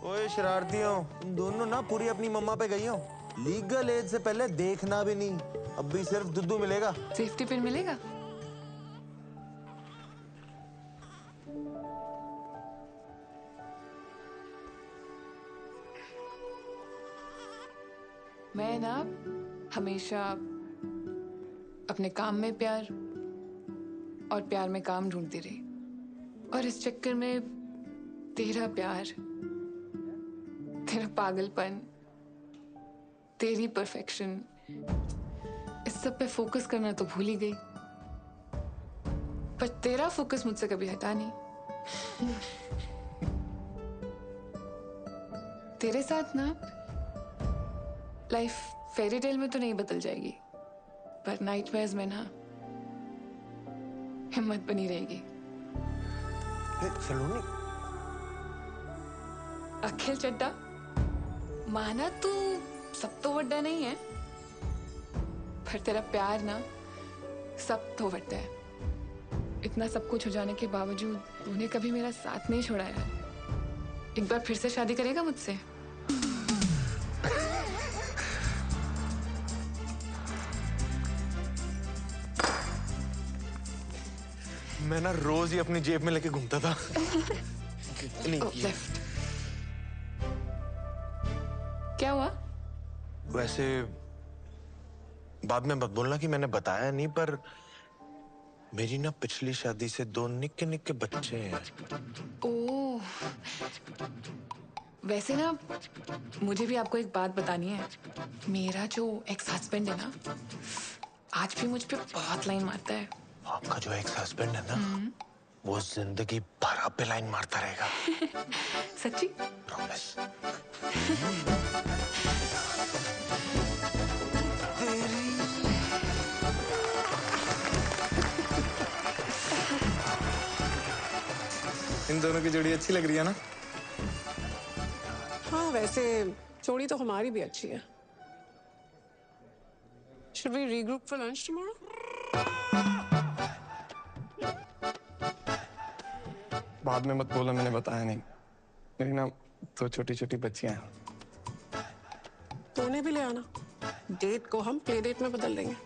ओए शरारतियों, तुम दोनों ना पूरी अपनी मम्मा पे गई हो। लीगल एज से पहले देखना भी नहीं, अब भी सिर्फ दुद्धू मिलेगा। सेफ्टी पिन मिलेगा? मैं ना हमेशा अपने काम में प्यार और प्यार में काम ढूंढती रही, और इस चक्कर में तेरा प्यार, तेरा पागलपन, तेरी परफेक्शन, इस सब पे फोकस करना तो भूल ही गई। पर तेरा फोकस मुझसे कभी हटा नहीं। तेरे साथ ना लाइफ फेरी टेल में तो नहीं बदल जाएगी, पर नाइटमेयर्स में ना हिम्मत बनी रहेगी। सलोनी, अखिल चड्डा, माना तू सब तो वड्डा नहीं है, पर तेरा प्यार ना सब तो वड्डा है। इतना सब कुछ हो जाने के बावजूद तूने कभी मेरा साथ नहीं छोड़ा यार। एक बार फिर से शादी करेगा मुझसे? मैं ना रोज ही अपनी जेब में लेके घूमता था। नहीं, लेफ्ट। क्या हुआ? वैसे बाद में मत बोलना कि मैंने बताया नहीं, पर मेरी ना पिछली शादी से 2 निक्के निक्के बच्चे हैं। ओह, वैसे ना मुझे भी आपको एक बात बतानी है। मेरा जो एक्स हस्बैंड है ना, आज भी मुझ पे बहुत लाइन मारता है। आपका जो एक्स हस्बैंड है ना, वो जिंदगी भर आप पे लाइन मारता रहेगा। सच्ची? प्रॉमिस। इन दोनों की जोड़ी अच्छी लग रही है ना? हाँ, वैसे जोड़ी तो हमारी भी अच्छी है। Should we regroup for lunch tomorrow? बाद में मत बोलो मैंने बताया नहीं। मेरी ना 2 छोटी छोटी बच्चियां हैं। तो उन्हें भी ले आना। डेट को हम प्ले डेट में बदल देंगे।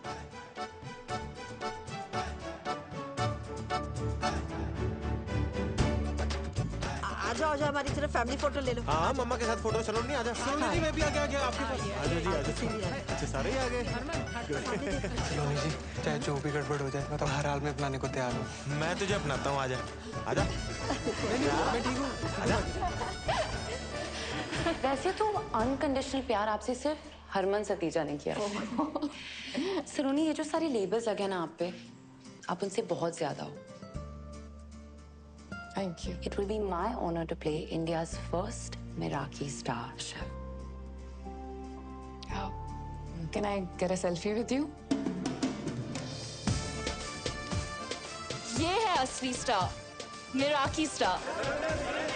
आ जाओ हमारी तरफ फैमिली फोटो ले लो। हाँ मम्मा के साथ फोटो। चलो नहीं आजा। सलोनी जी मैं भी आ गया आपके पास। आजा जी आजा। अच्छा सारे ही आ गए। सलोनी जी चाहे जो भी गड़बड़ हो जाए मैं तो हर हाल में अपनाने को तैयार हूँ। मैं तुझे अपनाता हूँ। आजा आजा। मैं ठीक हूँ। आजा। वैसे तो अनकंडीशनल प्यार आपसे सिर्फ हरमन सतीजा ने किया। सलोनी ये जो सारे लेबल्स लगे ना आप पे, आप उनसे बहुत ज्यादा हो। Thank you. It will be my honor to play India's first Meraki star chef. Can I get a selfie with you? ये है असली स्टार, मेराकी स्टार।